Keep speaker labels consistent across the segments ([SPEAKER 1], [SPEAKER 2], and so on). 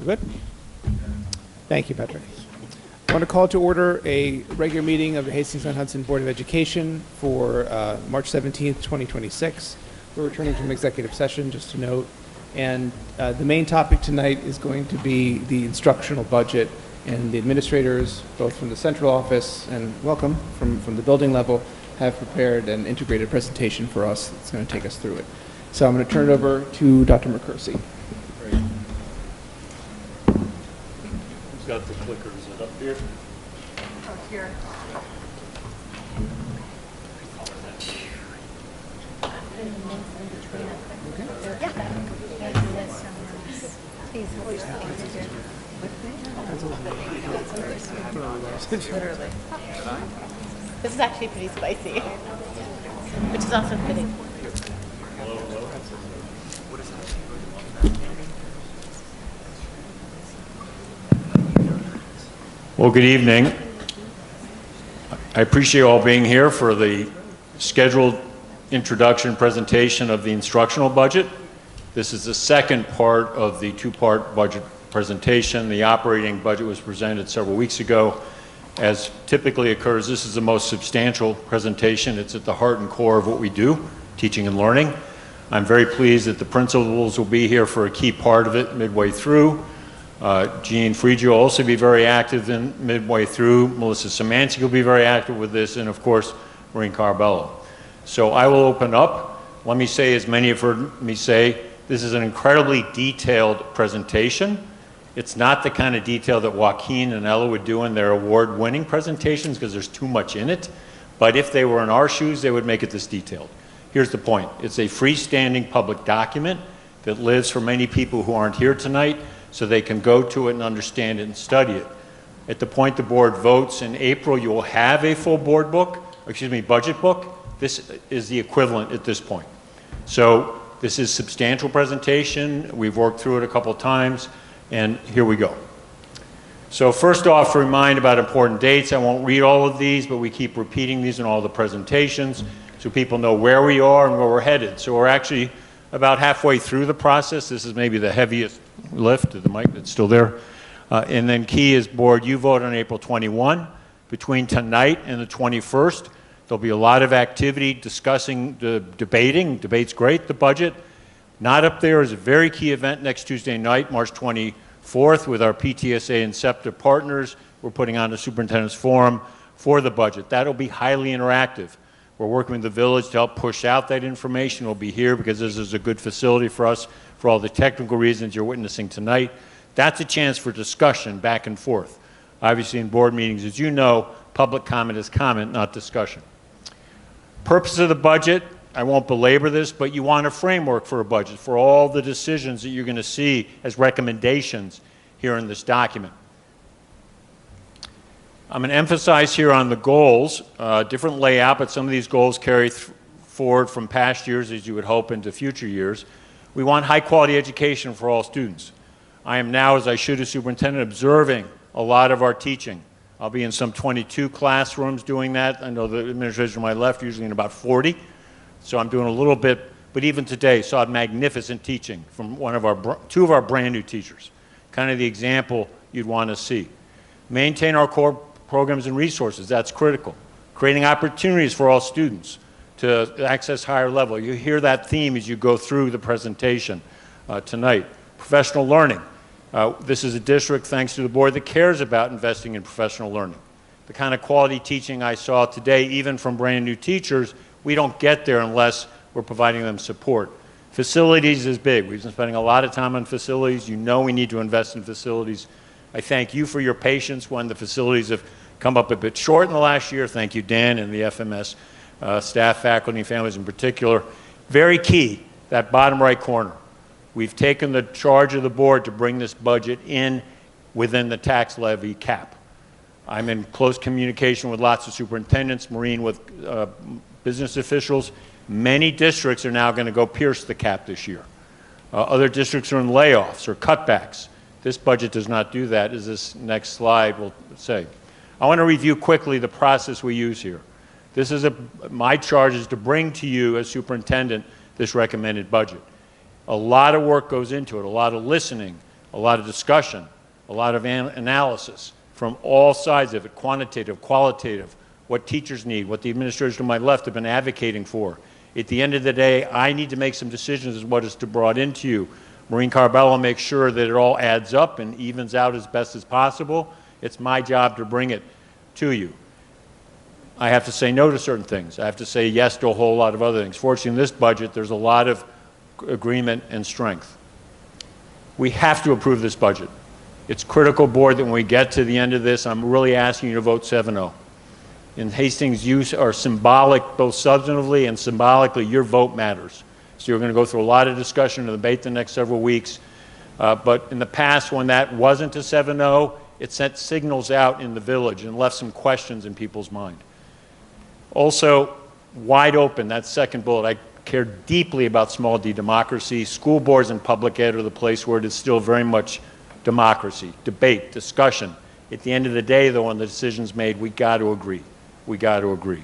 [SPEAKER 1] We're good? Thank you, Patrick. I want to call to order a regular meeting of the Hastings on Hudson Board of Education for March 17th, 2026. We're returning from executive session, just to note. And the main topic tonight is going to be the instructional budget, and the administrators, both from the central office and welcome from the building level, have prepared an integrated presentation for us that's going to take us through it. So I'm going to turn it over to Dr. McCursey.
[SPEAKER 2] Great. Who's got the clicker? Is it up here?
[SPEAKER 3] Oh, here. Literally. This is actually pretty spicy, which is also fitting.
[SPEAKER 2] Well, good evening. I appreciate you all being here for the scheduled introduction presentation of the instructional budget. This is the second part of the two-part budget presentation. The operating budget was presented several weeks ago. As typically occurs, this is the most substantial presentation. It's at the heart and core of what we do, teaching and learning. I'm very pleased that the principals will be here for a key part of it midway through. Jean Friedge will also be very active in midway through. Melissa Szymanski will be very active with this, and of course, Maureen Carbello. So I will open up. Let me say, as many have heard me say, this is an incredibly detailed presentation. It's not the kind of detail that Joaquin and Ella would do in their award-winning presentations because there's too much in it. But if they were in our shoes, they would make it this detailed. Here's the point. It's a freestanding public document that lives for many people who aren't here tonight, so they can go to it and understand it and study it. At the point the board votes in April, you will have a full board book, budget book. This is the equivalent at this point. So this is substantial presentation. We've worked through it a couple times, and here we go. So first off, to remind about important dates, I won't read all of these, but we keep repeating these in all the presentations so people know where we are and where we're headed. So we're actually about halfway through the process. This is maybe the heaviest lift of the mic that's still there. And then key is board, you vote on April 21. Between tonight and the 21st, there'll be a lot of activity discussing, debate's great, the budget. Not up there is a very key event next Tuesday night, March 24th, with our PTSA and SEPTA partners. We're putting on a superintendent's forum for the budget. That'll be highly interactive. We're working with the village to help push out that information. We'll be here because this is a good facility for us for all the technical reasons you're witnessing tonight. That's a chance for discussion back and forth. Obviously in board meetings, as you know, public comment is comment, not discussion. Purpose of the budget, I won't belabor this, but you want a framework for a budget for all the decisions that you're going to see as recommendations here in this document. I'm going to emphasize here on the goals, different layout, but some of these goals carry forward from past years, as you would hope, into future years. We want high quality education for all students. I am now, as I should as superintendent, observing a lot of our teaching. I'll be in some 22 classrooms doing that. I know the administration on my left, usually in about 40. So I'm doing a little bit, but even today saw magnificent teaching from two of our brand new teachers. Kind of the example you'd want to see. Maintain our core programs and resources, that's critical. Creating opportunities for all students to access higher level. You hear that theme as you go through the presentation tonight. Professional learning. This is a district, thanks to the board, that cares about investing in professional learning. The kind of quality teaching I saw today, even from brand new teachers, we don't get there unless we're providing them support. Facilities is big. We've been spending a lot of time on facilities. You know we need to invest in facilities. I thank you for your patience when the facilities have come up a bit short in the last year. Thank you, Dan, and the FMS staff, faculty, and families in particular. Very key, that bottom right corner. We've taken the charge of the board to bring this budget in within the tax levy cap. I'm in close communication with lots of superintendents, Maureen with business officials. Many districts are now going to go pierce the cap this year. Other districts are in layoffs or cutbacks. This budget does not do that, as this next slide will say. I want to review quickly the process we use here. This is my charge is to bring to you as superintendent this recommended budget. A lot of work goes into it, a lot of listening, a lot of discussion, a lot of analysis from all sides of it, quantitative, qualitative, what teachers need, what the administrators to my left have been advocating for. At the end of the day, I need to make some decisions as what is brought into you. Maureen Carbello makes sure that it all adds up and evens out as best as possible. It's my job to bring it to you. I have to say no to certain things. I have to say yes to a whole lot of other things. Fortunately, in this budget, there's a lot of agreement and strength. We have to approve this budget. It's critical, board, that when we get to the end of this, I'm really asking you to vote 7-0. In Hastings, you are symbolic, both substantively and symbolically, your vote matters. So you're going to go through a lot of discussion and debate the next several weeks. But in the past, when that wasn't a 7-0, it sent signals out in the village and left some questions in people's mind. Also, wide open, that second bullet, I care deeply about small d democracy. School boards and public ed are the place where it is still very much democracy, debate, discussion. At the end of the day, though, when the decision's made, we got to agree. We got to agree.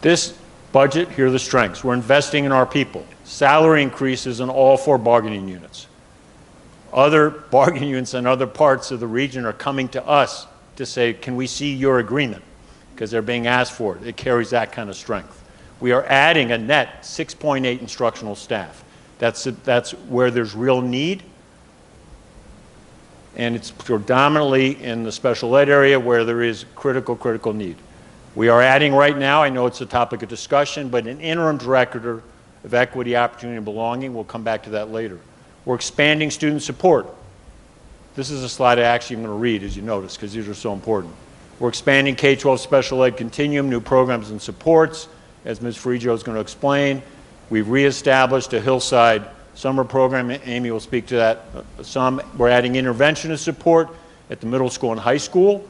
[SPEAKER 2] This budget, here are the strengths. We're investing in our people. Salary increases in all 4 bargaining units. Other bargaining units in other parts of the region are coming to us to say, can we see your agreement? Because they're being asked for it. It carries that kind of strength. We are adding a net 6.8 instructional staff. That's where there's real need. And it's predominantly in the special ed area where there is critical need. We are adding right now, I know it's a topic of discussion, but an interim director of equity, opportunity, and belonging. We'll come back to that later. We're expanding student support. This is a slide I actually am going to read, as you notice, because these are so important. We're expanding K-12 special ed continuum, new programs and supports, as Ms. Friggio is going to explain. We've reestablished a Hillside summer program. Amy will speak to that some. We're adding interventionist support at the middle school and high school.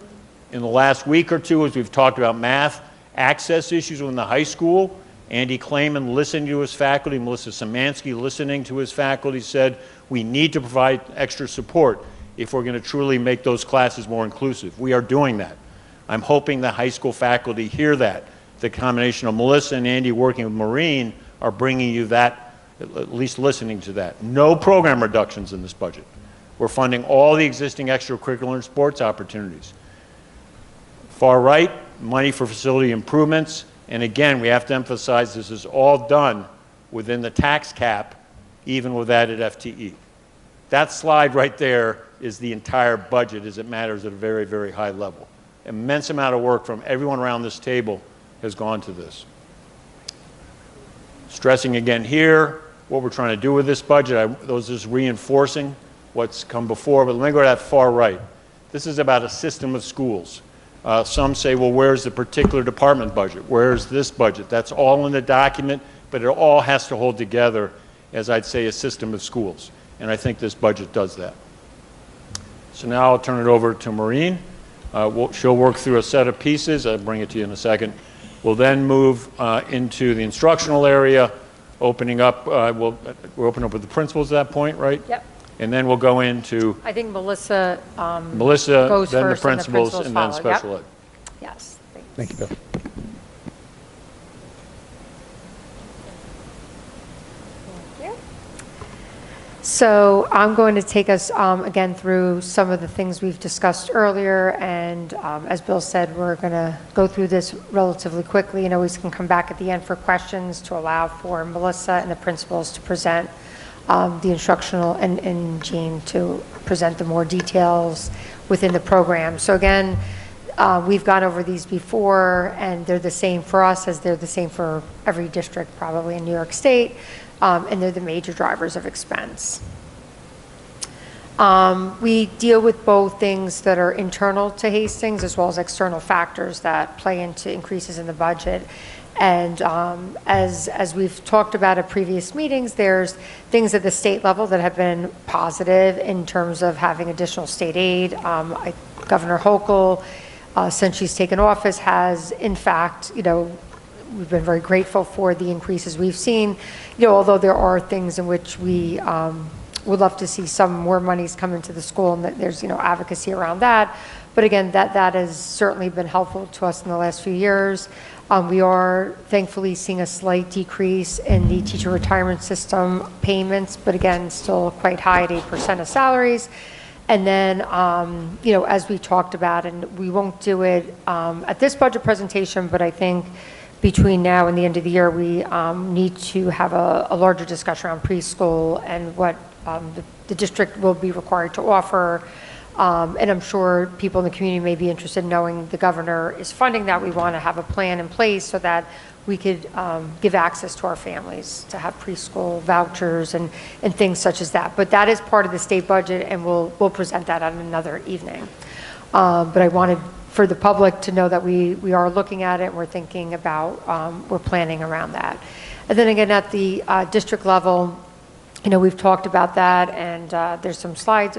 [SPEAKER 2] In the last week or two, as we've talked about math, access issues within the high school, Andy Clayman listening to his faculty, Melissa Szymanski listening to his faculty said, we need to provide extra support if we're going to truly make those classes more inclusive. We are doing that. I'm hoping the high school faculty hear that. The combination of Melissa and Andy working with Maureen are bringing you that, at least listening to that. No program reductions in this budget. We're funding all the existing extracurricular and sports opportunities. Far right, money for facility improvements. And again, we have to emphasize this is all done within the tax cap, even with added FTE. That slide right there is the entire budget as it matters at a very high level. Immense amount of work from everyone around this table has gone to this. Stressing again here, what we're trying to do with this budget, those is reinforcing what's come before, but let me go to that far right. This is about a system of schools. Some say, well, where's the particular department budget? Where's this budget? That's all in the document, but it all has to hold together, as I'd say, a system of schools. And I think this budget does that. So now I'll turn it over to Maureen. She'll work through a set of pieces. I'll bring it to you in a second. We'll then move into the instructional area, opening up, we'll open up with the principals at that point, right? Yep. And then we'll go into...
[SPEAKER 4] I think Melissa
[SPEAKER 2] goes then first, the principals, and then special ed.
[SPEAKER 4] Yes.
[SPEAKER 1] Thank you, Bill.
[SPEAKER 4] So I'm going to take us again through some of the things we've discussed earlier, and as Bill said, we're going to go through this relatively quickly, and always can come back at the end for questions to allow for Melissa and the principals to present the instructional and Jean to present the more details within the program. So again, we've gone over these before, and they're the same for us as they're the same for every district probably in New York State. And they're the major drivers of expense. We deal with both things that are internal to Hastings as well as external factors that play into increases in the budget. And as we've talked about at previous meetings, there's things at the state level that have been positive in terms of having additional state aid. Governor Hochul, since she's taken office, has in fact, we've been very grateful for the increases we've seen, although there are things in which we would love to see some more monies come into the school, and that there's, advocacy around that. But again, that has certainly been helpful to us in the last few years. We are thankfully seeing a slight decrease in the teacher retirement system payments, but again, still quite high at 8% of salaries. And then, as we talked about, and we won't do it at this budget presentation, but I think between now and the end of the year, we need to have a larger discussion around preschool and what the district will be required to offer. And I'm sure people in the community may be interested in knowing the governor is funding that. We want to have a plan in place so that we could give access to our families to have preschool vouchers and things such as that. But that is part of the state budget, and we'll present that on another evening. But I wanted for the public to know that we are looking at it, and we're thinking about, we're planning around that. And then again, at the district level, we've talked about that, and there's some slides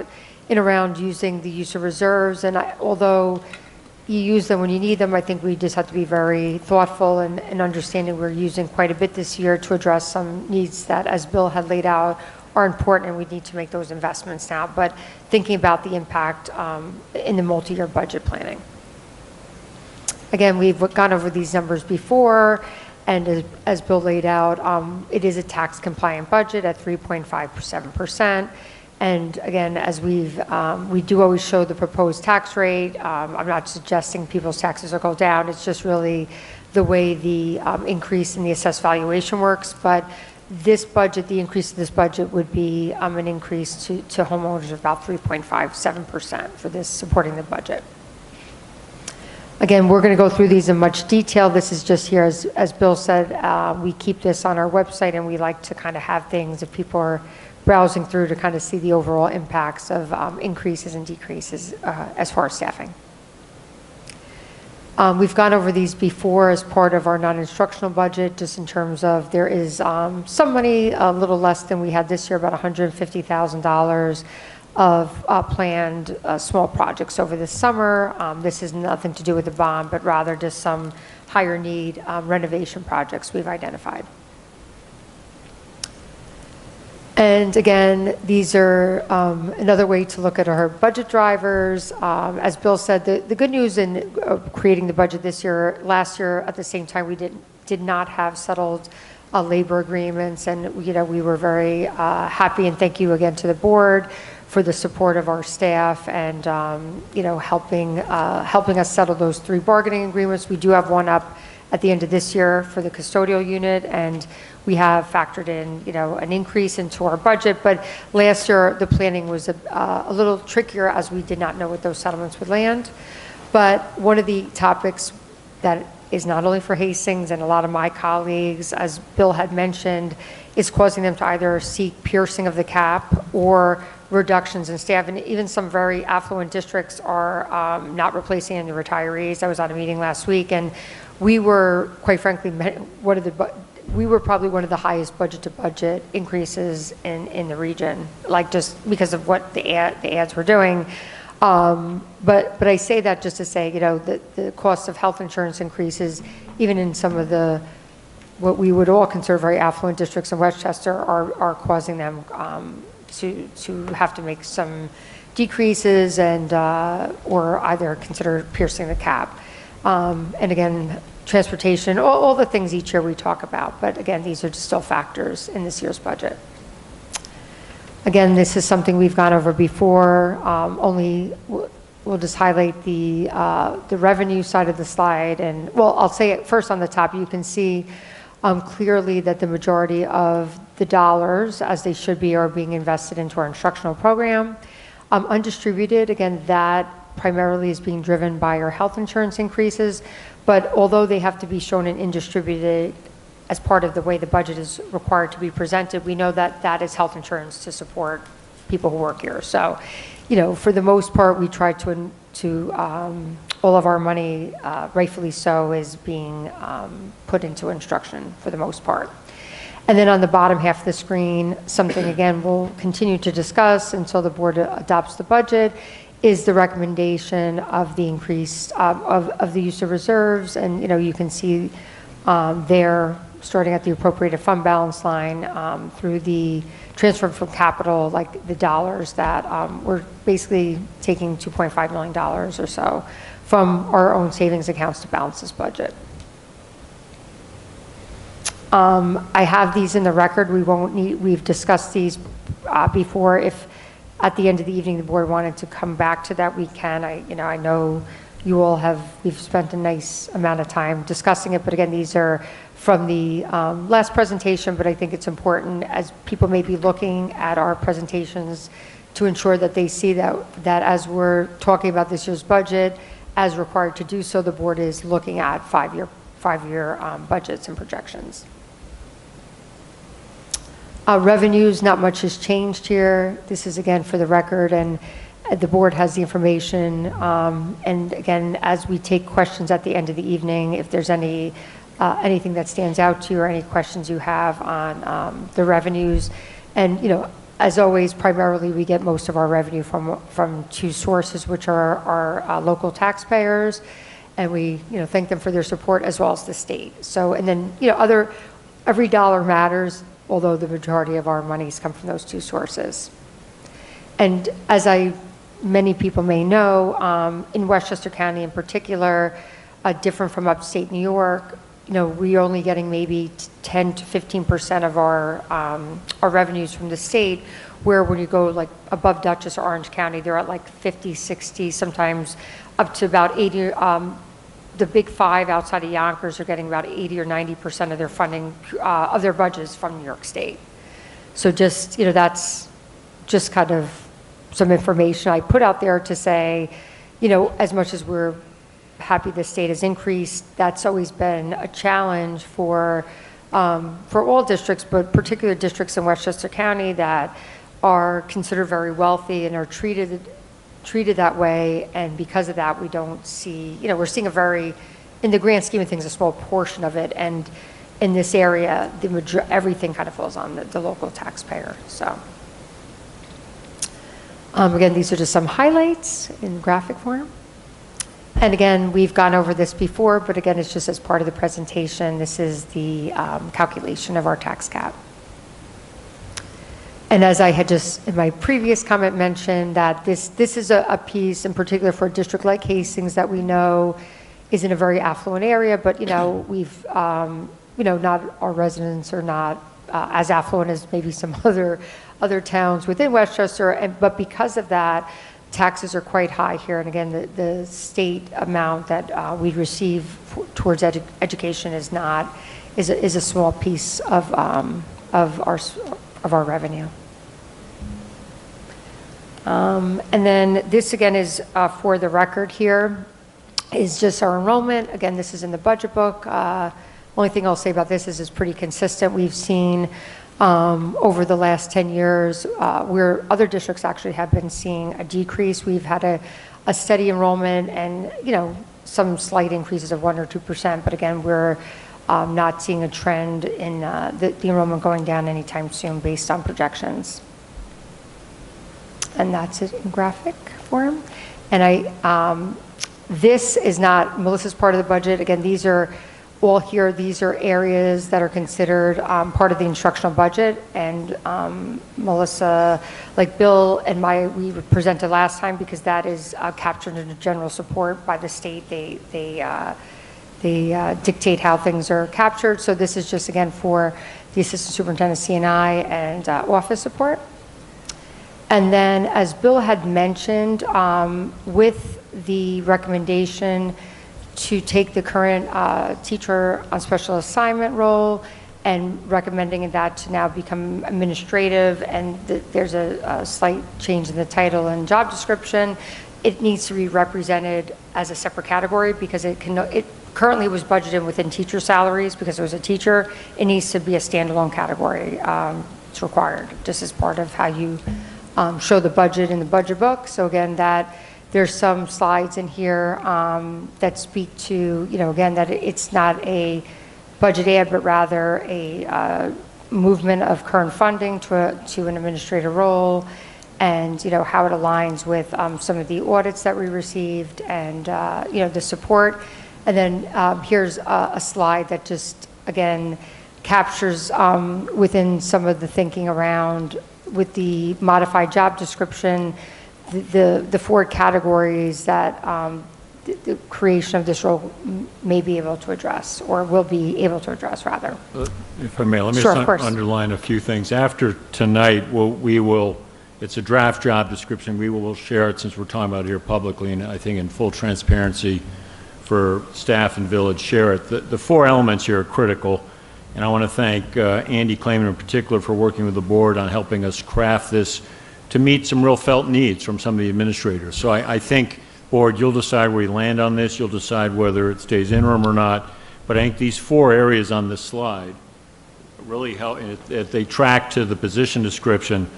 [SPEAKER 4] in around using the use of reserves. And although you use them when you need them, I think we just have to be very thoughtful and understanding we're using quite a bit this year to address some needs that, as Bill had laid out, are important, and we need to make those investments now. But thinking about the impact in the multi-year budget planning. Again, we've gone over these numbers before, and as Bill laid out, it is a tax compliant budget at 3.57%. And again, as we do always show the proposed tax rate. I'm not suggesting people's taxes will go down. It's just really the way the increase in the assessed valuation works. But this budget, the increase of this budget would be an increase to homeowners of about 3.57% for this supporting the budget. Again, we're going to go through these in much detail. This is just here, as Bill said, we keep this on our website, and we like to kind of have things if people are browsing through to kind of see the overall impacts of increases and decreases as far as staffing. We've gone over these before as part of our non-instructional budget, just in terms of there is some money, a little less than we had this year, about $150,000 of planned small projects over the summer. This has nothing to do with the bond, but rather just some higher need renovation projects we've identified. And again, these are another way to look at our budget drivers. As Bill said, the good news in creating the budget this year, last year at the same time, we did not have settled labor agreements, and we were very happy, and thank you again to the board for the support of our staff and helping us settle those 3 bargaining agreements. We do have one up at the end of this year for the custodial unit, and we have factored in, an increase into our budget. But last year, the planning was a little trickier as we did not know what those settlements would land. But one of the topics that is not only for Hastings and a lot of my colleagues, as Bill had mentioned, is causing them to either seek piercing of the cap or reductions in staff. And even some very affluent districts are not replacing any retirees. I was at a meeting last week, and we were, quite frankly, we were probably one of the highest budget-to-budget increases in the region, like just because of what the ads were doing. But I say that just to say, the cost of health insurance increases, even in some of what we would all consider very affluent districts in Westchester, are causing them to have to make some decreases and or either consider piercing the cap. And again, transportation, all the things each year we talk about. But again, these are just still factors in this year's budget. Again, this is something we've gone over before. We'll just highlight the revenue side of the slide. And well, I'll say it first on the top. You can see clearly that the majority of the dollars, as they should be, are being invested into our instructional program. Undistributed, again, that primarily is being driven by our health insurance increases. But although they have to be shown in undistributed as part of the way the budget is required to be presented, we know that that is health insurance to support people who work here. So, for the most part, we try to all of our money, rightfully so, is being put into instruction for the most part. And then on the bottom half of the screen, something again we'll continue to discuss until the board adopts the budget, is the recommendation of the increase of the use of reserves. And you can see there starting at the appropriated fund balance line through the transfer from capital, like the dollars that we're basically taking $2.5 million or so from our own savings accounts to balance this budget. I have these in the record. We've discussed these before. If at the end of the evening the board wanted to come back to that, we can. I know you all we've spent a nice amount of time discussing it, but again, these are from the last presentation, but I think it's important as people may be looking at our presentations to ensure that they see that as we're talking about this year's budget, as required to do so, the board is looking at five-year budgets and projections. Revenues, not much has changed here. This is again for the record, and the board has the information. And again, as we take questions at the end of the evening, if there's anything that stands out to you or any questions you have on the revenues, and as always, primarily we get most of our revenue from two sources, which are our local taxpayers, and we thank them for their support, as well as the state. So, and then every dollar matters, although the majority of our monies come from those two sources. And as many people may know, in Westchester County in particular, different from upstate New York, we're only getting maybe 10 to 15% of our revenues from the state, where when you go like above Dutchess or Orange County, they're at like 50, 60, sometimes up to about 80. The big five outside of Yonkers are getting about 80 or 90% of their funding of their budgets from New York State. So just, that's just kind of some information I put out there to say, as much as we're happy the state has increased, that's always been a challenge for all districts, but particular districts in Westchester County that are considered very wealthy and are treated that way, and because of that, we don't see, we're seeing in the grand scheme of things, a small portion of it, and in this area, everything kind of falls on the local taxpayer. So, again, these are just some highlights in graphic form. And again, we've gone over this before, but again, it's just as part of the presentation. This is the calculation of our tax cap. And as I had just in my previous comment mentioned, that this is a piece in particular for a district like Hastings that we know is in a very affluent area, but we've not, our residents are not as affluent as maybe some other towns within Westchester, but because of that, taxes are quite high here. And again, the state amount that we receive towards education is a small piece of our revenue. And then this again is for the record here is just our enrollment. Again, this is in the budget book. Only thing I'll say about this is it's pretty consistent. We've seen over the last 10 years where other districts actually have been seeing a decrease. We've had a steady enrollment and some slight increases of 1 or 2%, but again, we're not seeing a trend in the enrollment going down anytime soon based on projections. And that's it in graphic form. And this is not Melissa's part of the budget. Again, these are all here. These are areas that are considered part of the instructional budget. And Melissa, like Bill and we presented last time, because that is captured in the general support by the state. They dictate how things are captured. So this is just again for the assistant superintendent C&I and office support. And then, as Bill had mentioned, with the recommendation to take the current teacher on special assignment role and recommending that to now become administrative, and there's a slight change in the title and job description, it needs to be represented as a separate category because it currently was budgeted within teacher salaries because it was a teacher. It needs to be a standalone category. It's required, just as part of how you show the budget in the budget book. So again, there's some slides in here that speak to, again, that it's not a budget add, but rather a movement of current funding to an administrator role, and how it aligns with some of the audits that we received, and the support. And then here's a slide that just again captures within some of the thinking around with the modified job description, the four categories that the creation of this role may be able to address, or will be able to address, rather.
[SPEAKER 2] If I may, let me
[SPEAKER 4] Sure,
[SPEAKER 2] just
[SPEAKER 4] of course.
[SPEAKER 2] underline a few things. After tonight, we will, it's a draft job description. We will share it, since we're talking about it here publicly, and I think in full transparency for staff and village, share it. The four elements here are critical, and I want to thank Andy Clayman in particular for working with the board on helping us craft this to meet some real felt needs from some of the administrators. So I think, board, you'll decide where you land on this. You'll decide whether it stays interim or not. But I think these four areas on this slide really help, if they track to the position description,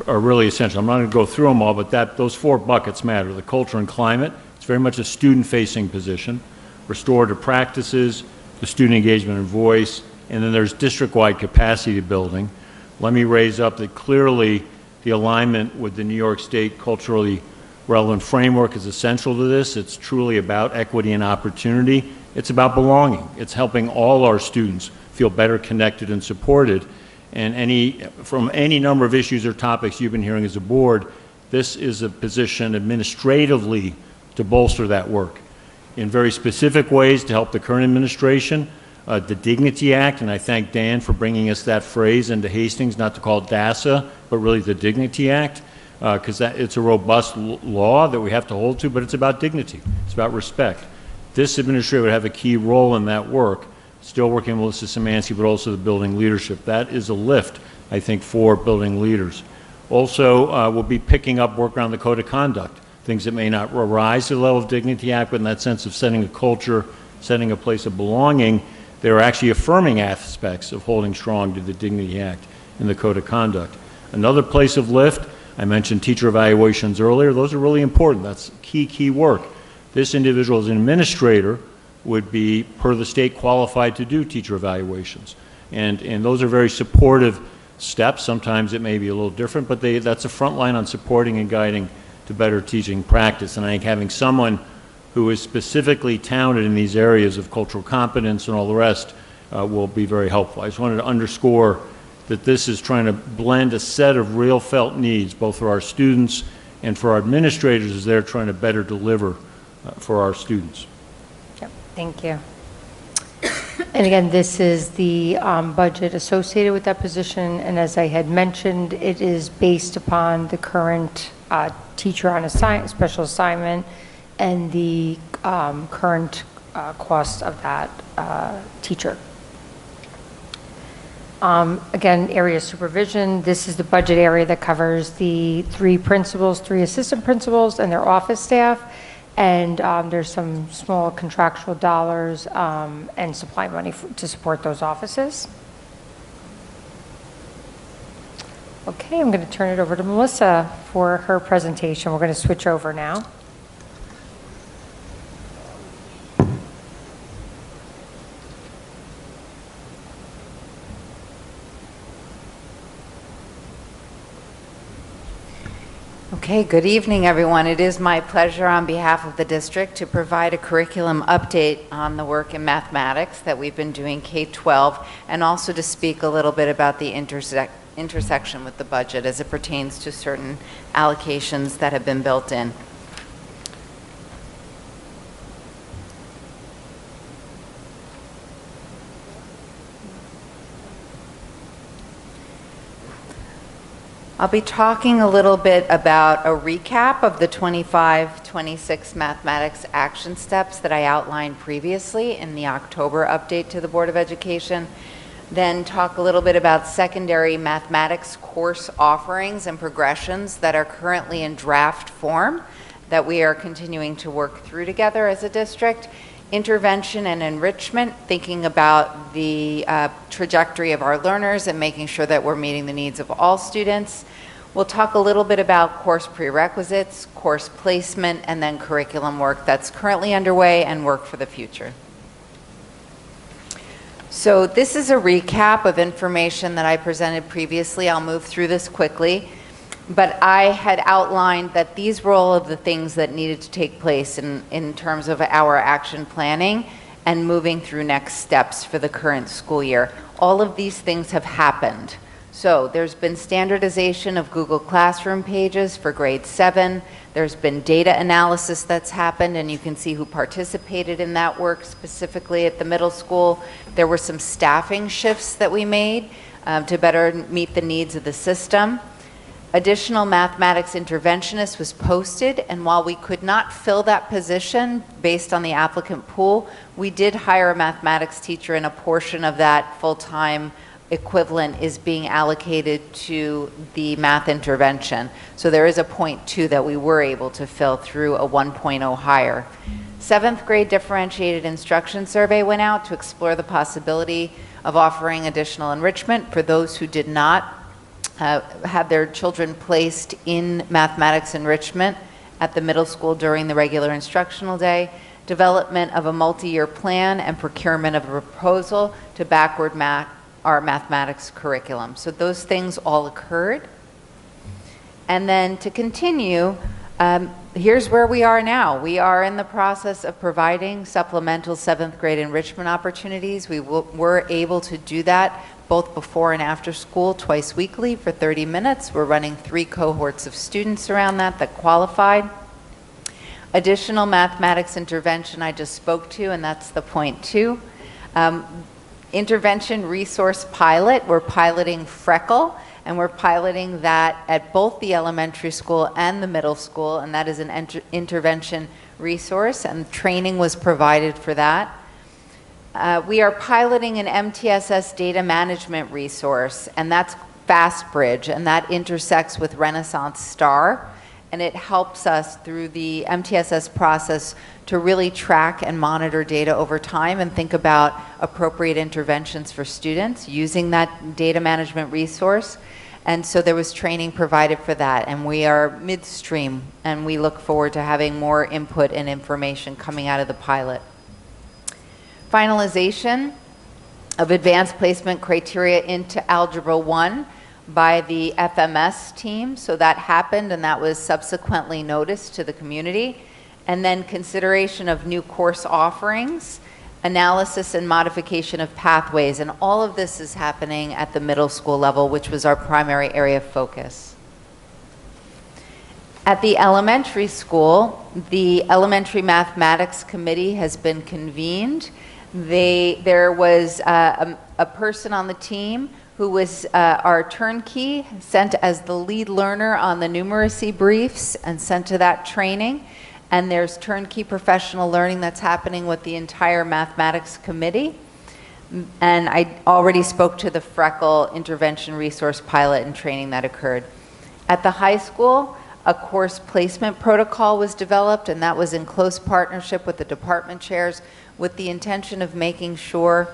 [SPEAKER 2] are really essential. I'm not going to go through them all, but those four buckets matter. The culture and climate, it's very much a student-facing position. Restorative practices, the student engagement and voice, and then there's district-wide capacity building. Let me raise up that clearly the alignment with the New York State culturally relevant framework is essential to this. It's truly about equity and opportunity. It's about belonging. It's helping all our students feel better connected and supported. And from any number of issues or topics you've been hearing as a board, this is a position administratively to bolster that work in very specific ways to help the current administration. The Dignity Act, and I thank Dan for bringing us that phrase into Hastings, not to call it DASA, but really the Dignity Act, because it's a robust law that we have to hold to, but it's about dignity. It's about respect. This administrator would have a key role in that work, still working with Melissa Szymanski, but also the building leadership. That is a lift, I think, for building leaders. Also, we'll be picking up work around the code of conduct, things that may not rise to the level of Dignity Act, but in that sense of setting a culture, setting a place of belonging, they're actually affirming aspects of holding strong to the Dignity Act in the code of conduct. Another place of lift, I mentioned teacher evaluations earlier. Those are really important. That's key work. This individual as an administrator would be, per the state, qualified to do teacher evaluations. And those are very supportive steps. Sometimes it may be a little different, but that's a front line on supporting and guiding to better teaching practice. And I think having someone who is specifically talented in these areas of cultural competence and all the rest will be very helpful. I just wanted to underscore that this is trying to blend a set of real felt needs, both for our students and for our administrators as they're trying to better deliver for our students.
[SPEAKER 4] Yep, thank you. And again, this is the budget associated with that position, and as I had mentioned, it is based upon the current teacher on special assignment and the current cost of that teacher. Again, area supervision, this is the budget area that covers the 3 principals, 3 assistant principals, and their office staff. And there's some small contractual dollars and supply money to support those offices. Okay, I'm going to turn it over to Melissa for her presentation. We're going to switch over now.
[SPEAKER 5] Okay, good evening, everyone. It is my pleasure on behalf of the district to provide a curriculum update on the work in mathematics that we've been doing K-12, and also to speak a little bit about the intersection with the budget as it pertains to certain allocations that have been built in. I'll be talking a little bit about a recap of the 25-26 mathematics action steps that I outlined previously in the October update to the Board of Education. Then talk a little bit about secondary mathematics course offerings and progressions that are currently in draft form that we are continuing to work through together as a district. Intervention and enrichment, thinking about the trajectory of our learners and making sure that we're meeting the needs of all students. We'll talk a little bit about course prerequisites, course placement, and then curriculum work that's currently underway and work for the future. So this is a recap of information that I presented previously. I'll move through this quickly. But I had outlined that these were all of the things that needed to take place in terms of our action planning and moving through next steps for the current school year. all of these things have happened. So there's been standardization of Google Classroom pages for grade 7. There's been data analysis that's happened, and you can see who participated in that work specifically at the middle school. There were some staffing shifts that we made to better meet the needs of the system. Additional mathematics interventionist was posted, and while we could not fill that position based on the applicant pool, we did hire a mathematics teacher, and a portion of that full-time equivalent is being allocated to the math intervention. So there is a 0.2 that we were able to fill through a 1.0 hire. 7th grade differentiated instruction survey went out to explore the possibility of offering additional enrichment for those who did not have their children placed in mathematics enrichment at the middle school during the regular instructional day, development of a multi-year plan, and procurement of a proposal to backward map our mathematics curriculum. So those things all occurred. And then to continue, here's where we are now. We are in the process of providing supplemental 7th grade enrichment opportunities. We were able to do that both before and after school twice weekly for 30 minutes. We're running 3 cohorts of students around that qualified. Additional mathematics intervention I just spoke to, and that's the 0.2. Intervention resource pilot, we're piloting Freckle, and we're piloting that at both the elementary school and the middle school, and that is an intervention resource, and training was provided for that. We are piloting an MTSS data management resource, and that's FastBridge, and that intersects with Renaissance Star, and it helps us through the MTSS process to really track and monitor data over time and think about appropriate interventions for students using that data management resource. And so there was training provided for that, and we are midstream, and we look forward to having more input and information coming out of the pilot. Finalization of advanced placement criteria into Algebra 1 by the FMS team. So that happened, and that was subsequently noticed to the community. And then consideration of new course offerings, analysis and modification of pathways, and all of this is happening at the middle school level, which was our primary area of focus. At the elementary school, the Elementary Mathematics Committee has been convened. There was a person on the team who was our turnkey, sent as the lead learner on the numeracy briefs and sent to that training. And there's turnkey professional learning that's happening with the entire mathematics committee. And I already spoke to the Freckle intervention resource pilot and training that occurred. At the high school, a course placement protocol was developed, and that was in close partnership with the department chairs with the intention of making sure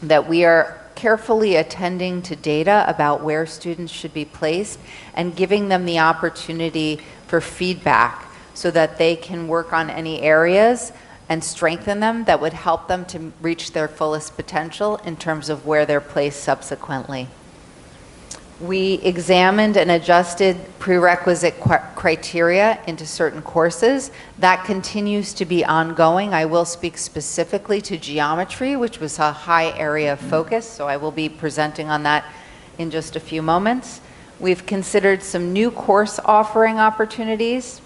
[SPEAKER 5] that we are carefully attending to data about where students should be placed and giving them the opportunity for feedback so that they can work on any areas and strengthen them that would help them to reach their fullest potential in terms of where they're placed subsequently. We examined and adjusted prerequisite criteria into certain courses. That continues to be ongoing. I will speak specifically to geometry, which was a high area of focus, so I will be presenting on that in just a few moments. We've considered some new course offering opportunities.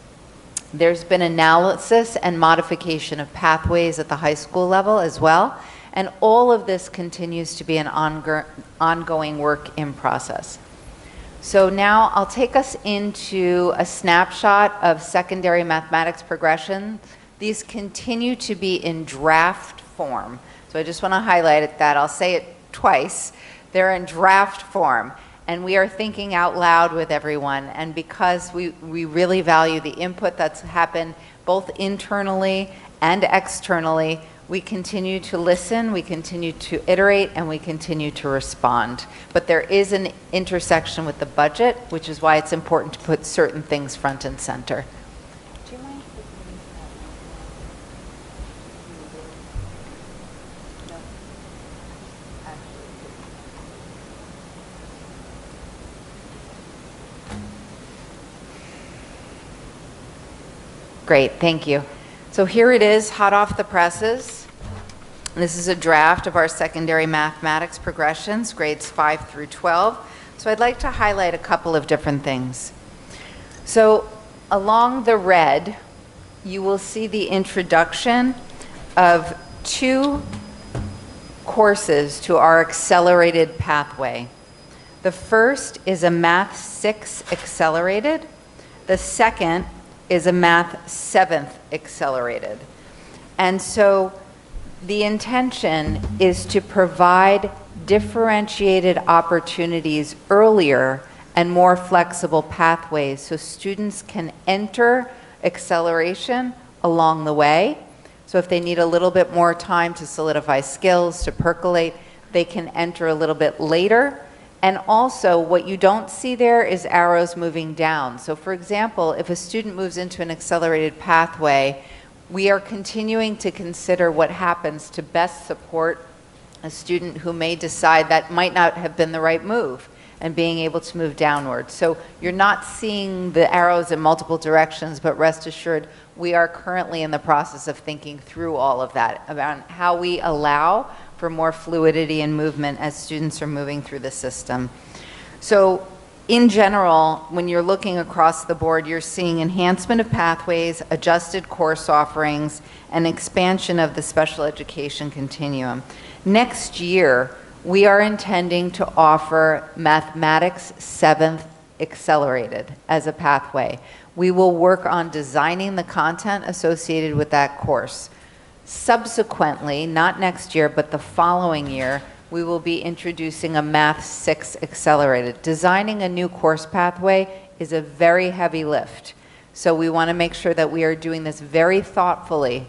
[SPEAKER 5] There's been analysis and modification of pathways at the high school level as well, and all of this continues to be an ongoing work in process. So now I'll take us into a snapshot of secondary mathematics progression. These continue to be in draft form. So I just want to highlight that. I'll say it twice. They're in draft form. And we are thinking out loud with everyone. And because we really value the input that's happened both internally and externally, we continue to listen, we continue to iterate, and we continue to respond. But there is an intersection with the budget, which is why it's important to put certain things front and center. Do you mind? No. Great, thank you. So here it is, hot off the presses. This is a draft of our secondary mathematics progressions, grades 5 through 12. So I'd like to highlight a couple of different things. So along the red, you will see the introduction of 2 courses to our accelerated pathway. The first is a Math 6 accelerated. The second is a Math 7th accelerated. And so the intention is to provide differentiated opportunities earlier and more flexible pathways so students can enter acceleration along the way. So if they need a little bit more time to solidify skills, to percolate, they can enter a little bit later. And also, what you don't see there is arrows moving down. So for example, if a student moves into an accelerated pathway, we are continuing to consider what happens to best support a student who may decide that might not have been the right move and being able to move downward. So you're not seeing the arrows in multiple directions, but rest assured, we are currently in the process of thinking through all of that, about how we allow for more fluidity and movement as students are moving through the system. So in general, when you're looking across the board, you're seeing enhancement of pathways, adjusted course offerings, and expansion of the special education continuum. Next year, we are intending to offer Mathematics 7th Accelerated as a pathway. We will work on designing the content associated with that course. Subsequently, not next year, but the following year, we will be introducing a Math 6 Accelerated. Designing a new course pathway is a very heavy lift. So we want to make sure that we are doing this very thoughtfully.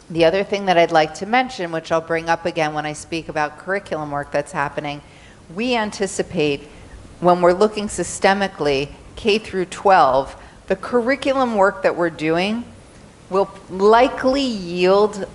[SPEAKER 5] The other thing that I'd like to mention, which I'll bring up again when I speak about curriculum work that's happening, we anticipate when we're looking systemically, K through 12, the curriculum work that we're doing will likely yield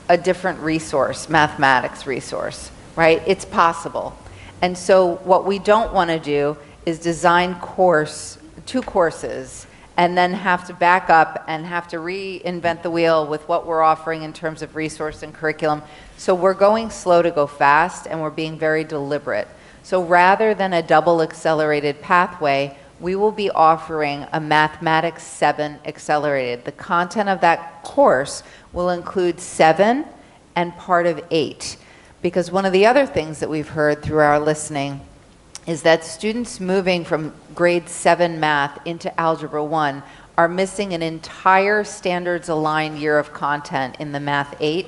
[SPEAKER 5] a different resource, mathematics resource, right? It's possible. And so what we don't want to do is design 2 courses and then have to back up and have to reinvent the wheel with what we're offering in terms of resource and curriculum. So we're going slow to go fast, and we're being very deliberate. So rather than a double accelerated pathway, we will be offering a Mathematics 7 Accelerated. The content of that course will include 7 and part of 8. Because one of the other things that we've heard through our listening is that students moving from grade 7 math into Algebra 1 are missing an entire standards aligned year of content in the Math 8,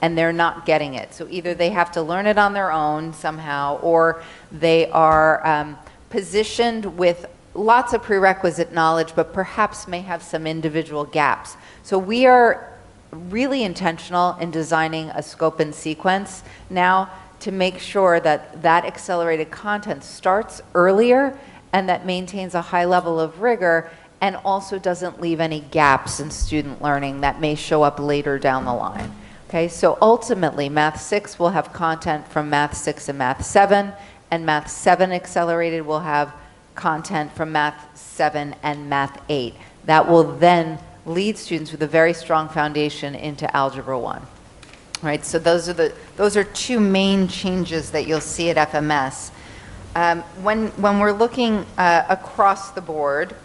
[SPEAKER 5] and they're not getting it. So either they have to learn it on their own somehow, or they are positioned with lots of prerequisite knowledge, but perhaps may have some individual gaps. So we are really intentional in designing a scope and sequence now to make sure that that accelerated content starts earlier and that maintains a high level of rigor and also doesn't leave any gaps in student learning that may show up later down the line. Okay, so ultimately, Math 6 will have content from Math 6 and Math 7, and Math 7 Accelerated will have content from Math 7 and Math 8. That will then lead students with a very strong foundation into Algebra 1. Right, so those are 2 main changes that you'll see at FMS. When we're looking across the board,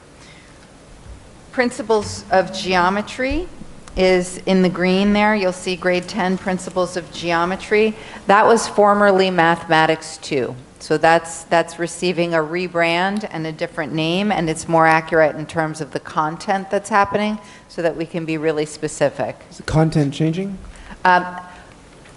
[SPEAKER 5] Principles of Geometry is in the green there. You'll see grade 10 Principles of Geometry. That was formerly Mathematics 2. So that's receiving a rebrand and a different name, and it's more accurate in terms of the content that's happening so that we can be really specific.
[SPEAKER 1] Is the content changing?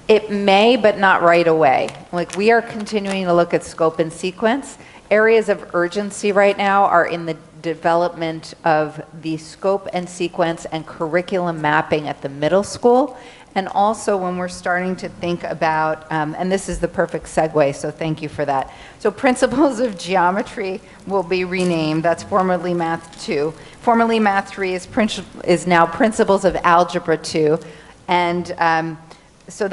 [SPEAKER 5] It may, but not right away. Like, we are continuing to look at scope and sequence. Areas of urgency right now are in the development of the scope and sequence and curriculum mapping at the middle school. And also when we're starting to think about, and this is the perfect segue, so thank you for that. So Principles of Geometry will be renamed. That's formerly Math 2. Formerly Math 3 is now Principles of Algebra 2. And so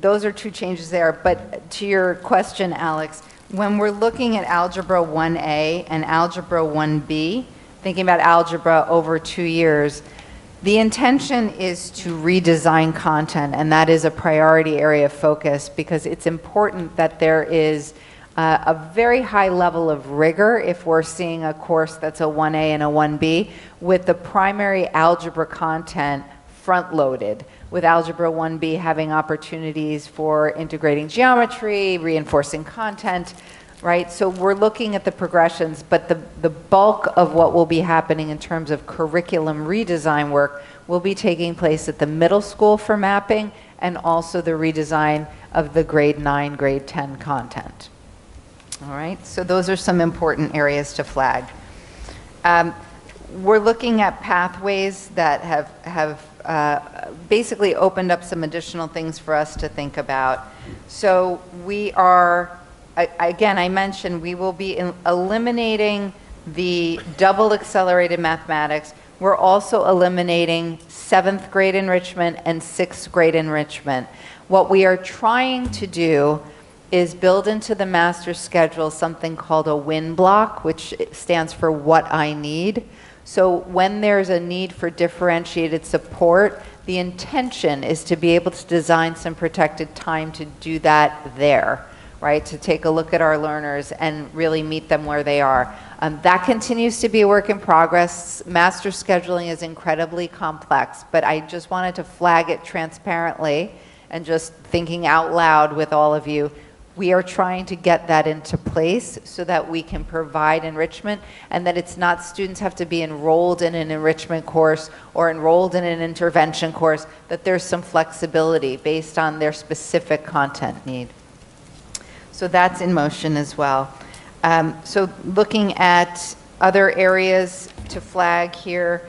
[SPEAKER 5] those are 2 changes there. But to your question, Alex, when we're looking at Algebra 1A and Algebra 1B, thinking about algebra over 2 years, The intention is to redesign content, and that is a priority area of focus because it's important that there is a very high level of rigor if we're seeing a course that's a 1A and a 1B with the primary algebra content front-loaded, with Algebra 1B having opportunities for integrating geometry, reinforcing content, right? So we're looking at the progressions, but the bulk of what will be happening in terms of curriculum redesign work will be taking place at the middle school for mapping and also the redesign of the grade 9, grade 10 content. All right, so those are some important areas to flag. We're looking at pathways that have basically opened up some additional things for us to think about. So we are, again, I mentioned we will be eliminating the double accelerated mathematics. We're also eliminating 7th grade enrichment and 6th grade enrichment. What we are trying to do is build into the master schedule something called a WIN block, which stands for what I need. So when there's a need for differentiated support, the intention is to be able to design some protected time to do that there, right? To take a look at our learners and really meet them where they are. That continues to be a work in progress. Master scheduling is incredibly complex, but I just wanted to flag it transparently and just thinking out loud with all of you. We are trying to get that into place so that we can provide enrichment and that it's not students have to be enrolled in an enrichment course or enrolled in an intervention course, that there's some flexibility based on their specific content need. So that's in motion as well. So looking at other areas to flag here,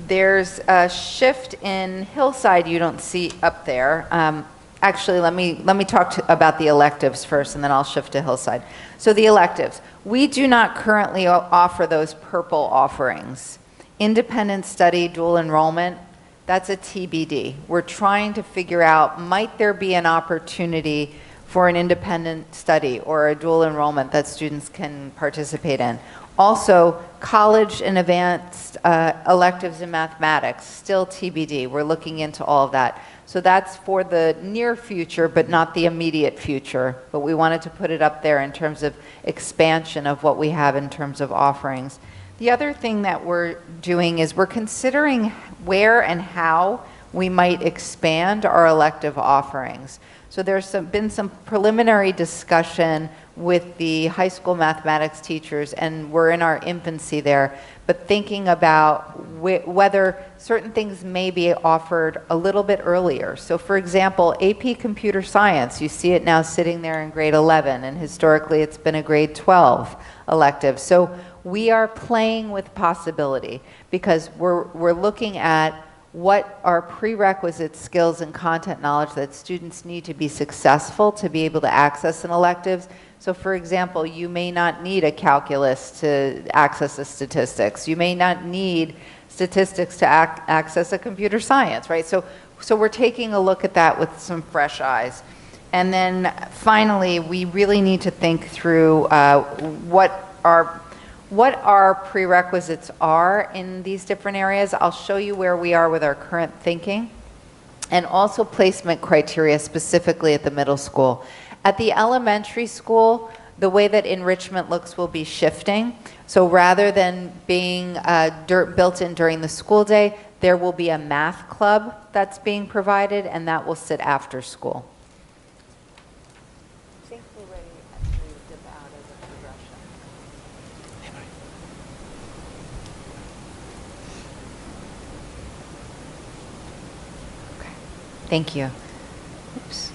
[SPEAKER 5] there's a shift in Hillside you don't see up there. Actually, let me talk about the electives first, and then I'll shift to Hillside. So the electives. We do not currently offer those purple offerings. Independent study, dual enrollment, that's a TBD. We're trying to figure out, might there be an opportunity for an independent study or a dual enrollment that students can participate in. Also, college and advanced electives in mathematics, still TBD. We're looking into all of that. So that's for the near future, but not the immediate future. But we wanted to put it up there in terms of expansion of what we have in terms of offerings. The other thing that we're doing is we're considering where and how we might expand our elective offerings. So there's been some preliminary discussion with the high school mathematics teachers, and we're in our infancy there, but thinking about whether certain things may be offered a little bit earlier. So for example, AP Computer Science, you see it now sitting there in grade 11, and historically it's been a grade 12 elective. So we are playing with possibility because we're looking at what are prerequisite skills and content knowledge that students need to be successful to be able to access an electives. So for example, you may not need a calculus to access a statistics. You may not need statistics to access a computer science, right? So we're taking a look at that with some fresh eyes. And then finally, we really need to think through what our prerequisites are in these different areas. I'll show you where we are with our current thinking, and also placement criteria specifically at the middle school. At the elementary school, the way that enrichment looks will be shifting. So rather than being built in during the school day, there will be a math club that's being provided, and that will sit after school. I think we're ready to dip out as a progression. Okay. Thank you. Oops.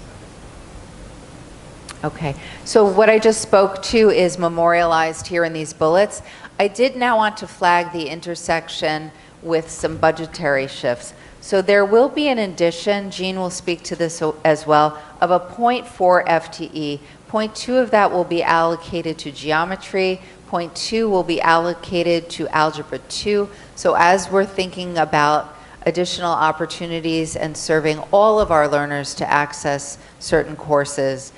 [SPEAKER 5] Okay, so what I just spoke to is memorialized here in these bullets. I did now want to flag the intersection with some budgetary shifts. So there will be an addition, Jean will speak to this as well, of a 0.4 FTE. 0.2 of that will be allocated to geometry, 0.2 will be allocated to Algebra 2. So as we're thinking about additional opportunities and serving all of our learners to access certain courses,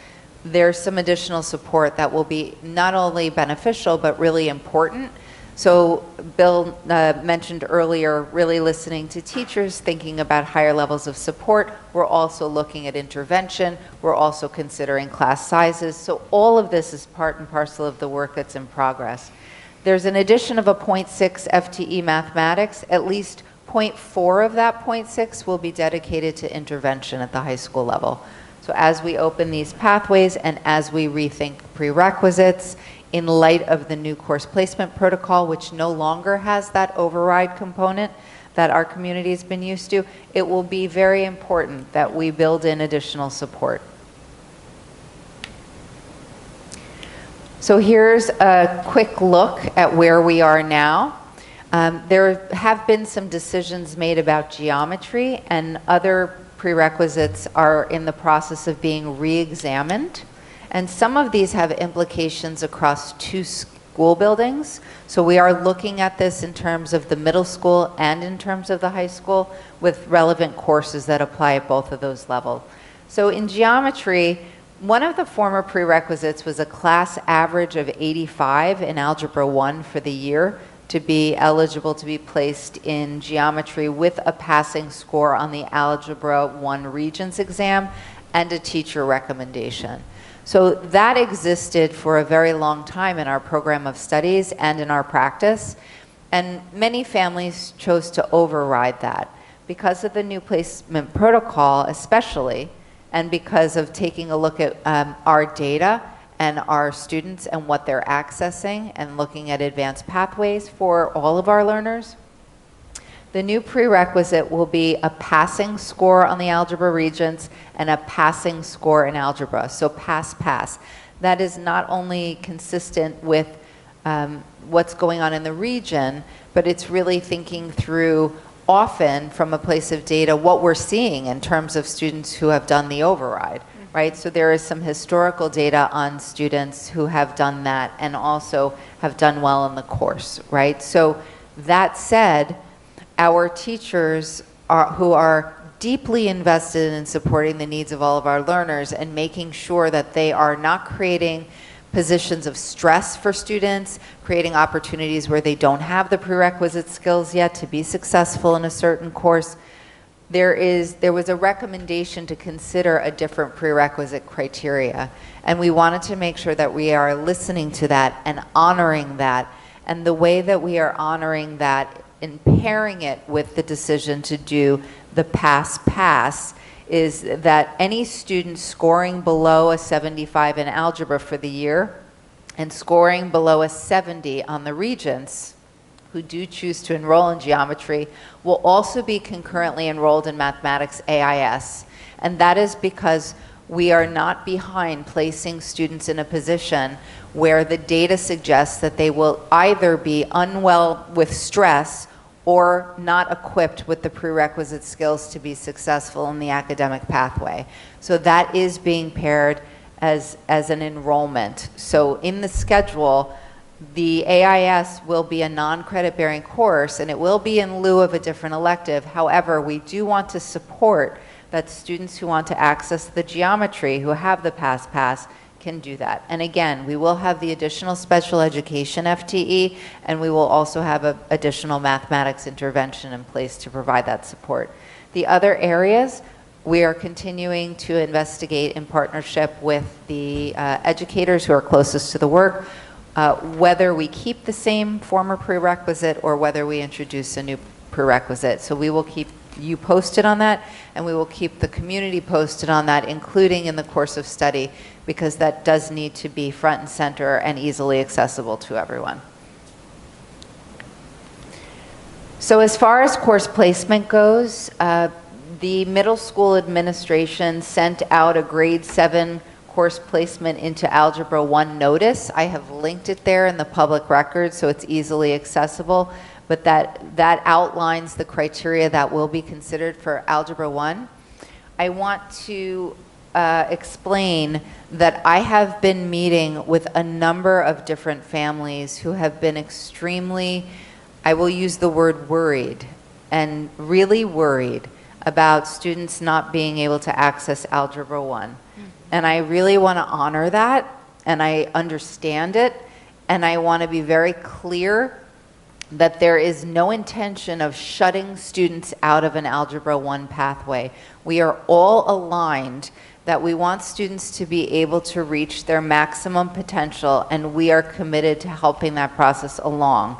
[SPEAKER 5] there's some additional support that will be not only beneficial but really important. So Bill mentioned earlier, really listening to teachers, thinking about higher levels of support. We're also looking at intervention. We're also considering class sizes. So all of this is part and parcel of the work that's in progress. There's an addition of a 0.6 FTE mathematics. At least 0.4 of that 0.6 will be dedicated to intervention at the high school level. So as we open these pathways and as we rethink prerequisites, in light of the new course placement protocol, which no longer has that override component that our community has been used to, it will be very important that we build in additional support. So here's a quick look at where we are now. There have been some decisions made about geometry, and other prerequisites are in the process of being re-examined. And some of these have implications across 2 school buildings. So we are looking at this in terms of the middle school and in terms of the high school with relevant courses that apply at both of those levels. So in geometry, one of the former prerequisites was a class average of 85 in Algebra 1 for the year to be eligible to be placed in geometry with a passing score on the Algebra 1 Regents exam and a teacher recommendation. So that existed for a very long time in our program of studies and in our practice, and many families chose to override that because of the new placement protocol especially, and because of taking a look at our data and our students and what they're accessing and looking at advanced pathways for all of our learners. The new prerequisite will be a passing score on the Algebra Regents and a passing score in algebra, so pass. That is not only consistent with what's going on in the region, but it's really thinking through often from a place of data what we're seeing in terms of students who have done the override, right? So there is some historical data on students who have done that and also have done well in the course, right? So that said, our teachers who are deeply invested in supporting the needs of all of our learners and making sure that they are not creating positions of stress for students, creating opportunities where they don't have the prerequisite skills yet to be successful in a certain course. There was a recommendation to consider a different prerequisite criteria, and we wanted to make sure that we are listening to that and honoring that. And the way that we are honoring that and pairing it with the decision to do the pass is that any student scoring below a 75 in algebra for the year and scoring below a 70 on the Regents who do choose to enroll in geometry will also be concurrently enrolled in mathematics AIS. And that is because we are not behind placing students in a position where the data suggests that they will either be unwell with stress or not equipped with the prerequisite skills to be successful in the academic pathway. So that is being paired as an enrollment. So in the schedule, the AIS will be a non-credit bearing course, and it will be in lieu of a different elective. However, we do want to support that students who want to access the geometry, who have the pass, can do that. And again, we will have the additional special education FTE, and we will also have an additional mathematics intervention in place to provide that support. The other areas, we are continuing to investigate in partnership with the educators who are closest to the work, whether we keep the same former prerequisite or whether we introduce a new prerequisite. So we will keep you posted on that, and we will keep the community posted on that, including in the course of study, because that does need to be front and center and easily accessible to everyone. So as far as course placement goes, the middle school administration sent out a grade 7 course placement into Algebra 1 notice. I have linked it there in the public record so it's easily accessible, but that outlines the criteria that will be considered for Algebra 1. I want to explain that I have been meeting with a number of different families who have been extremely, I will use the word worried, and really worried about students not being able to access Algebra 1. And I really want to honor that, and I understand it, and I want to be very clear that there is no intention of shutting students out of an Algebra 1 pathway. We are all aligned that we want students to be able to reach their maximum potential, and we are committed to helping that process along.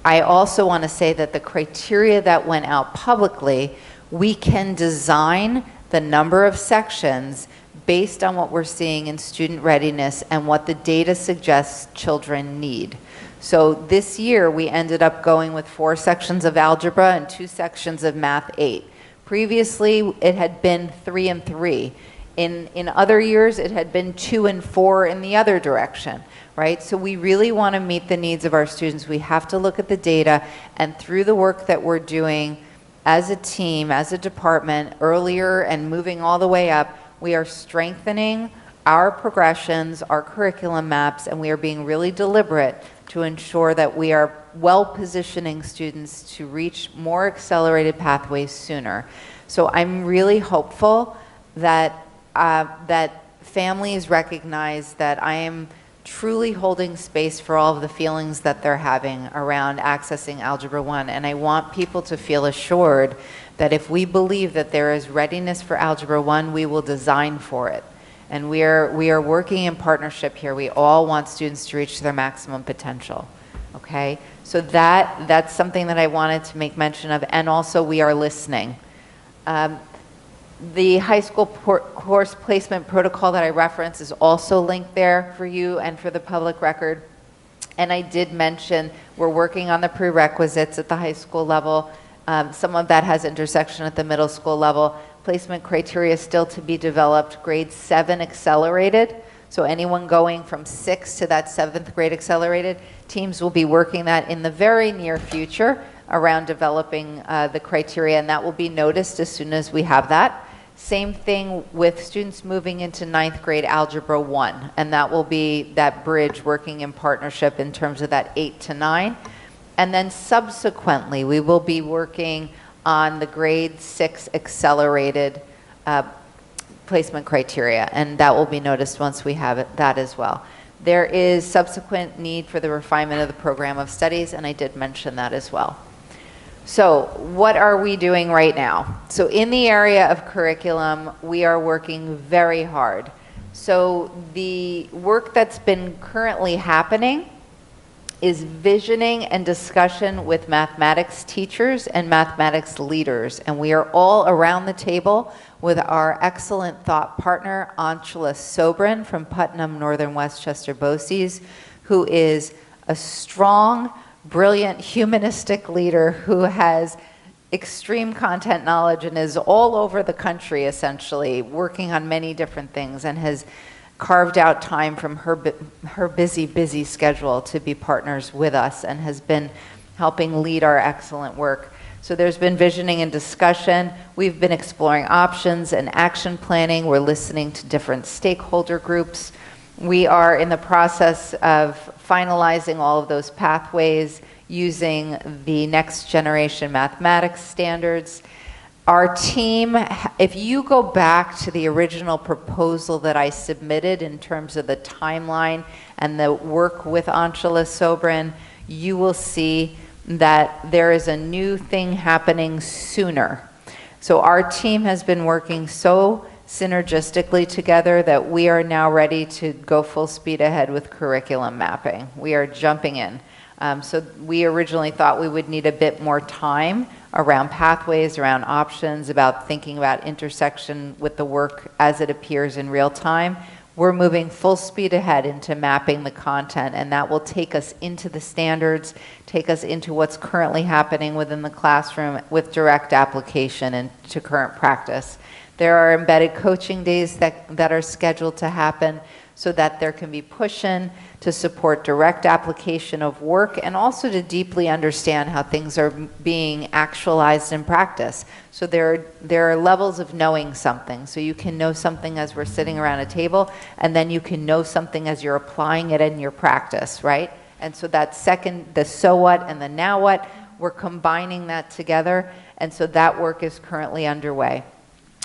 [SPEAKER 5] I also want to say that the criteria that went out publicly, we can design the number of sections based on what we're seeing in student readiness and what the data suggests children need. So this year, we ended up going with 4 sections of algebra and 2 sections of math 8. Previously, it had been 3 and 3. In other years, it had been 2 and 4 in the other direction, right? So we really want to meet the needs of our students. We have to look at the data, and through the work that we're doing as a team, as a department, earlier and moving all the way up, we are strengthening our progressions, our curriculum maps, and we are being really deliberate to ensure that we are well positioning students to reach more accelerated pathways sooner. So I'm really hopeful that that families recognize that I am truly holding space for all of the feelings that they're having around accessing Algebra 1. And I want people to feel assured that if we believe that there is readiness for Algebra 1, we will design for it. And we are working in partnership here. We all want students to reach their maximum potential. Okay? So that's something that I wanted to make mention of. And also, we are listening. The high school course placement protocol that I referenced is also linked there for you and for the public record. And I did mention we're working on the prerequisites at the high school level. Some of that has intersection at the middle school level. Placement criteria still to be developed. Grade 7 accelerated. So anyone going from 6th to that 7th grade accelerated, teams will be working that in the very near future around developing the criteria, and that will be noticed as soon as we have that. Same thing with students moving into 9th grade Algebra 1, and that will be that bridge working in partnership in terms of that 8 to 9. And then subsequently, we will be working on the grade 6 accelerated placement criteria, and that will be noticed once we have that as well. There is subsequent need for the refinement of the program of studies, and I did mention that as well. So what are we doing right now? So in the area of curriculum, we are working very hard. So the work that's been currently happening is visioning and discussion with mathematics teachers and mathematics leaders. And we are all around the table with our excellent thought partner, Anshula Sobran from Putnam Northern Westchester BOCES, who is a strong, brilliant humanistic leader who has extreme content knowledge and is all over the country, essentially, working on many different things, and has carved out time from her busy schedule to be partners with us, and has been helping lead our excellent work. So there's been visioning and discussion. We've been exploring options and action planning. We're listening to different stakeholder groups. We are in the process of finalizing all of those pathways using the next generation mathematics standards. Our team, if you go back to the original proposal that I submitted in terms of the timeline and the work with Anshula Sobran, you will see that there is a new thing happening sooner. So our team has been working so synergistically together that we are now ready to go full speed ahead with curriculum mapping. We are jumping in. So we originally thought we would need a bit more time around pathways, around options, about thinking about intersection with the work as it appears in real time. We're moving full speed ahead into mapping the content, and that will take us into the standards, take us into what's currently happening within the classroom with direct application and to current practice. There are embedded coaching days that are scheduled to happen so that there can be push-in to support direct application of work, and also to deeply understand how things are being actualized in practice. So there are levels of knowing something. So you can know something as we're sitting around a table, and then you can know something as you're applying it in your practice, right? And so that second, the so what and the now what, we're combining that together, and so that work is currently underway.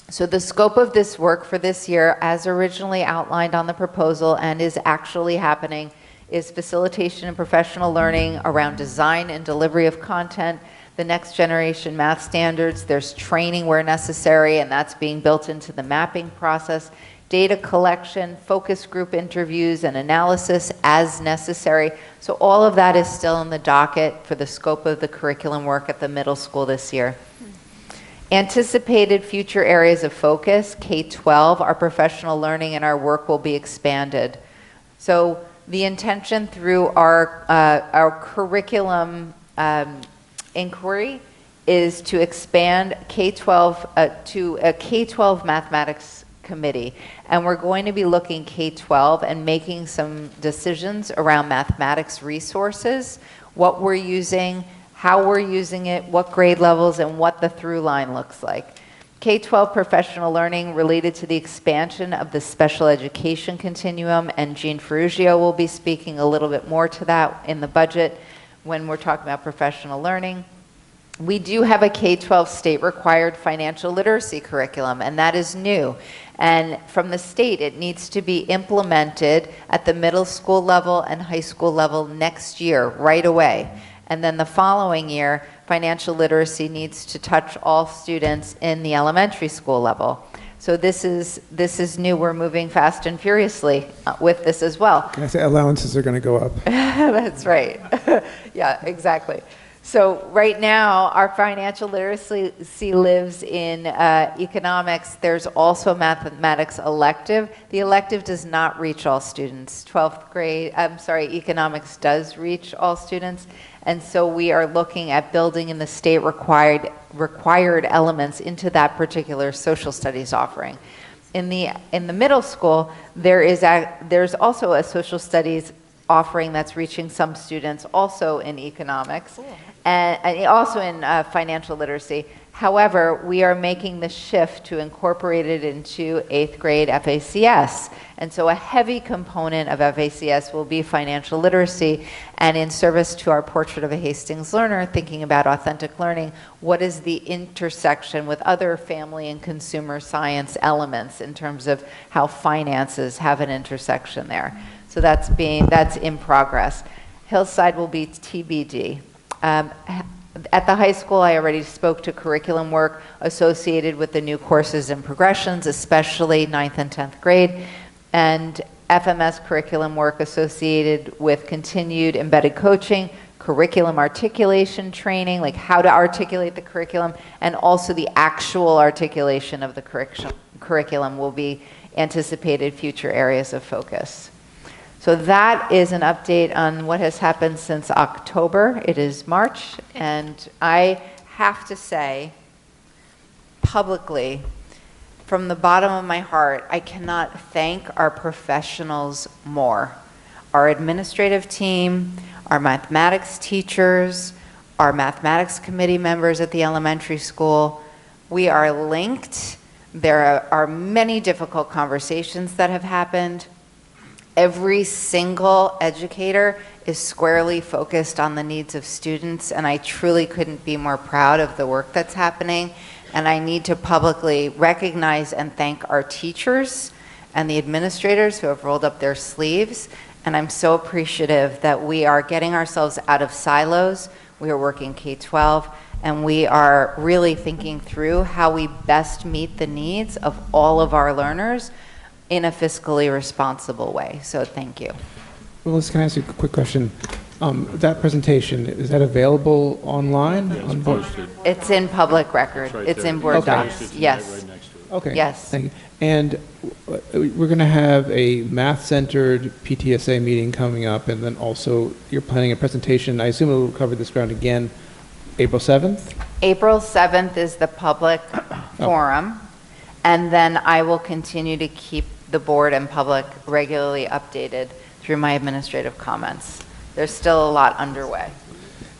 [SPEAKER 5] So the scope of this work for this year, as originally outlined on the proposal and is actually happening, is facilitation and professional learning around design and delivery of content, the next generation math standards, there's training where necessary, and that's being built into the mapping process, data collection, focus group interviews, and analysis as necessary. So all of that is still in the docket for the scope of the curriculum work at the middle school this year. Anticipated future areas of focus, K-12, our professional learning and our work will be expanded. So the intention through our curriculum inquiry is to expand K-12 to a K-12 mathematics committee. And we're going to be looking K-12 and making some decisions around mathematics resources, what we're using, how we're using it, what grade levels, and what the through line looks like. K-12 professional learning related to the expansion of the special education continuum, and Jean Ferrugio will be speaking a little bit more to that in the budget when we're talking about professional learning. We do have a K-12 state-required financial literacy curriculum, and that is new. And from the state, it needs to be implemented at the middle school level and high school level next year, right away. And then the following year, financial literacy needs to touch all students in the elementary school level. So this is new. We're moving fast and furiously with this as well.
[SPEAKER 1] Can I say allowances are going to go up?
[SPEAKER 5] That's right. Yeah, exactly. So right now, our financial literacy lives in economics. There's also mathematics elective. The elective does not reach all students. 12th grade, economics does reach all students. And so we are looking at building in the state required elements into that particular social studies offering. In the middle school, there's also a social studies offering that's reaching some students also in economics. Cool. And also in financial literacy. However, we are making the shift to incorporate it into 8th grade FACS. And so a heavy component of FACS will be financial literacy, and in service to our portrait of a Hastings learner, thinking about authentic learning, what is the intersection with other family and consumer science elements in terms of how finances have an intersection there. So that's in progress. Hillside will be TBD. At the high school, I already spoke to curriculum work associated with the new courses and progressions, especially 9th and 10th grade, and FMS curriculum work associated with continued embedded coaching, curriculum articulation training, like how to articulate the curriculum, and also the actual articulation of the curriculum will be anticipated future areas of focus. So that is an update on what has happened since October. It is March, and I have to say publicly, from the bottom of my heart, I cannot thank our professionals more. Our administrative team, our mathematics teachers, our mathematics committee members at the elementary school. We are linked. There are many difficult conversations that have happened. Every single educator is squarely focused on the needs of students, and I truly couldn't be more proud of the work that's happening. And I need to publicly recognize and thank our teachers and the administrators who have rolled up their sleeves. And I'm so appreciative that we are getting ourselves out of silos. We are working K-12, and we are really thinking through how we best meet the needs of all of our learners in a fiscally responsible way. So thank you.
[SPEAKER 1] Well, can I ask you a quick question? That presentation, is that available online?
[SPEAKER 2] It's posted.
[SPEAKER 5] It's in public record.
[SPEAKER 2] right
[SPEAKER 5] It's
[SPEAKER 2] there.
[SPEAKER 5] in Word
[SPEAKER 1] Okay.
[SPEAKER 5] docs. Yes.
[SPEAKER 2] Right next to it.
[SPEAKER 1] Okay.
[SPEAKER 5] Yes.
[SPEAKER 1] Thank you. And we're going to have a math-centered PTSA meeting coming up, and then also you're planning a presentation. I assume it will cover this ground again, April 7th?
[SPEAKER 5] April 7th is the public forum, and then I will continue to keep the board and public regularly updated through my administrative comments. There's still a lot underway.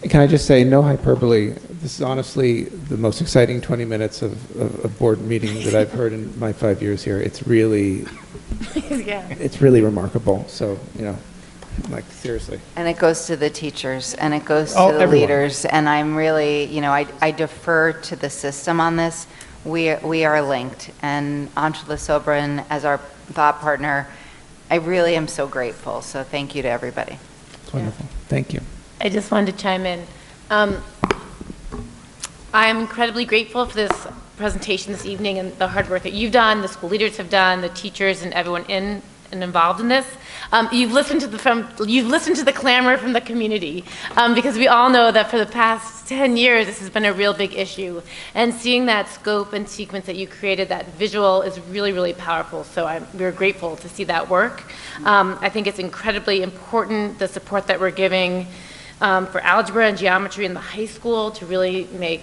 [SPEAKER 1] Can I just say, no hyperbole, this is honestly the most exciting 20 minutes of board meeting that I've heard in my 5 years here. It's really, it's really remarkable. So, like, seriously.
[SPEAKER 5] And it goes to the teachers, and it goes to
[SPEAKER 1] Oh,
[SPEAKER 5] the
[SPEAKER 1] everyone.
[SPEAKER 5] leaders, and I'm really, I defer to the system on this. We are linked, and Angela Sobran, as our thought partner, I really am so grateful, so thank you to everybody.
[SPEAKER 1] It's wonderful. Thank you.
[SPEAKER 3] I just wanted to chime in. I'm incredibly grateful for this presentation this evening and the hard work that you've done, the school leaders have done, the teachers and everyone in and involved in this. You've listened to the clamor from the community, because we all know that for the past 10 years this has been a real big issue, and seeing that scope and sequence that you created, that visual, is really, really powerful. So we're grateful to see that work. I think it's incredibly important, the support that we're giving for algebra and geometry in the high school to really make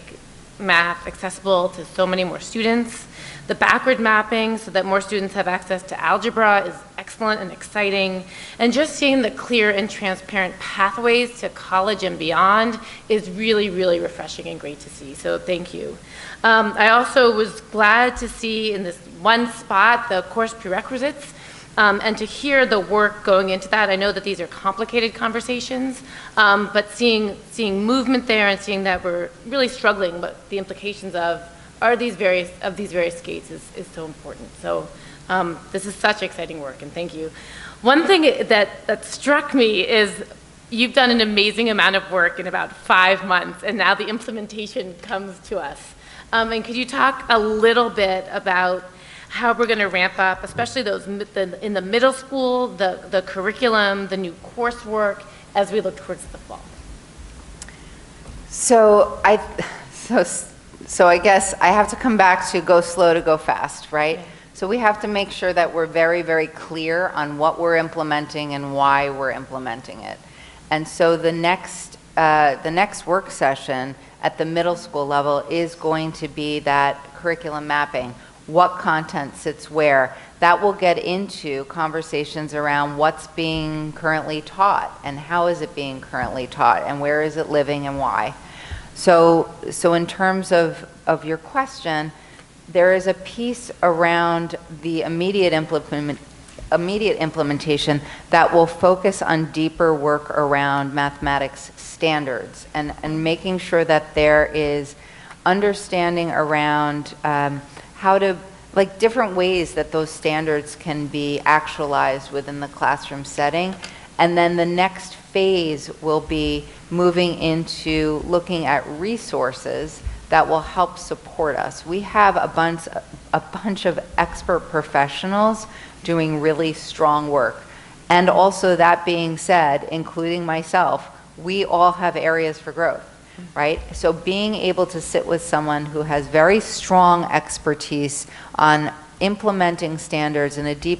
[SPEAKER 3] math accessible to so many more students. The backward mapping so that more students have access to algebra is excellent and exciting. And just seeing the clear and transparent pathways to college and beyond is really, really refreshing and great to see. So thank you. I also was glad to see in this one spot the course prerequisites, and to hear the work going into that. I know that these are complicated conversations, but seeing movement there and seeing that we're really struggling, but the implications of these various skates is so important. So this is such exciting work, and thank you. One thing that struck me is you've done an amazing amount of work in about 5 months, and now the implementation comes to us. And could you talk a little bit about how we're going to ramp up, especially those in the middle school, the curriculum, the new coursework, as we look towards the fall?
[SPEAKER 5] So I guess I have to come back to go slow to go fast, right? Okay. So we have to make sure that we're very, very clear on what we're implementing and why we're implementing it. And so the next work session at the middle school level is going to be that curriculum mapping. What content sits where. That will get into conversations around what's being currently taught and how is it being currently taught and where is it living and why. So in terms of your question, there is a piece around the immediate implementation that will focus on deeper work around mathematics standards and making sure that there is understanding around how to, like, different ways that those standards can be actualized within the classroom setting. And then the next phase will be moving into looking at resources that will help support us. We have a bunch of expert professionals doing really strong work. And also, that being said, including myself, we all have areas for growth. Right? So being able to sit with someone who has very strong expertise on implementing standards and a deep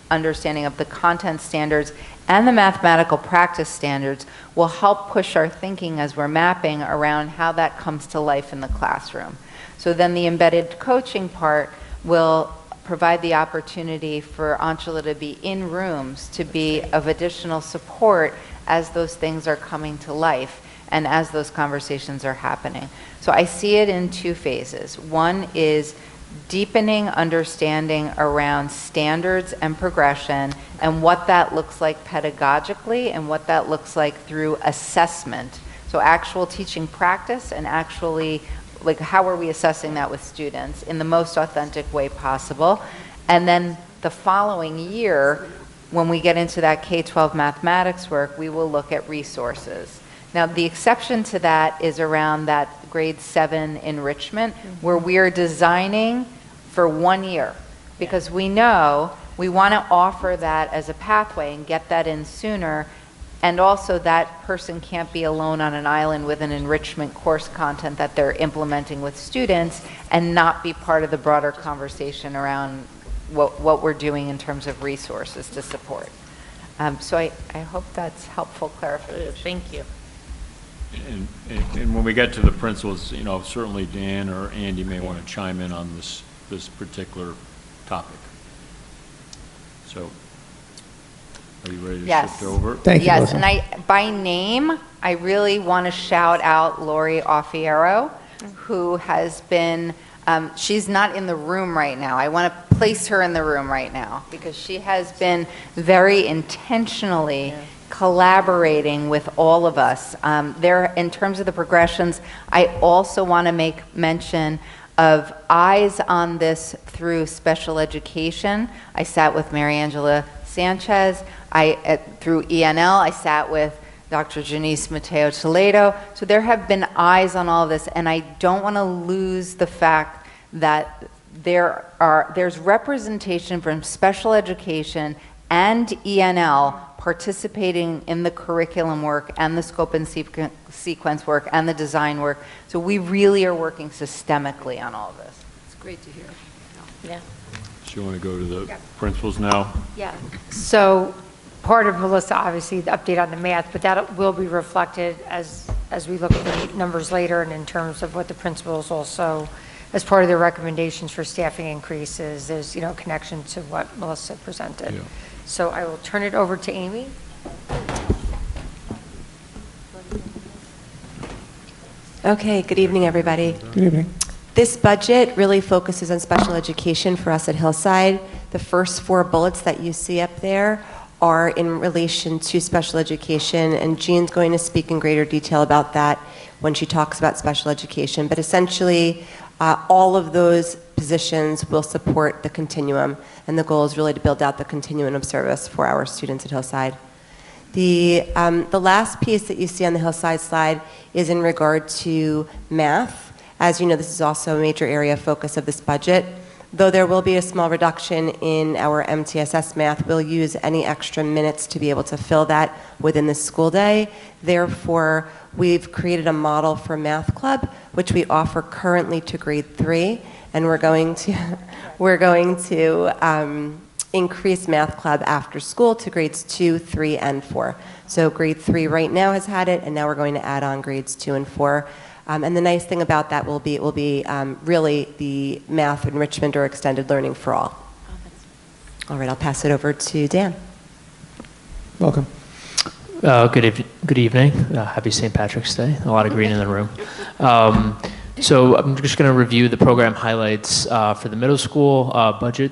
[SPEAKER 5] understanding of the content standards and the mathematical practice standards will help push our thinking as we're mapping around how that comes to life in the classroom. So then the embedded coaching part will provide the opportunity for Anshula to be in rooms to be of additional support as those things are coming to life and as those conversations are happening. So I see it in 2 phases. One is deepening understanding around standards and progression and what that looks like pedagogically and what that looks like through assessment. So actual teaching practice and actually, like, how are we assessing that with students in the most authentic way possible. And then the following year, when we get into that K-12 mathematics work, we will look at resources. Now, the exception to that is around that grade 7 enrichment, where we are designing for 1 year, because we know we want to offer that as a pathway and get that in sooner. And also, that person can't be alone on an island with an enrichment course content that they're implementing with students and not be part of the broader conversation around what we're doing in terms of resources to support. So I hope that's helpful clarification.
[SPEAKER 3] Thank you.
[SPEAKER 2] And when we get to the principals, you know, certainly Dan or Andy may want to chime in on this particular topic. So, are you ready to shift over?
[SPEAKER 1] Thank you.
[SPEAKER 5] Yes,
[SPEAKER 1] Melissa.
[SPEAKER 5] and by name, I really want to shout out Lori Offiero, who has been, she's not in the room right now. I want to place her in the room right now because she has been very intentionally collaborating with all of us. In terms of the progressions, I also want to make mention of eyes on this through special education. I sat with Mary Angela Sanchez. Through ENL, I sat with Dr. Janice Mateo Toledo. So there have been eyes on all of this, and I don't want to lose the fact that there's representation from special education and ENL participating in the curriculum work and the scope and sequence work and the design work. So we really are working systemically on all of this.
[SPEAKER 6] It's great to hear.
[SPEAKER 3] Yeah.
[SPEAKER 2] Do you want to go to the principals now?
[SPEAKER 4] Yeah. So part of Melissa, obviously, the update on the math, but that will be reflected as we look at the numbers later and in terms of what the principals also, as part of their recommendations for staffing increases, there's, connection to what Melissa presented.
[SPEAKER 2] Yeah.
[SPEAKER 4] So I will turn it over to Amy.
[SPEAKER 7] Okay, good evening, everybody.
[SPEAKER 1] Good evening.
[SPEAKER 7] This budget really focuses on special education for us at Hillside. The first 4 bullets that you see up there are in relation to special education, and Jean's going to speak in greater detail about that when she talks about special education. But essentially, all of those positions will support the continuum, and the goal is really to build out the continuum of service for our students at Hillside. The last piece that you see on the Hillside slide is in regard to math. As you know, this is also a major area of focus of this budget. Though there will be a small reduction in our MTSS math, we'll use any extra minutes to be able to fill that within the school day. Therefore, we've created a model for Math Club, which we offer currently to grade 3, and we're going to increase Math Club after school to grades 2, 3, and 4. So grade 3 right now has had it, and now we're going to add on grades 2 and 4. And the nice thing about that will be really the math enrichment or extended learning for all. All right, I'll pass it over to Dan.
[SPEAKER 1] Welcome.
[SPEAKER 8] Good evening. Happy St. Patrick's Day. A lot of green in the room. So I'm just going to review the program highlights for the middle school budget.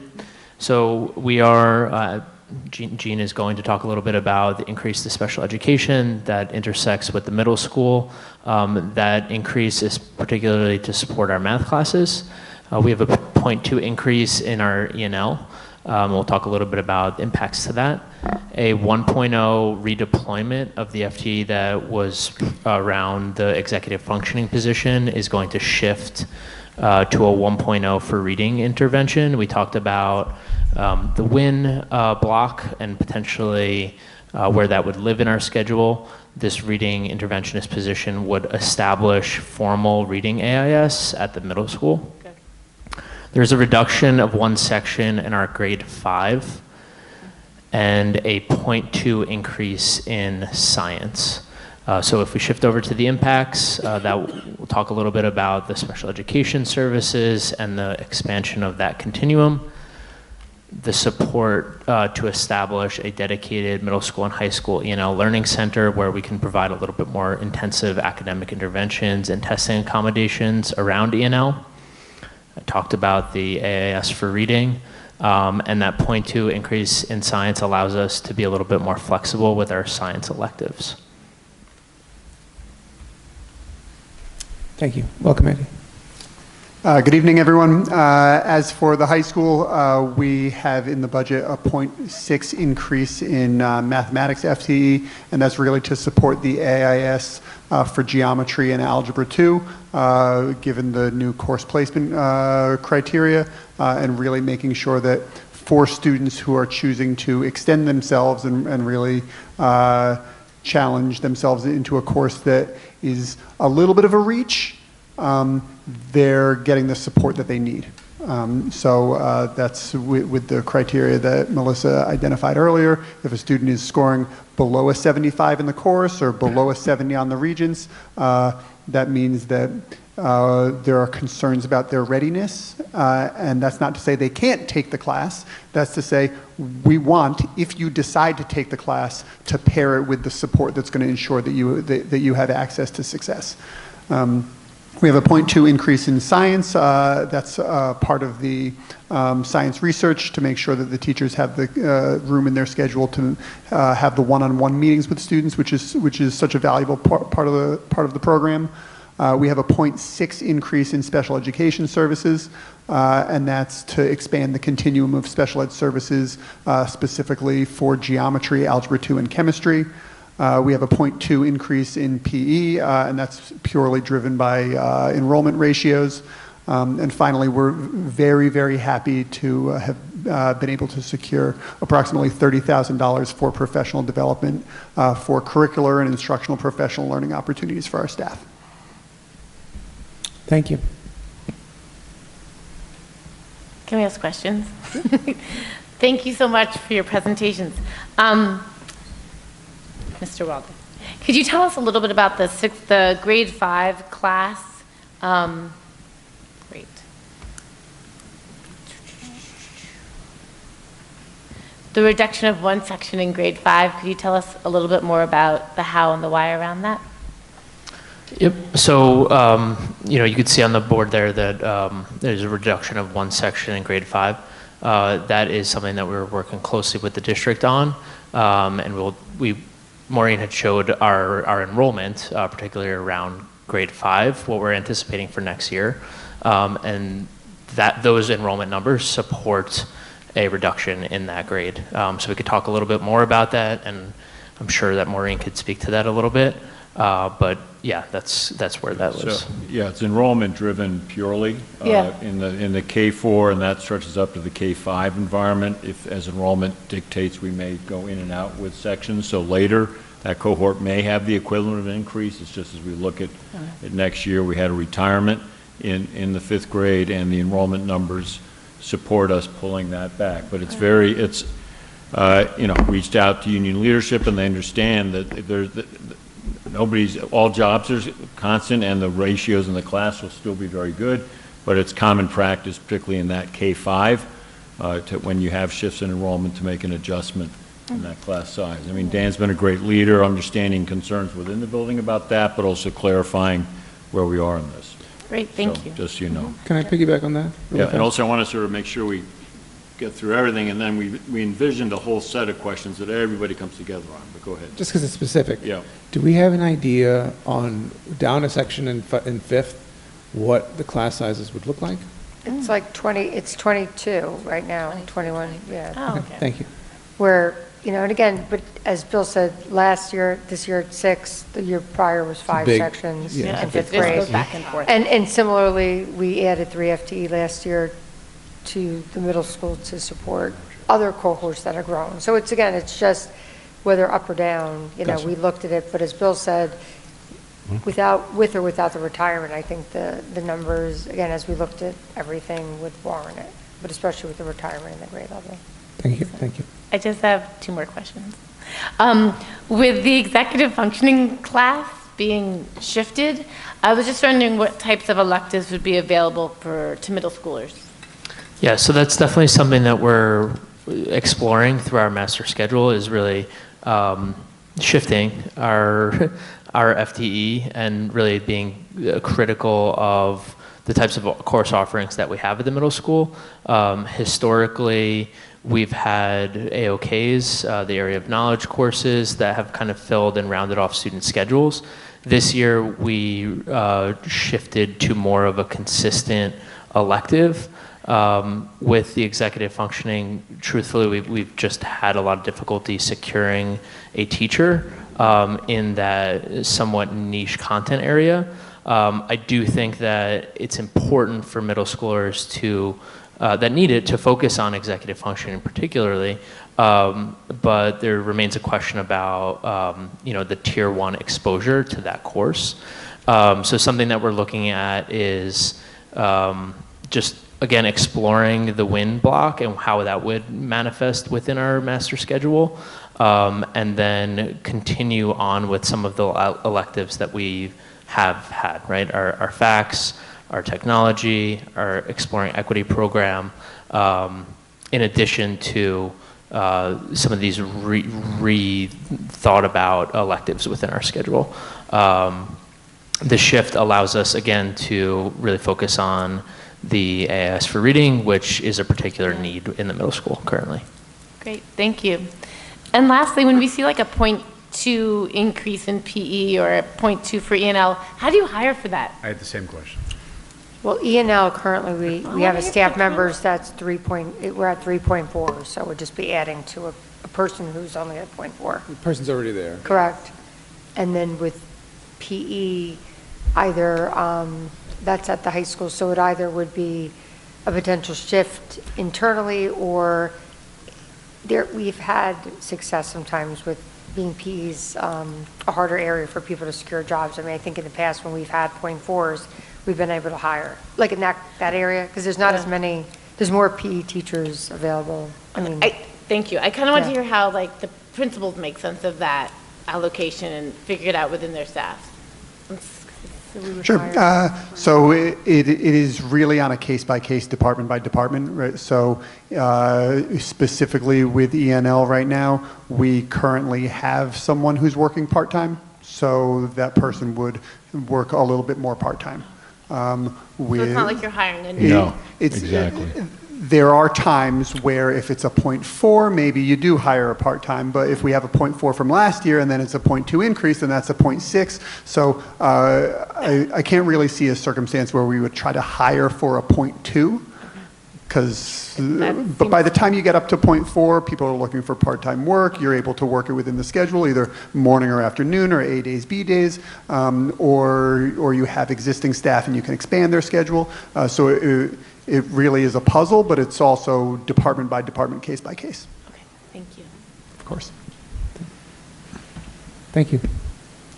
[SPEAKER 8] So we are, Jean is going to talk a little bit about the increase to special education that intersects with the middle school. That increase is particularly to support our math classes. We have a 0.2 increase in our ENL. We'll talk a little bit about impacts to that. A 1.0 redeployment of the FTE that was around the executive functioning position is going to shift to a 1.0 for reading intervention. We talked about the WIN block and potentially where that would live in our schedule. This reading interventionist position would establish formal reading AIS at the middle school. Okay. There's a reduction of 1 section in our grade 5 and a 0.2 increase in science. So if we shift over to the impacts, we'll talk a little bit about the special education services and the expansion of that continuum. The support to establish a dedicated middle school and high school ENL learning center where we can provide a little bit more intensive academic interventions and testing accommodations around ENL. I talked about the AIS for reading, and that 0.2 increase in science allows us to be a little bit more flexible with our science electives.
[SPEAKER 1] Thank you. Welcome, Andy.
[SPEAKER 9] Good evening, everyone. As for the high school, we have in the budget a 0.6 increase in mathematics FTE, and that's really to support the AIS for geometry and algebra 2, given the new course placement criteria, and really making sure that for students who are choosing to extend themselves and really challenge themselves into a course that is a little bit of a reach, they're getting the support that they need. So that's with the criteria that Melissa identified earlier. If a student is scoring below a 75 in the course or below a 70 on the Regents, that means that there are concerns about their readiness. And that's not to say they can't take the class. That's to say we want, if you decide to take the class, to pair it with the support that's going to ensure that you have access to success. We have a 0.2 increase in science. That's part of the science research to make sure that the teachers have the room in their schedule to have the one-on-one meetings with students, which is such a valuable part of the program. We have a 0.6 increase in special education services, and that's to expand the continuum of special ed services, specifically for geometry, algebra 2, and chemistry. We have a 0.2 increase in PE, and that's purely driven by enrollment ratios. And finally, we're very, very happy to have been able to secure approximately $30,000 for professional development for curricular and instructional professional learning opportunities for our staff.
[SPEAKER 1] Thank you.
[SPEAKER 3] Can we ask questions? Thank you so much for your presentations. Mr. Walden, could you tell us a little bit about the grade 5 class? Great. The reduction of one section in grade 5, could you tell us a little bit more about the how and the why around that?
[SPEAKER 8] Yep. So, you could see on the board there that there's a reduction of one section in grade 5. That is something that we're working closely with the district on, and Maureen had showed our enrollment, particularly around grade 5, what we're anticipating for next year, and those enrollment numbers support a reduction in that grade. So we could talk a little bit more about that, and I'm sure that Maureen could speak to that a little bit. But yeah, that's where that lives.
[SPEAKER 2] So, yeah, it's enrollment driven purely in the K4, and that stretches up to the K5 environment. If as enrollment dictates, we may go in and out with sections. So later, that cohort may have the equivalent of an increase. It's just as we look at next year, we had a retirement in the 5th grade, and the enrollment numbers support us pulling that back. But it's reached out to union leadership, and they understand that all jobs are constant, and the ratios in the class will still be very good, but it's common practice, particularly in that K5, when you have shifts in enrollment, to make an adjustment in that class size. I mean, Dan's been a great leader, understanding concerns within the building about that, but also clarifying where we are in this.
[SPEAKER 3] Great, thank you.
[SPEAKER 2] Just so you know.
[SPEAKER 1] Can I piggyback on that?
[SPEAKER 2] Yeah, and also I want to sort of make sure we get through everything, and then we envisioned a whole set of questions that everybody comes together on, but go ahead.
[SPEAKER 1] Just because it's specific.
[SPEAKER 2] Yeah.
[SPEAKER 1] Do we have an idea on, down a section in 5th, what the class sizes would look like?
[SPEAKER 4] It's like 22 right now, 21, yeah.
[SPEAKER 3] Oh, okay.
[SPEAKER 1] Thank you.
[SPEAKER 4] Where, and again, but as Bill said, this year it's 6, the year prior was 5
[SPEAKER 1] big,
[SPEAKER 4] sections
[SPEAKER 1] yeah.
[SPEAKER 4] in
[SPEAKER 3] It
[SPEAKER 4] 5th
[SPEAKER 3] just
[SPEAKER 4] grade.
[SPEAKER 3] goes back and forth.
[SPEAKER 4] And similarly, we added 3 FTE last year to the middle school to support other cohorts that are growing. So it's just whether up or down,
[SPEAKER 1] Gotcha.
[SPEAKER 4] we looked at it, but as Bill said, with or without the retirement, I think the numbers, again, as we looked at everything, would warrant it, but especially with the retirement and the grade level.
[SPEAKER 1] Thank you. Thank you.
[SPEAKER 3] I just have 2 more questions. With the executive functioning class being shifted, I was just wondering what types of electives would be available to middle schoolers.
[SPEAKER 8] Yeah, so that's definitely something that we're exploring through our master schedule, is really shifting our FTE and really being critical of the types of course offerings that we have at the middle school. Historically, we've had AOKs, the area of knowledge courses, that have kind of filled and rounded off student schedules. This year, we shifted to more of a consistent elective. With the executive functioning, truthfully, we've just had a lot of difficulty securing a teacher in that somewhat niche content area. I do think that it's important for middle schoolers that need it to focus on executive functioning particularly, but there remains a question about the tier 1 exposure to that course. So something that we're looking at is just again exploring the WIN block and how that would manifest within our master schedule, and then continue on with some of the electives that we have had, right? Our facts, our technology, our exploring equity program, in addition to some of these thought about electives within our schedule. The shift allows us again to really focus on the AIS for reading, which is a particular need in the middle school currently.
[SPEAKER 3] Great, thank you. And lastly, when we see like a 0.2 increase in PE or a 0.2 for E&L, how do you hire for that?
[SPEAKER 6] I had the same question.
[SPEAKER 4] Well, E&L currently, we have a
[SPEAKER 3] I
[SPEAKER 4] staff
[SPEAKER 3] get
[SPEAKER 4] members that's we're at 3.4, so we'll just be adding to a person who's only at 0.4.
[SPEAKER 1] The person's already there.
[SPEAKER 4] Correct. And then with PE, either, that's at the high school, so it either would be a potential shift internally, or we've had success sometimes with being PE's a harder area for people to secure jobs. I mean, I think in the past when we've had 0.4s, we've been able to hire, like in that area, because there's not as many, there's more PE teachers available. I mean,
[SPEAKER 3] Thank you. I kind of want to
[SPEAKER 4] Yeah.
[SPEAKER 3] hear how, like, the principals make sense of that allocation and figure it out within their staff.
[SPEAKER 4] so we would
[SPEAKER 9] Sure.
[SPEAKER 4] hire-
[SPEAKER 9] So it is really on a case-by-case, department-by-department, right? So specifically with ENL right now, we currently have someone who's working part-time, so that person would work a little bit more part-time.
[SPEAKER 3] So it's not like you're hiring a new.
[SPEAKER 2] No,
[SPEAKER 9] It's-
[SPEAKER 2] exactly.
[SPEAKER 9] There are times where if it's a 0.4, maybe you do hire a part-time, but if we have a 0.4 from last year and then it's a 0.2 increase, then that's a 0.6. So I can't really see a circumstance where we would try to hire for a 0.2, because, but by the time you get up to 0.4, people are looking for part-time work. You're able to work it within the schedule, either morning or afternoon or A days, B days, or you have existing staff and you can expand their schedule. So it really is a puzzle, but it's also department by department, case by case.
[SPEAKER 3] Okay, thank you.
[SPEAKER 9] Of course.
[SPEAKER 1] Thank you.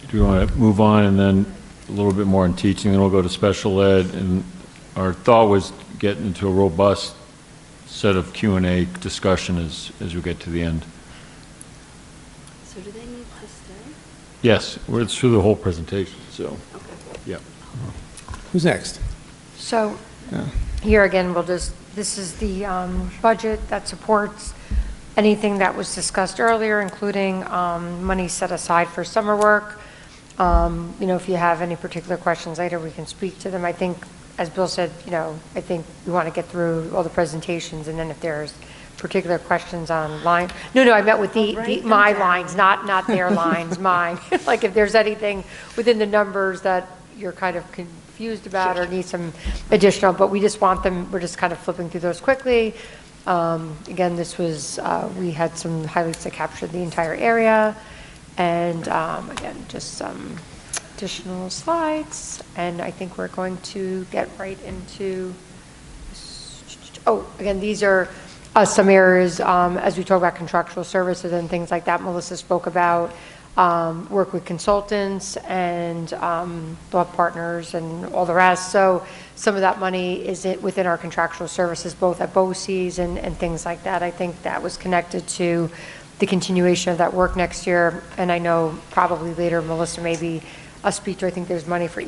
[SPEAKER 2] Do we want to move on and then a little bit more in teaching, then we'll go to special ed? And our thought was get into a robust set of Q&A discussion as we get to the end.
[SPEAKER 10] So do they need to stay?
[SPEAKER 2] Yes, it's through the whole presentation, so, yeah.
[SPEAKER 1] Who's next?
[SPEAKER 4] So here again, this is the budget that supports anything that was discussed earlier, including money set aside for summer work. If you have any particular questions later, we can speak to them. I think, as Bill said, I think we want to get through all the presentations, and then if there's particular questions on line. No, I meant with my lines, not their lines, mine. Like if there's anything within the numbers that you're kind of confused about or need some additional, but we just want them, we're just kind of flipping through those quickly. Again, this was, we had some highlights that captured the entire area, and again, just some additional slides, and I think we're going to get right into, again, these are some areas, as we talk about contractual services and things like that, Melissa spoke about, work with consultants and thought partners and all the rest. So some of that money is within our contractual services, both at BOCES and things like that. I think that was connected to the continuation of that work next year. And I know probably later, Melissa, maybe a speaker, I think there's money for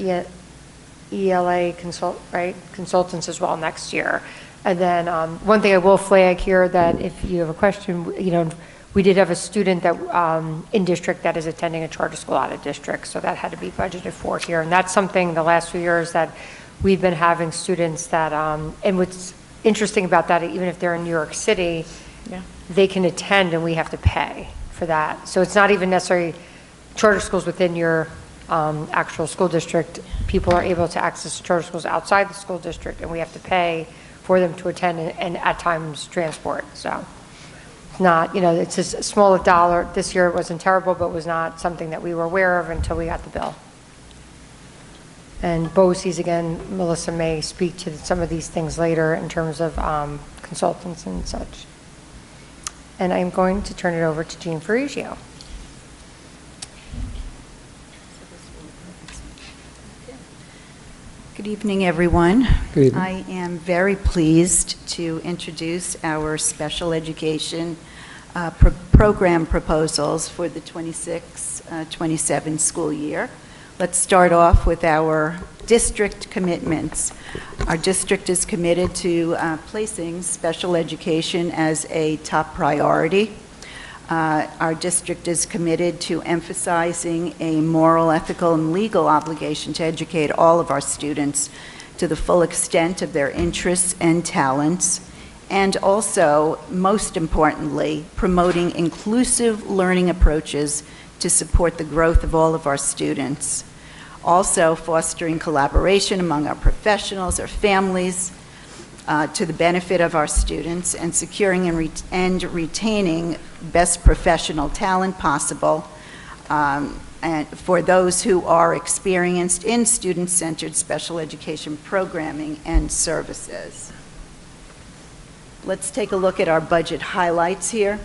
[SPEAKER 4] ELA consultants as well next year. And then one thing I will flag here, that if you have a question, we did have a student that in district that is attending a charter school out of district, so that had to be budgeted for here. And that's something the last few years that we've been having students that, and what's interesting about that, even if they're in New York City, they can attend and we have to pay for that. So it's not even necessarily charter schools within your actual school district. People are able to access charter schools outside the school district, and we have to pay for them to attend and at times transport. So not, it's just a small dollar. This year it wasn't terrible, but was not something that we were aware of until we got the bill. And BOCES, again, Melissa may speak to some of these things later in terms of consultants and such. And I'm going to turn it over to Jean Farigio.
[SPEAKER 10] Good evening, everyone.
[SPEAKER 1] Good evening.
[SPEAKER 10] I am very pleased to introduce our special education program proposals for the 26-27 school year. Let's start off with our district commitments. Our district is committed to placing special education as a top priority. Our district is committed to emphasizing a moral, ethical, and legal obligation to educate all of our students to the full extent of their interests and talents, and also, most importantly, promoting inclusive learning approaches to to support the growth of all of our students. Also, fostering collaboration among our professionals, our families, to the benefit of our students, and securing and retaining best professional talent possible, and for those who are experienced in student-centered special education programming and services. Let's take a look at our budget highlights here.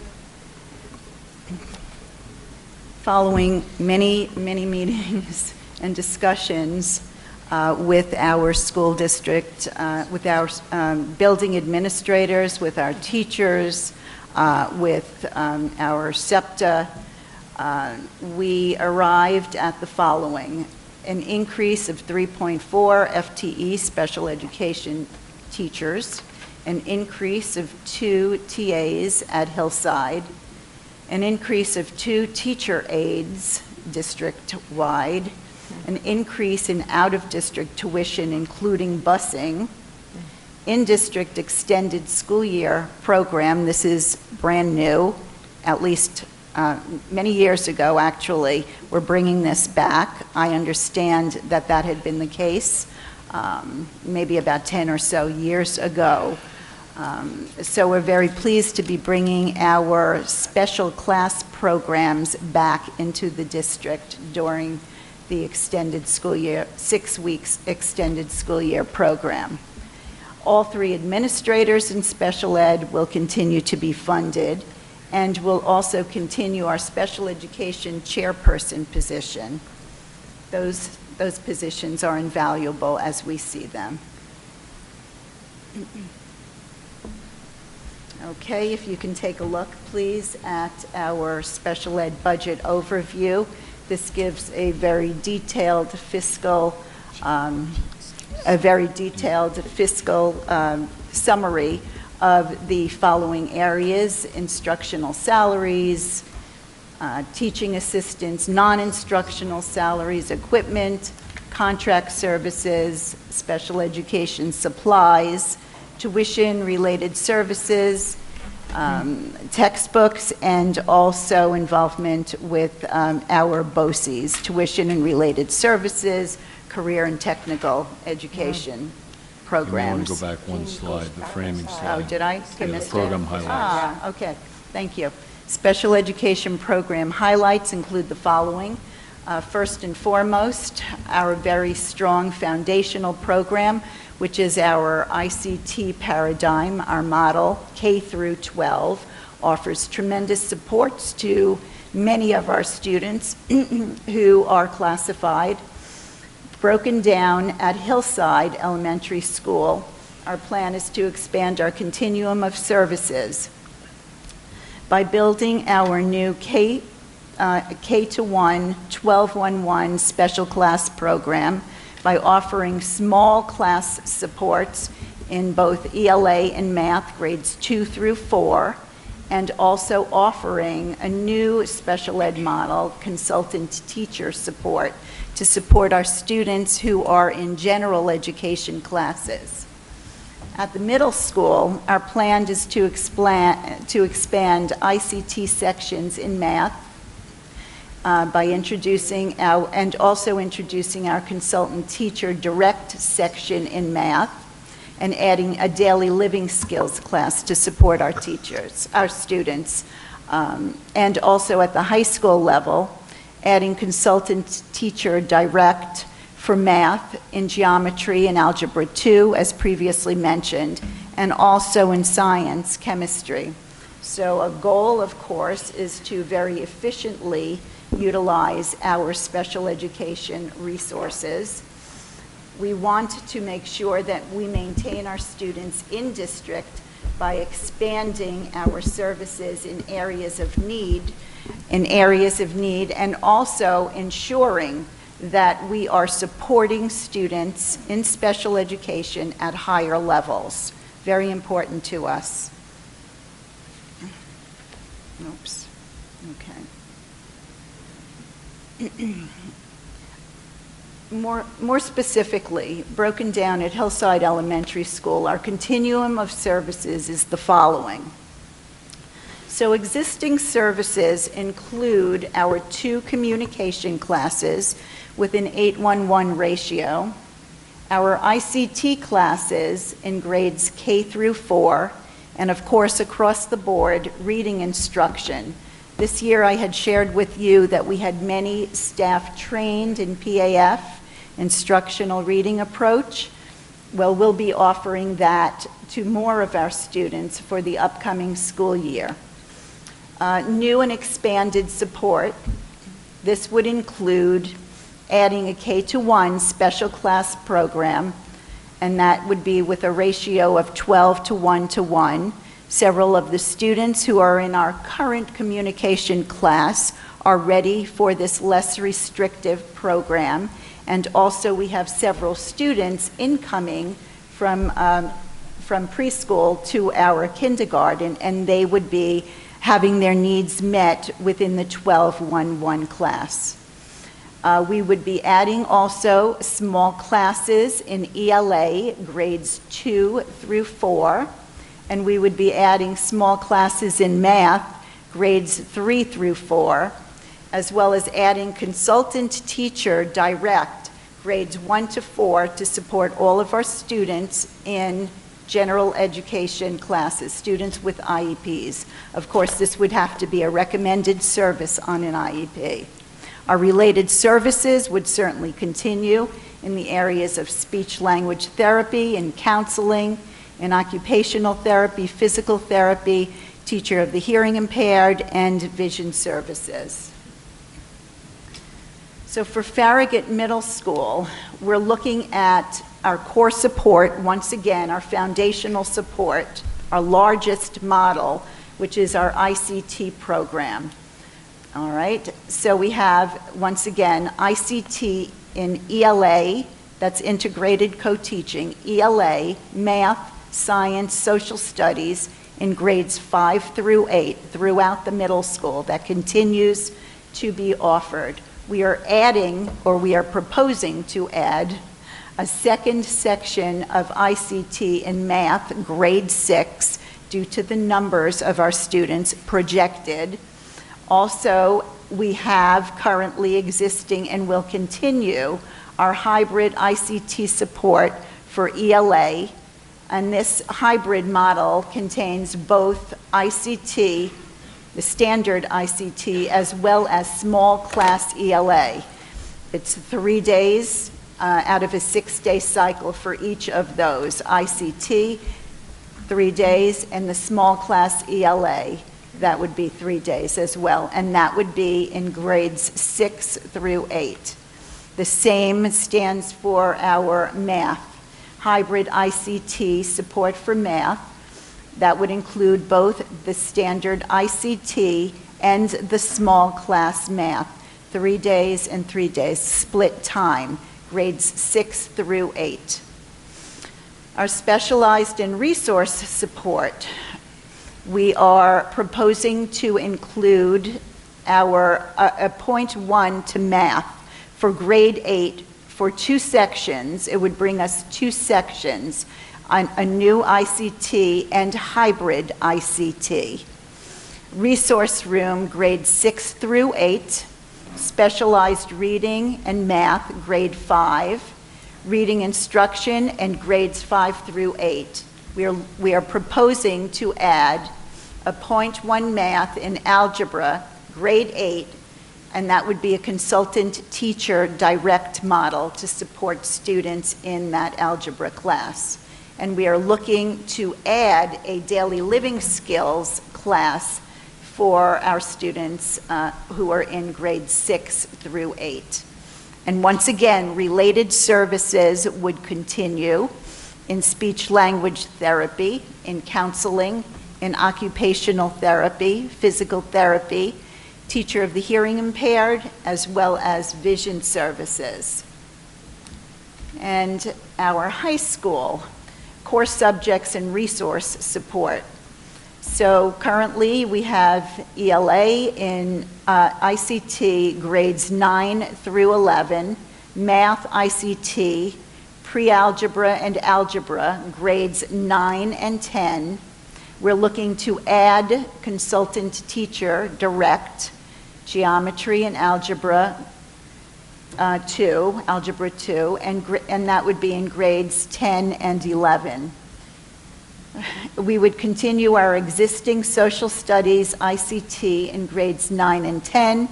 [SPEAKER 10] Following many meetings and discussions with our school district, with our building administrators, with our teachers, with our SEPTA, we arrived at the following: an increase of 3.4 FTE special education teachers, an increase of 2 TAs at Hillside, an increase of 2 teacher aides district-wide, an increase in out-of-district tuition, including busing, in-district extended school year program. This is brand new, at least many years ago, actually. We're bringing this back. I understand that that had been the case maybe about 10 or so years ago. So we're very pleased to be bringing our special class programs back into the district during the extended school year, 6 weeks extended school year program. All 3 administrators in special ed will continue to be funded, and will also continue our special education chairperson position. Those positions are invaluable as we see them. Okay, if you can take a look, please, at our special ed budget overview. This gives a very detailed fiscal, summary of the following areas: instructional salaries, teaching assistants, non-instructional salaries, equipment, contract services, special education supplies, tuition-related services, textbooks, and also involvement with our BOCES, tuition and related services, career and technical education programs.
[SPEAKER 2] You want to go back one slide, the framing slide.
[SPEAKER 10] Oh, did I?
[SPEAKER 2] Yeah, the program highlights.
[SPEAKER 10] Okay, thank you. Special education program highlights include the following. First and foremost, our very strong foundational program, which is our ICT paradigm, our model, K through 12, offers tremendous supports to many of our students who are classified. Broken down at Hillside Elementary School, our plan is to expand our continuum of services by building our new K to 1 1211 special class program, by offering small class supports in both ELA and math grades 2 through 4, and also offering a new special ed model, consultant teacher support, to support our students who are in general education classes. At the middle school, our plan is to expand ICT sections in math by introducing our consultant teacher direct section in math, and adding a daily living skills class to support our students. And also at the high school level, adding consultant teacher direct for math, in geometry and algebra 2, as previously mentioned, and also in science, chemistry. So a goal, of course, is to very efficiently utilize our special education resources. We want to make sure that we maintain our students in district by expanding our services in areas of need, and also ensuring that we are supporting students in special education at higher levels. Very important to us. Oops. Okay. More specifically, broken down at Hillside Elementary School, our continuum of services is the following. So existing services include our 2 communication classes with an 8:1:1 ratio, our ICT classes in grades K through 4, and of course across the board, reading instruction. This year I had shared with you that we had many staff trained in PAF, instructional reading approach. Well, we'll be offering that to more of our students for the upcoming school year. New and expanded support. This would include adding a K-1 special class program, and that would be with a ratio of 12 to 1 to 1. Several of the students who are in our current communication class are ready for this less restrictive program, and also we have several students incoming from preschool to our kindergarten, and they would be having their needs met within the 12-1-1 class. We would be adding also small classes in ELA, grades 2 through 4, and we would be adding small classes in math, grades 3 through 4, as well as adding consultant teacher direct, grades 1 to 4, to support all of our students in general education classes, students with IEPs. Of course, this would have to be a recommended service on an IEP. Our related services would certainly continue in the areas of speech-language therapy and counseling, in occupational therapy, physical therapy, teacher of the hearing impaired, and vision services. So for Farragut Middle School, we're looking at our core support, once again, our foundational support, our largest model, which is our ICT program. All right, so we have, once again, ICT in ELA, that's integrated co-teaching, ELA, math, science, social studies in grades 5 through 8 throughout the middle school. That continues to be offered. We are adding, or we are proposing to add, a second section of ICT in math, grade 6, due to the numbers of our students projected. Also, we have currently existing and will continue our hybrid ICT support for ELA, and this hybrid model contains both ICT, the standard ICT, as well as small class ELA. It's 3 days out of a 6-day cycle for each of those. ICT, 3 days, and the small class ELA, that would be 3 days as well, and that would be in grades 6 through 8. The same stands for our math, hybrid ICT support for math. That would include both the standard ICT and the small class math, 3 days and 3 days, split time, grades 6 through 8. Our specialized and resource support, we are proposing to include our a point 1 to math for grade 8 for 2 sections. It would bring us 2 sections on a new ICT and hybrid ICT. Resource room, grades 6 through 8, specialized reading and math, grade 5, reading instruction, and grades 5 through 8. We are proposing to add a point 1 math in algebra, grade 8, and that would be a consultant teacher direct model to support students in that algebra class. And we are looking to add a daily living skills class for our students who are in grades 6 through 8. And once again, related services would continue in speech-language therapy, in counseling, in occupational therapy, physical therapy, teacher of the hearing impaired, as well as vision services. And our high school, core subjects and resource support. So currently we have ELA in ICT grades 9 through 11, math ICT, pre-algebra and algebra grades 9 and 10, We're looking to add consultant teacher direct geometry and algebra 2, and that would be in grades 10 and 11. We would continue our existing social studies ICT in grades 9 and 10,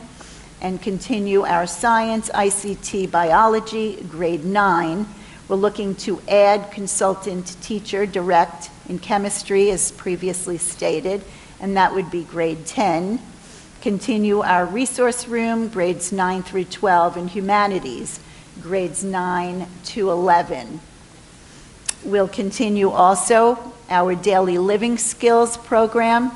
[SPEAKER 10] and continue our science ICT biology grade 9. We're looking to add consultant teacher direct in chemistry as previously stated, and that would be grade 10. Continue our resource room grades 9 through 12 in humanities grades 9 to 11. We'll continue also our daily living skills program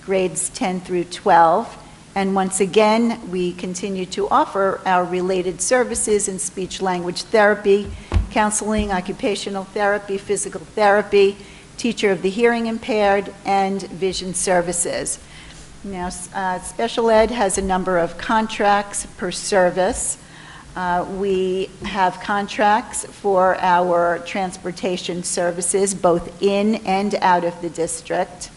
[SPEAKER 10] grades 10 through 12. And once again, we continue to offer our related services in speech language therapy, counseling, occupational therapy, physical therapy, teacher of the hearing impaired, and vision services. Now, special ed has a number of contracts per service. We have contracts for our transportation services, both in and out of the district.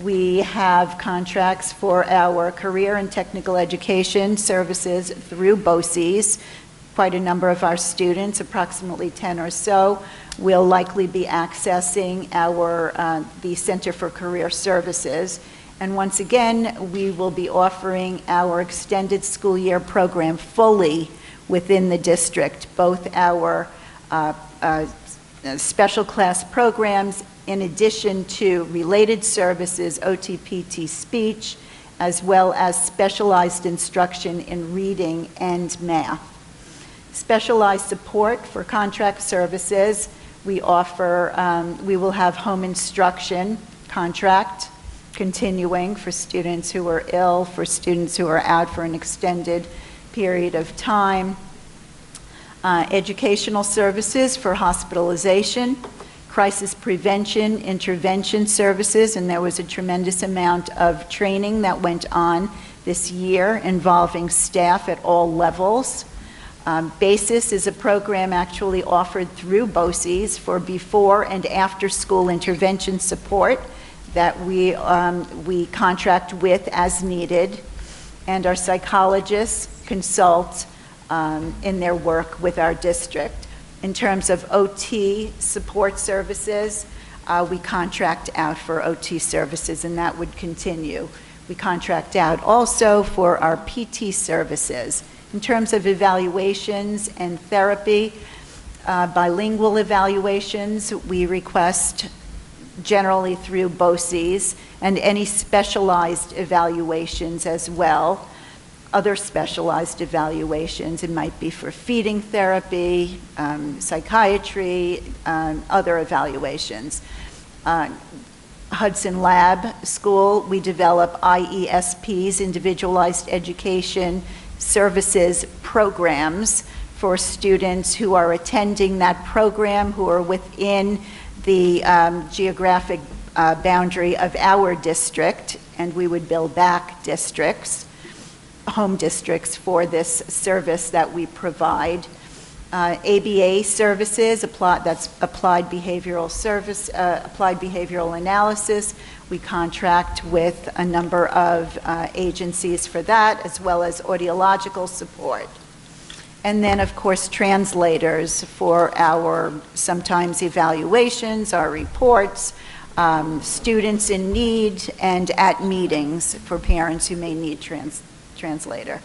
[SPEAKER 10] We have contracts for our career and technical education services through BOCES. Quite a number of our students, approximately 10 or so, will likely be accessing the Center for Career Services. And once again, we will be offering our extended school year program fully within the district, both our special class programs in addition to related services, OT/PT speech, as well as specialized instruction in reading and math. Specialized support for contract services, we offer, we will have home instruction contract continuing for students who are ill, for students who are out for an extended period of time. Educational services for hospitalization, crisis prevention, intervention services, and there was a tremendous amount of training that went on this year involving staff at all levels. BASIS is a program actually offered through BOCES for before and after school intervention support that we contract with as needed, and our psychologists consult in their work with our district. In terms of OT support services, we contract out for OT services, and that would continue. We contract out also for our PT services. In terms of evaluations and therapy, bilingual evaluations, we request generally through BOCES, and any specialized evaluations as well. Other specialized evaluations, it might be for feeding therapy, psychiatry, other evaluations. Hudson Lab School, we develop IESPs, Individualized Education Services programs for students who are attending that program, who are within the geographic boundary of our district, and we would bill back districts, home districts, for this service that we provide. ABA services, that's applied behavioral service, applied behavioral analysis. We contract with a number of agencies for that, as well as audiological support. And then, of course, translators for our sometimes evaluations, our reports, students in need, and at meetings for parents who may need translator.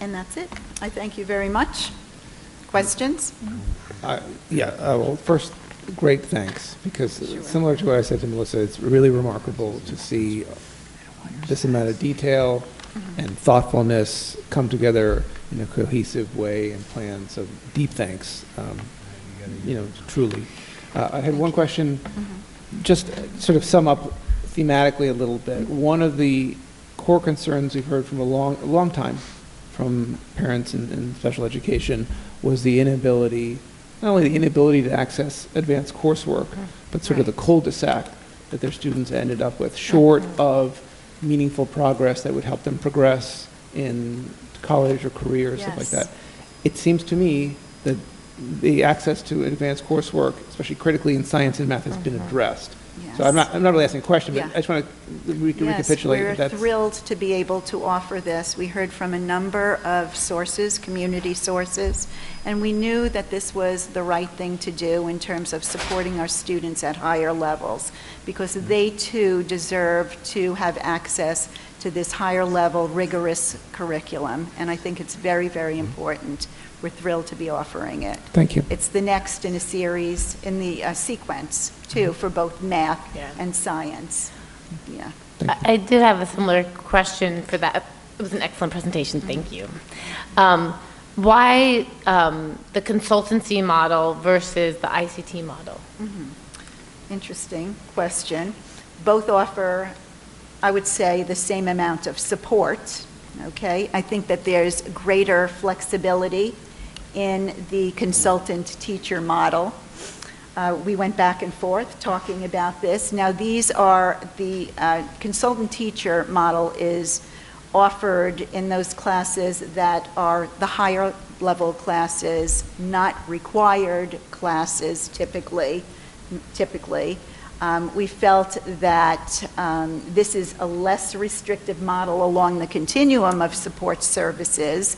[SPEAKER 10] And that's it. I thank you very much. Questions?
[SPEAKER 1] Well, first, great thanks, because similar to what I said to Melissa, it's really remarkable to see this amount of detail and thoughtfulness come together in a cohesive way and plan. So deep thanks, truly. I had one question, just sort of sum up thematically a little bit. One of the core concerns we've heard from a long time from parents in special education was the inability, not only the inability to access advanced coursework, but sort of the cul-de-sac that their students ended up with, short of meaningful progress that would help them progress in college or career or stuff like that. It seems to me that the access to advanced coursework, especially critically in science and math, has been addressed.
[SPEAKER 10] Yes.
[SPEAKER 1] So I'm not really asking a question, but
[SPEAKER 10] Yeah.
[SPEAKER 1] I just want to recapitulate.
[SPEAKER 10] Yes,
[SPEAKER 1] that
[SPEAKER 10] we're thrilled to be able to offer this. We heard from a number of sources, community sources, and we knew that this was the right thing to do in terms of supporting our students at higher levels, because they too deserve to have access to this higher level rigorous curriculum, and I think it's very, very important. We're thrilled to be offering it.
[SPEAKER 1] Thank you.
[SPEAKER 10] It's the next in a series, in the sequence, too, for both math and science. Yeah.
[SPEAKER 3] I did have a similar question for that. It was an excellent presentation, thank you. Why the consultancy model versus the ICT model?
[SPEAKER 10] Interesting question. Both offer, I would say, the same amount of support, okay? I think that there's greater flexibility in the consultant-teacher model. We went back and forth talking about this. Now, these are the consultant-teacher model is offered in those classes that are the higher level classes, not required classes typically. We felt that this is a less restrictive model along the continuum of support services,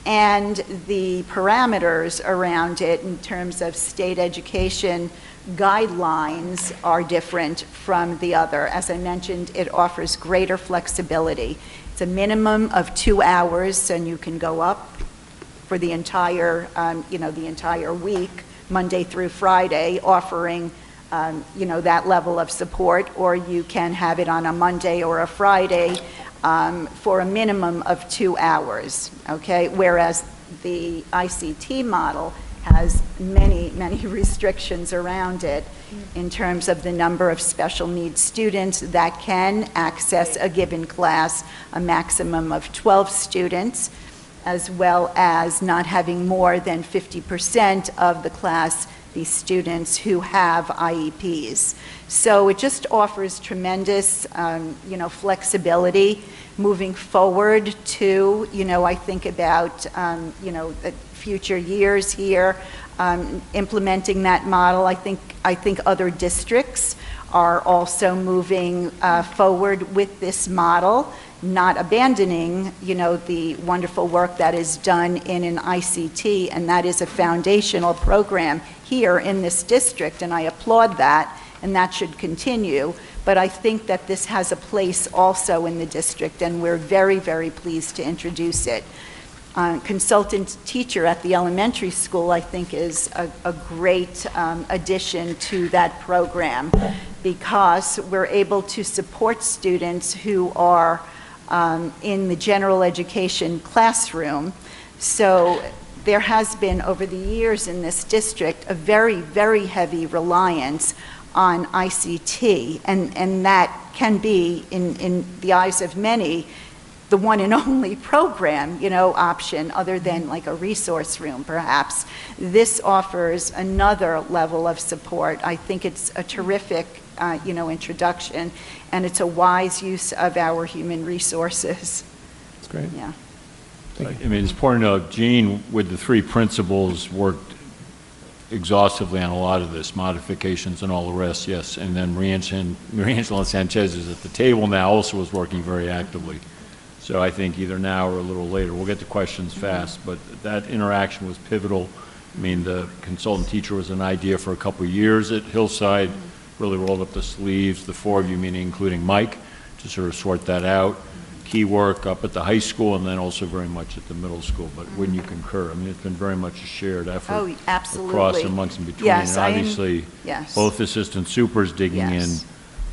[SPEAKER 10] and the parameters around it in terms of state education guidelines are different from the other. As I mentioned, it offers greater flexibility. It's a minimum of 2 hours, and you can go up for the entire, the entire week, Monday through Friday, offering that level of support, or you can have it on a Monday or a Friday for a minimum of 2 hours, okay? Whereas the ICT model has many, many restrictions around it in terms of the number of special needs students that can access a given class, a maximum of 12 students, as well as not having more than 50% of the class be students who have IEPs. So it just offers tremendous, flexibility moving forward to, I think about, the future years here, implementing that model. I think other districts are also moving forward with this model, not abandoning, the wonderful work that is done in an ICT, and that is a foundational program here in this district, and I applaud that, and that should continue. But I think that this has a place also in the district, and we're very, very pleased to introduce it. Consultant teacher at the elementary school, I think, is a great addition to that program, because we're able to support students who are in the general education classroom. So there has been, over the years in this district, a very, very heavy reliance on ICT, and that can be, in the eyes of many, the one and only program, option, other than like a resource room, perhaps. This offers another level of support. I think it's a terrific, introduction, and it's a wise use of our human resources.
[SPEAKER 1] That's great.
[SPEAKER 10] Yeah.
[SPEAKER 1] Thank you.
[SPEAKER 2] I mean, it's important to know, Jean, with the 3 principals, worked exhaustively on a lot of this, modifications and all the rest, yes. And then Mariangela Sanchez is at the table now, also was working very actively. So I think either now or a little later, we'll get to questions fast, but that interaction was pivotal. I mean, the consultant teacher was an idea for a couple of years at Hillside, really rolled up the sleeves, the 4 of you, meaning including Mike, to sort of sort that out. Key work up at the high school and then also very much at the middle school, but wouldn't you concur? I mean, it's been very much a shared effort.
[SPEAKER 10] Oh, absolutely.
[SPEAKER 2] Across and months in between.
[SPEAKER 10] Yes,
[SPEAKER 2] and obviously,
[SPEAKER 10] yes.
[SPEAKER 2] both assistant supers digging
[SPEAKER 10] Yes.
[SPEAKER 2] in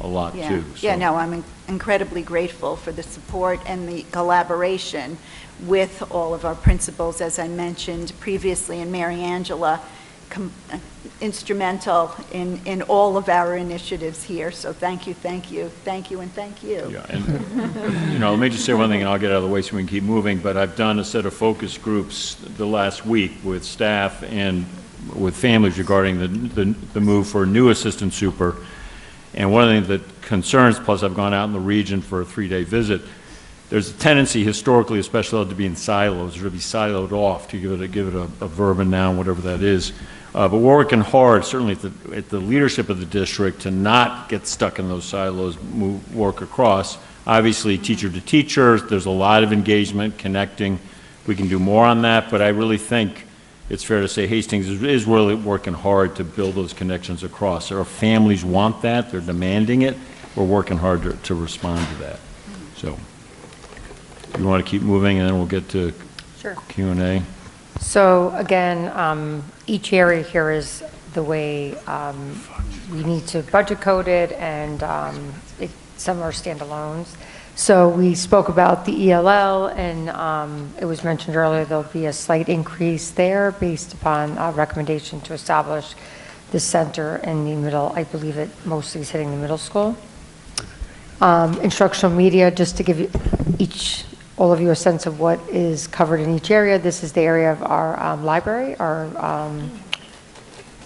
[SPEAKER 2] a lot
[SPEAKER 10] Yeah.
[SPEAKER 2] too.
[SPEAKER 10] Yeah,
[SPEAKER 2] so.
[SPEAKER 10] no, I'm incredibly grateful for the support and the collaboration with all of our principals, as I mentioned previously, and Mary Angela, instrumental in all of our initiatives here. So thank you, thank you, thank you, and thank you.
[SPEAKER 2] Yeah, and let me just say one thing, and I'll get out of the way so we can keep moving. But I've done a set of focus groups the last week with staff and with families regarding the move for a new assistant super. And one of the things that concerns, plus I've gone out in the region for a 3-day visit, there's a tendency historically of special ed to be in silos, or to be siloed off, to give it a verb and noun, whatever that is. But we're working hard, certainly at the leadership of the district, to not get stuck in those silos, work across. Obviously, teacher to teacher, there's a lot of engagement, connecting. We can do more on that, but I really think it's fair to say Hastings is really working hard to build those connections across. Our families want that, they're demanding it. We're working hard to respond to that. So, you want to keep moving, and then we'll get to Q&A.
[SPEAKER 4] So again, each area here is the way we need to budget code it, and some are standalones. So we spoke about the ELL, and it was mentioned earlier there'll be a slight increase there based upon a recommendation to establish the center in the middle. I believe it mostly is hitting the middle school. Instructional media, just to give you all of you a sense of what is covered in each area. This is the area of our library,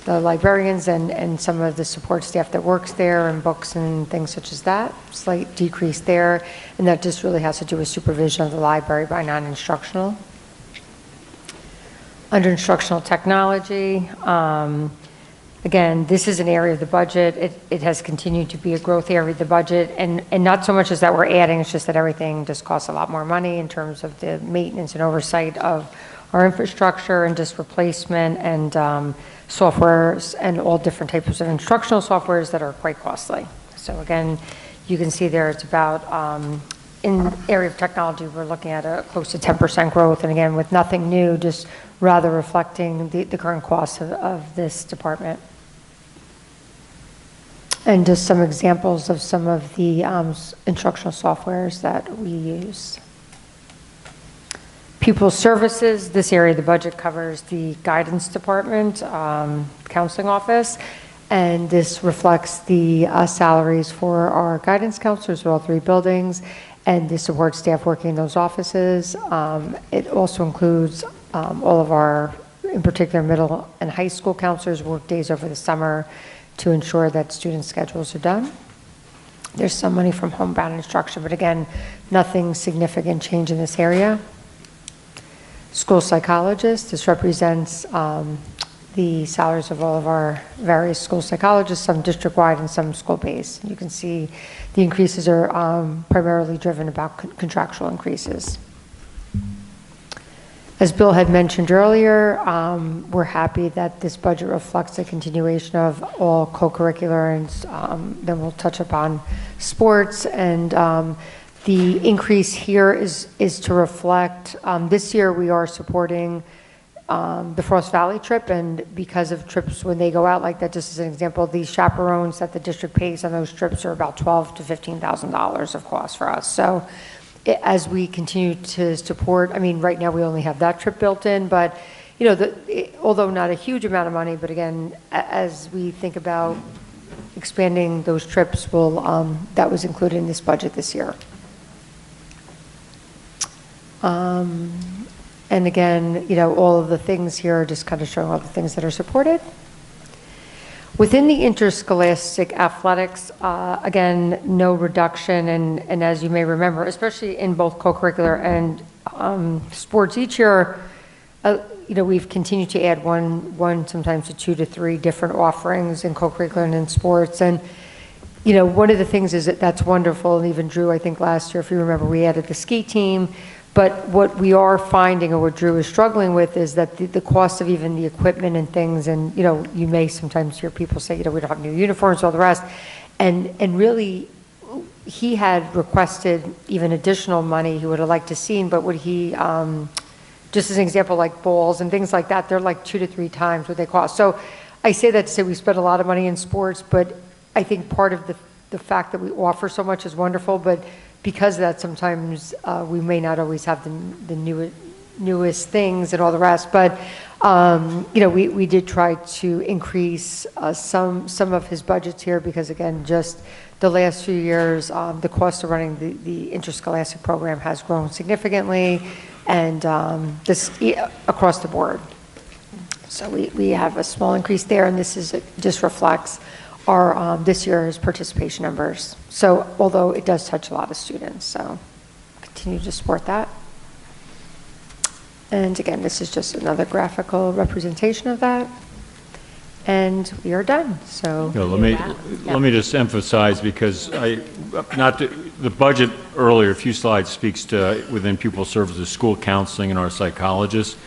[SPEAKER 4] the librarians and some of the support staff that works there, and books and things such as that. Slight decrease there, and that just really has to do with supervision of the library by non-instructional. Under instructional technology, again, this is an area of the budget. It has continued to be a growth area of the budget, and not so much as that we're adding, it's just that everything just costs a lot more money in terms of the maintenance and oversight of our infrastructure and just replacement and softwares and all different types of instructional softwares that are quite costly. So again, you can see there it's about, in the area of technology, we're looking at a close to 10% growth, and again, with nothing new, just rather reflecting the current costs of this department. And just some examples of some of the instructional softwares that we use. Pupil services, this area of the budget covers the guidance department, counseling office, and this reflects the salaries for our guidance counselors for all 3 buildings and the support staff working in those offices. It also includes all of our, in particular, middle and high school counselors work days over the summer to ensure that student schedules are done. There's some money from homebound instruction, but again, nothing significant change in this area. School psychologists, this represents the salaries of all of our various school psychologists, some district-wide and some school-based. You can see the increases are primarily driven about contractual increases. As Bill had mentioned earlier, we're happy that this budget reflects a continuation of all co-curricular, and then we'll touch upon sports. And the increase here is to reflect, this year we are supporting the Frost Valley trip, and because of trips when they go out like that, just as an example, these chaperones that the district pays on those trips are about $12,000 to $15,000 of cost for us. So as we continue to support, I mean, right now we only have that trip built in, but you know, although not a huge amount of money, but again, as we think about expanding those trips, that was included in this budget this year. And again, you know, all of the things here are just kind of showing all the things that are supported. Within the interscholastic athletics, again, no reduction, and as you may remember, especially in both co-curricular and sports, each year, you know, we've continued to add one, sometimes to 2 to 3 different offerings in co-curricular and in sports. And you know, one of the things is that's wonderful, and even Drew, I think last year, if you remember, we added the ski team. But what we are finding, or what Drew is struggling with, is that the cost of even the equipment and things, and you know, you may sometimes hear people say, you know, we don't have new uniforms, all the rest, and really, he had requested even additional money he would have liked to seen, but what he, just as an example, like balls and things like that, they're like 2 to 3 times what they cost. So I say that to say we spend a lot of money in sports, but I think part of the fact that we offer so much is wonderful, but because of that, sometimes we may not always have the newest things and all the rest. But you know, we did try to increase some of his budgets here because, again, just the last few years, the cost of running the interscholastic program has grown significantly, and this across the board. So we have a small increase there, and this just reflects our this year's participation numbers. So although it does touch a lot of students, so continue. continue to support that. And again, this is just another graphical representation of that. And we are done, so.
[SPEAKER 2] No, let me just emphasize, because the budget earlier, a few slides, speaks to within pupil services, school counseling, and our psychologists.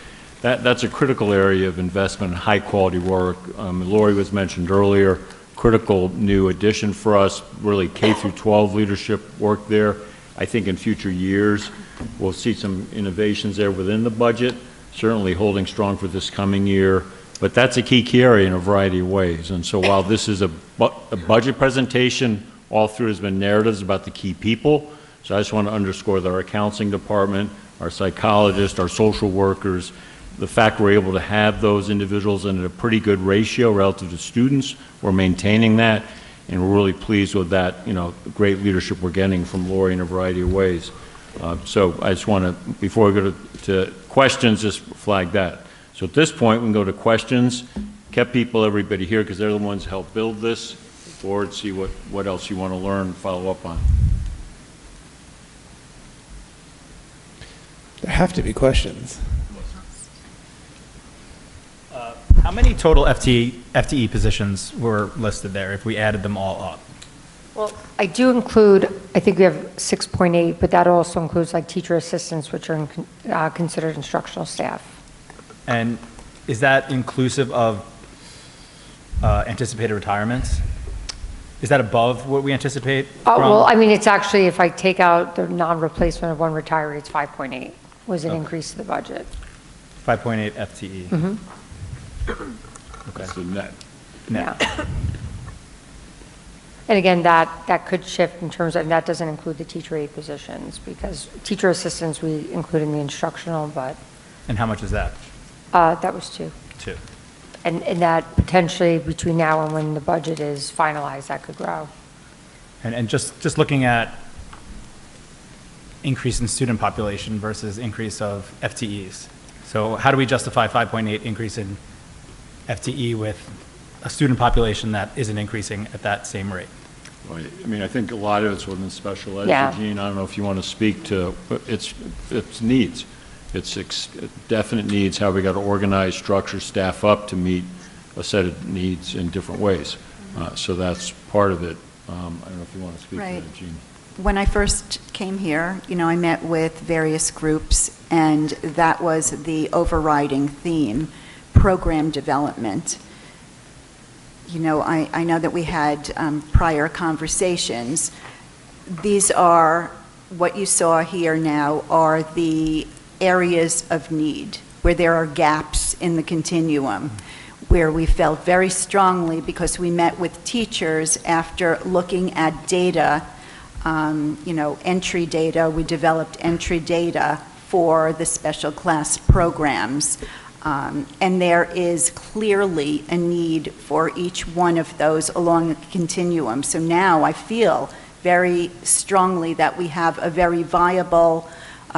[SPEAKER 2] That's a critical area of investment in high-quality work. Lori was mentioned earlier, critical new addition for us, really K through 12 leadership work there. I think in future years, we'll see some innovations there within the budget, certainly holding strong for this coming year. But that's a key area in a variety of ways. And so while this is a budget presentation, all through has been narratives about the key people. So I just want to underscore that our counseling department, our psychologists, our social workers, the fact we're able to have those individuals in a pretty good ratio relative to students, we're maintaining that, and we're really pleased with that, great leadership we're getting from Lori in a variety of ways. So I just want to, before we go to questions, just flag that. So at this point, we can go to questions. Kept everybody here because they're the ones who helped build this. Board, see what else you want to learn, follow up on.
[SPEAKER 1] There have to be questions.
[SPEAKER 6] How many total FTE positions were listed there if we added them all up?
[SPEAKER 4] Well, I do include, I think we have 6.8, but that also includes like teacher assistants, which are considered instructional staff.
[SPEAKER 6] And is that inclusive of anticipated retirements? Is that above what we anticipate?
[SPEAKER 4] Well, I mean, it's actually, if I take out the non-replacement of one retiree, it's 5.8 was an increase to the budget.
[SPEAKER 6] 5.8 FTE.
[SPEAKER 4] Mm-hmm.
[SPEAKER 6] Okay.
[SPEAKER 2] So net.
[SPEAKER 4] Yeah. And again, that could shift in terms of, and that doesn't include the teacher aide positions, because teacher assistants we include in the instructional, but.
[SPEAKER 6] And how much is that?
[SPEAKER 4] That was 2.
[SPEAKER 6] 2.
[SPEAKER 4] And that potentially between now and when the budget is finalized, that could grow.
[SPEAKER 6] And just looking at increase in student population versus increase of FTEs. So how do we justify 5.8 increase in FTE with a student population that isn't increasing at that same rate?
[SPEAKER 2] Right. I mean, I think a lot of it's within special ed.
[SPEAKER 4] Yeah.
[SPEAKER 2] Gene, I don't know if you want to speak to its needs. It's definite needs, how we got to organize, structure, staff up to meet a set of needs in different ways. So that's part of it. I don't know if you want to speak to that, Gene.
[SPEAKER 10] When I first came here, I met with various groups, and that was the overriding theme, program development. I know that we had prior conversations. These are, what you saw here now are the areas of need, where there are gaps in the continuum, where we felt very strongly, because we met with teachers after looking at data, entry data. We developed entry data for the special class programs. And there is clearly a need for each one of those along the continuum. So now I feel very strongly that we have a very viable,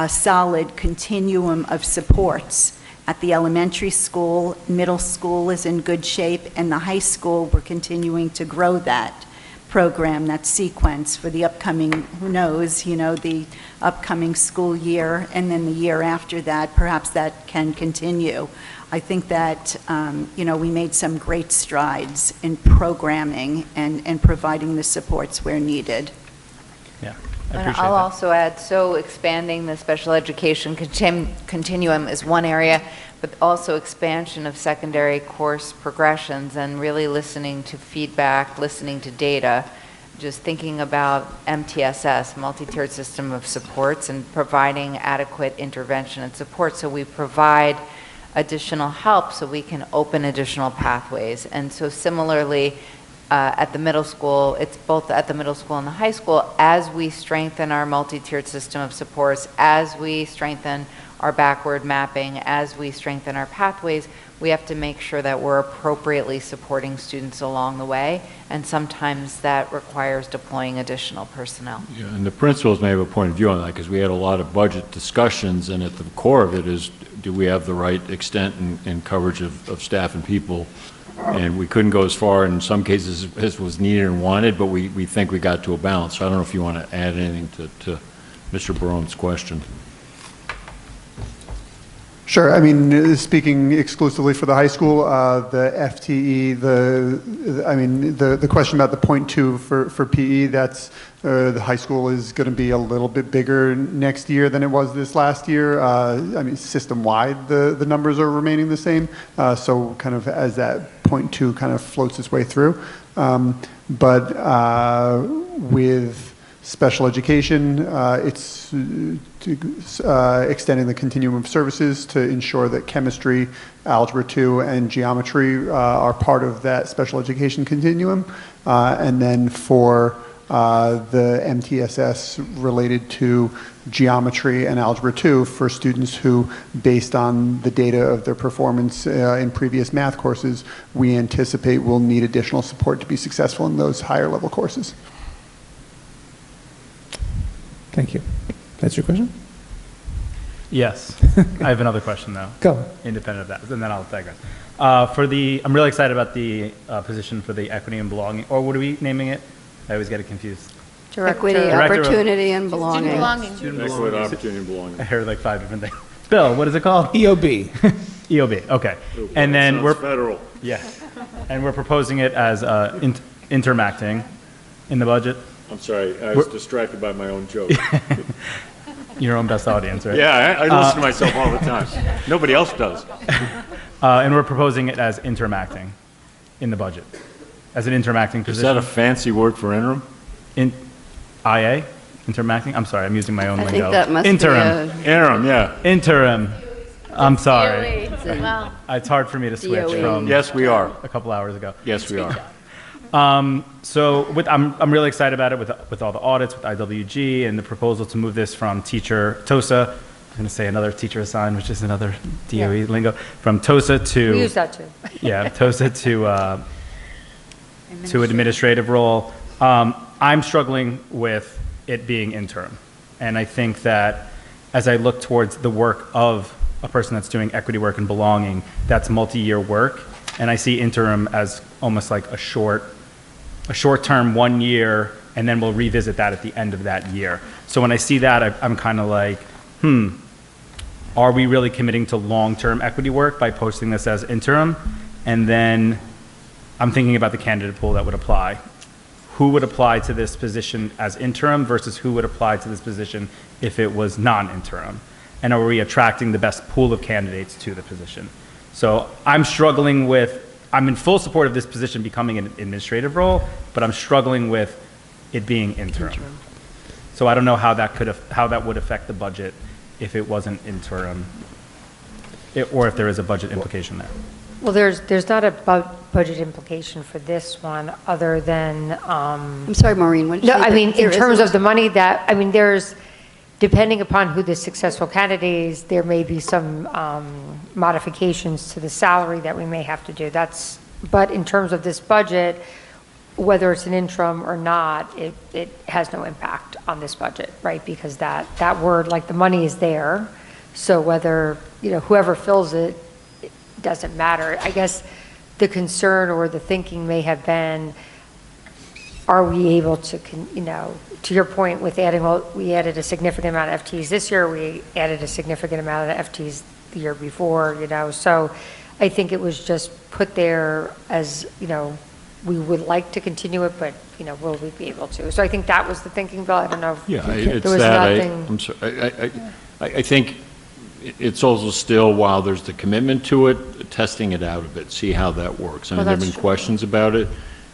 [SPEAKER 10] solid continuum of supports. At the elementary school, middle school is in good shape, and the high school, we're continuing to grow that program, that sequence for the upcoming, who knows, the upcoming school year, and then the year after that, perhaps that can continue. I think that, we made some great strides in programming and providing the supports where needed.
[SPEAKER 6] Yeah, I
[SPEAKER 5] And
[SPEAKER 6] appreciate
[SPEAKER 5] I'll
[SPEAKER 6] that.
[SPEAKER 5] also add, so expanding the special education continuum is one area, but also expansion of secondary course progressions and really listening to feedback, listening to data, just thinking about MTSS, multi-tiered system of supports, and providing adequate intervention and support. So we provide additional help so we can open additional pathways. And so similarly, at the middle school, it's both at the middle school and the high school, as we strengthen our multi-tiered system of supports, as we strengthen our backward mapping, as we strengthen our pathways, we have to make sure that we're appropriately supporting students along the way, and sometimes that requires deploying additional personnel.
[SPEAKER 2] Yeah, and the principals may have a point of view on that, because we had a lot of budget discussions, and at the core of it is, do we have the right extent and coverage of staff and people? And we couldn't go as far in some cases as was needed and wanted, but we think we got to a balance. So I don't know if you want to add anything to Mr. Barone's question.
[SPEAKER 9] Sure. I mean, speaking exclusively for the high school, the FTE, the question about the 0.2 for PE, that's the high school is going to be a little bit bigger next year than it was this last year. I mean, system-wide, the numbers are remaining the same. So kind of as that 0.2 kind of floats its way through. But with special education, it's extending the continuum of services to ensure that chemistry, algebra 2, and geometry are part of that special education continuum. And then for the MTSS related to geometry and algebra 2 for students who, based on the data of their performance in previous math courses, we anticipate will need additional support to be successful in those higher level courses.
[SPEAKER 1] Thank you. That's your question?
[SPEAKER 6] Yes. I have another question, though.
[SPEAKER 1] Go.
[SPEAKER 6] Independent of that, and then I'll digress. I'm really excited about the position for the equity and belonging, or what are we naming it? I always get it confused.
[SPEAKER 11] Equity,
[SPEAKER 6] Director of-
[SPEAKER 11] opportunity, and belonging.
[SPEAKER 3] Student belonging.
[SPEAKER 2] Equity, opportunity, and belonging.
[SPEAKER 6] I heard like 5 different things. Bill, what is it called?
[SPEAKER 1] EOB.
[SPEAKER 6] EOB, okay. And then
[SPEAKER 2] Sounds
[SPEAKER 6] we're,
[SPEAKER 2] federal.
[SPEAKER 6] yeah, and we're proposing it as intermacting in the budget.
[SPEAKER 2] I'm sorry, I was distracted by my own joke.
[SPEAKER 6] Your own best audience, right?
[SPEAKER 2] Yeah, I listen to myself all the time. Nobody else does.
[SPEAKER 6] And we're proposing it as intermacting in the budget, as an intermacting
[SPEAKER 2] Is
[SPEAKER 6] position.
[SPEAKER 2] that a fancy word for interim?
[SPEAKER 6] In IA? Intermacting? I'm sorry, I'm using my own
[SPEAKER 11] I
[SPEAKER 6] lingo.
[SPEAKER 11] think that must
[SPEAKER 6] Interim.
[SPEAKER 11] be
[SPEAKER 2] Interim, yeah.
[SPEAKER 6] Interim. I'm sorry.
[SPEAKER 3] Well,
[SPEAKER 6] It's hard for me to switch
[SPEAKER 11] DOE.
[SPEAKER 6] from
[SPEAKER 2] Yes, we are.
[SPEAKER 6] a couple hours ago.
[SPEAKER 2] Yes, we are.
[SPEAKER 6] So I'm really excited about it with all the audits, with IWG, and the proposal to move this from teacher TOSA, I'm going to say another teacher assigned, which is another DOE lingo, from TOSA to...
[SPEAKER 4] We use that too.
[SPEAKER 6] Yeah, TOSA to administrative role. I'm struggling with it being interim. And I think that as I look towards the work of a person that's doing equity work and belonging, that's multi-year work. And I see interim as almost like a short-term 1 year, and then we'll revisit that at the end of that year. So when I see that, I'm kind of like, are we really committing to long-term equity work by posting this as interim? And then I'm thinking about the candidate pool that would apply. Who would apply to this position as interim versus who would apply to this position if it was non-interim? And are we attracting the best pool of candidates to the position? So I'm struggling with, I'm in full support of this position becoming an administrative role, but I'm struggling with it being interim. So I don't know how that would affect the budget if it wasn't interim, or if there is a budget implication there.
[SPEAKER 4] Well, there's not a budget implication for this one, other than,
[SPEAKER 11] I'm sorry, Maureen, what did you
[SPEAKER 4] no,
[SPEAKER 11] say?
[SPEAKER 4] I mean, in
[SPEAKER 11] There
[SPEAKER 4] terms
[SPEAKER 11] isn't?
[SPEAKER 4] of the money that, I mean, there's, depending upon who the successful candidate is, there may be some modifications to the salary that we may have to do. But in terms of this budget, whether it's an interim or not, it has no impact on this budget, right? Because that word, like, the money is there, so whether, whoever fills it, it doesn't matter. I guess the concern or the thinking may have been, are we able to, to your point with adding, well, we added a significant amount of FTEs this year, we added a significant amount of FTEs the year before, so I think it was just put there as, we would like to continue it, but, will we be able to? So I think that was the thinking, Bill. I don't know if
[SPEAKER 2] Yeah,
[SPEAKER 4] there
[SPEAKER 2] it's
[SPEAKER 4] was
[SPEAKER 2] that.
[SPEAKER 4] nothing.
[SPEAKER 2] I'm sorry. I think it's also still, while there's the commitment to it, testing it out a bit, see how that works. I mean, there have
[SPEAKER 4] that's
[SPEAKER 2] been
[SPEAKER 4] true.
[SPEAKER 2] questions about it.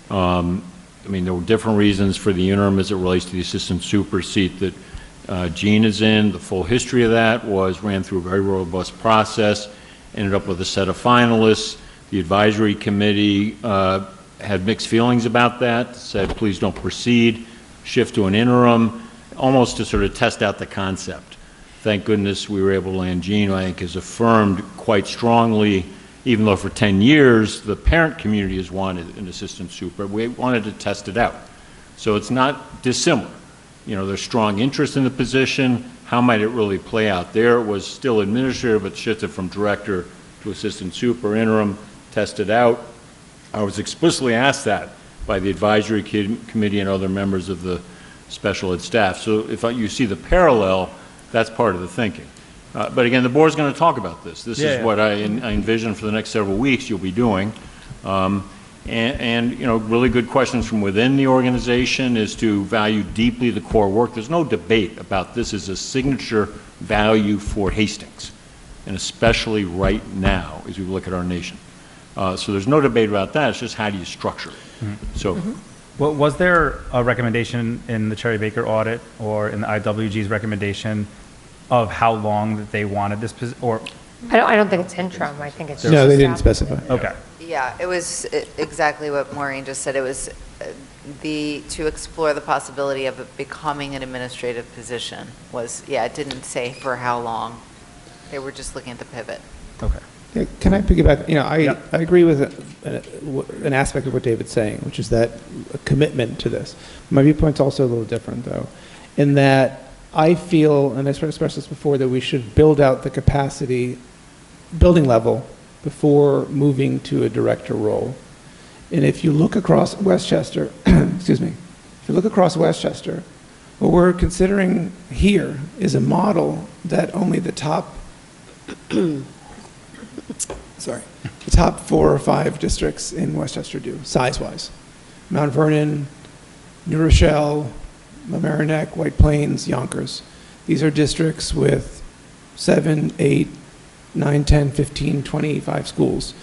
[SPEAKER 2] I mean, there were different reasons for the interim as it relates to the assistant super seat that Jean is in. The full history of that ran through a very robust process, ended up with a set of finalists. The advisory committee had mixed feelings about that, said, please don't proceed, shift to an interim, almost to sort of test out the concept. Thank goodness we were able to land Jean, who I think has affirmed quite strongly, even though for 10 years the parent community has wanted an assistant super, we wanted to test it out. So it's not dissimilar. There's strong interest in the position. How might it really play out? There it was still administrative, but shifted from director to assistant super, interim, tested out. I was explicitly asked that by the advisory committee and other members of the special ed staff. So if you see the parallel, that's part of the thinking. But again, the board's going to talk about this. This is what I envision for the next several weeks you'll be doing. And you know, really good questions from within the organization is to value deeply the core work. There's no debate about this as a signature value for Hastings, and especially right now as we look at our nation. So there's no debate about that. It's just how do you structure it. So.
[SPEAKER 6] Well, was there a recommendation in the Cherry Baker audit or in the IWG's recommendation of how long that they wanted this or?
[SPEAKER 4] I don't think it's interim. I think it's
[SPEAKER 1] No, they didn't specify.
[SPEAKER 6] Okay.
[SPEAKER 5] Yeah, it was exactly what Maureen just said. It was to explore the possibility of it becoming an administrative position was, it didn't say for how long. They were just looking at the pivot.
[SPEAKER 6] Okay.
[SPEAKER 1] Yeah, can I piggyback? You know, I agree with an aspect of what David's saying, which is that a commitment to this. My viewpoint's also a little different, though, in that I feel, and I expressed this before, that we should build out the capacity, building level, before moving to a director role. And if you look across Westchester, excuse me, if you look across Westchester, what we're considering here is a model that only the top the top 4 or 5 districts in Westchester do, size-wise. Mount Vernon, New Rochelle, Mamaroneck, White Plains, Yonkers. These are districts with 7, 8, 9, 10, 15, 25 schools.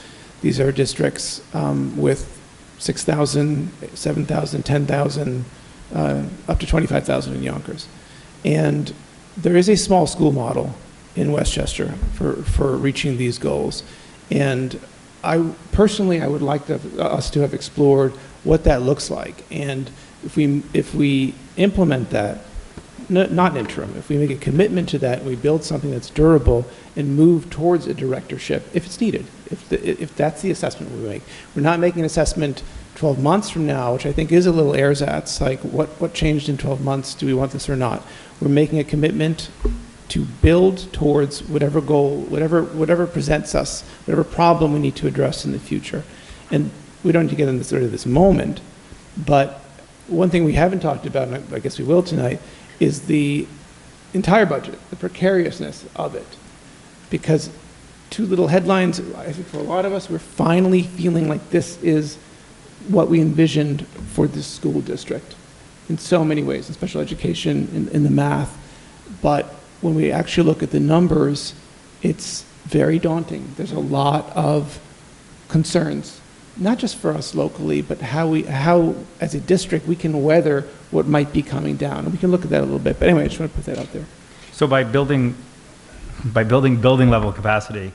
[SPEAKER 1] These are districts with 6,000, 7,000, 10,000, up to 25,000 in Yonkers. And there is a small school model in Westchester for reaching these goals. And I would like us to have explored what that looks like. And if we implement that, not interim, if we make a commitment to that and we build something that's durable and move towards a directorship, if it's needed, if that's the assessment we make. We're not making an assessment 12 months from now, which I think is a little ersatz, like what changed in 12 months, do we want this or not? We're making a commitment to build towards whatever goal, whatever presents us, whatever problem we need to address in the future. And we don't need to get into sort of this moment, but one thing we haven't talked about, and I guess we will tonight, is the entire budget, the precariousness of it. Because 2 little headlines, I think for a lot of us, we're finally feeling like this is what we envisioned for this school district in so many ways, in special education, in the math. But when we actually look at the numbers, it's very daunting. There's a lot of concerns, not just for us locally, but how as a district we can weather what might be coming down. And we can look at that a little bit. But anyway, I just want to put that out there.
[SPEAKER 6] So by building building level capacity,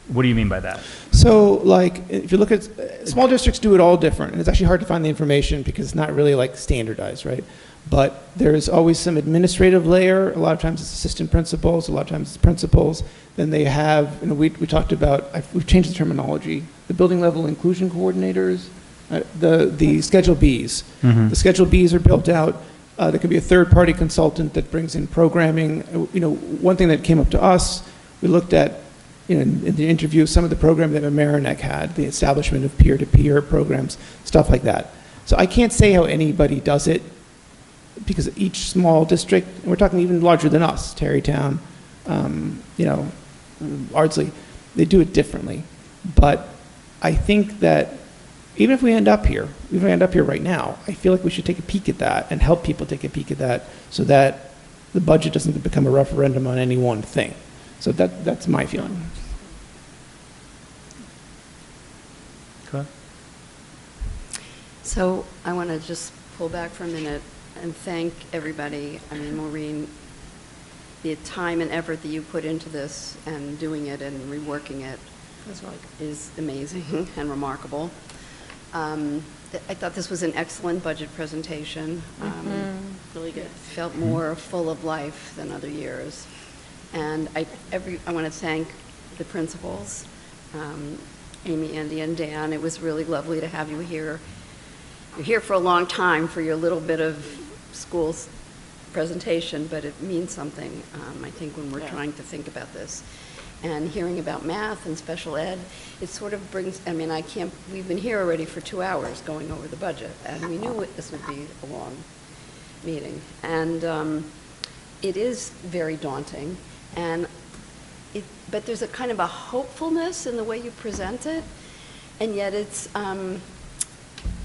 [SPEAKER 6] what do you mean by that?
[SPEAKER 1] So like, if you look at, small districts do it all different, and it's actually hard to find the information because it's not really like standardized, right? But there's always some administrative layer. A lot of times it's assistant principals, a lot of times it's principals. Then they have, we talked about, we've changed the terminology, the building level inclusion coordinators, the Schedule Bs.
[SPEAKER 6] Mm-hmm.
[SPEAKER 1] The Schedule Bs are built out. There could be a third-party consultant that brings in programming. One thing that came up to us, we looked at, in the interview, some of the program that Mamaroneck had, the establishment of peer-to-peer programs, stuff like that. So I can't say how anybody does it, because each small district, and we're talking even larger than us, Tarrytown, Ardsley, they do it differently. But I think that even if we end up here right now, I feel like we should take a peek at that and help people take a peek at that so that the budget doesn't become a referendum on any one thing. So that's my feeling.
[SPEAKER 6] Okay.
[SPEAKER 11] So I want to just pull back for a minute and thank everybody. I mean, Maureen, the time and effort that you put into this and doing it and reworking it is amazing and remarkable. I thought this was an excellent budget presentation. Really good. Felt more full of life than other years. And I want to thank the principals, Amy, Andy, and Dan. It was really lovely to have you here. You're here for a long time for your little bit of school's presentation, but it means something, I think, when we're trying to think about this. And hearing about math and special ed, it sort of brings, we've been here already for 2 hours going over the budget, and we knew this would be a long meeting. And it is very daunting. But there's a kind of a hopefulness in the way you present it. And yet it's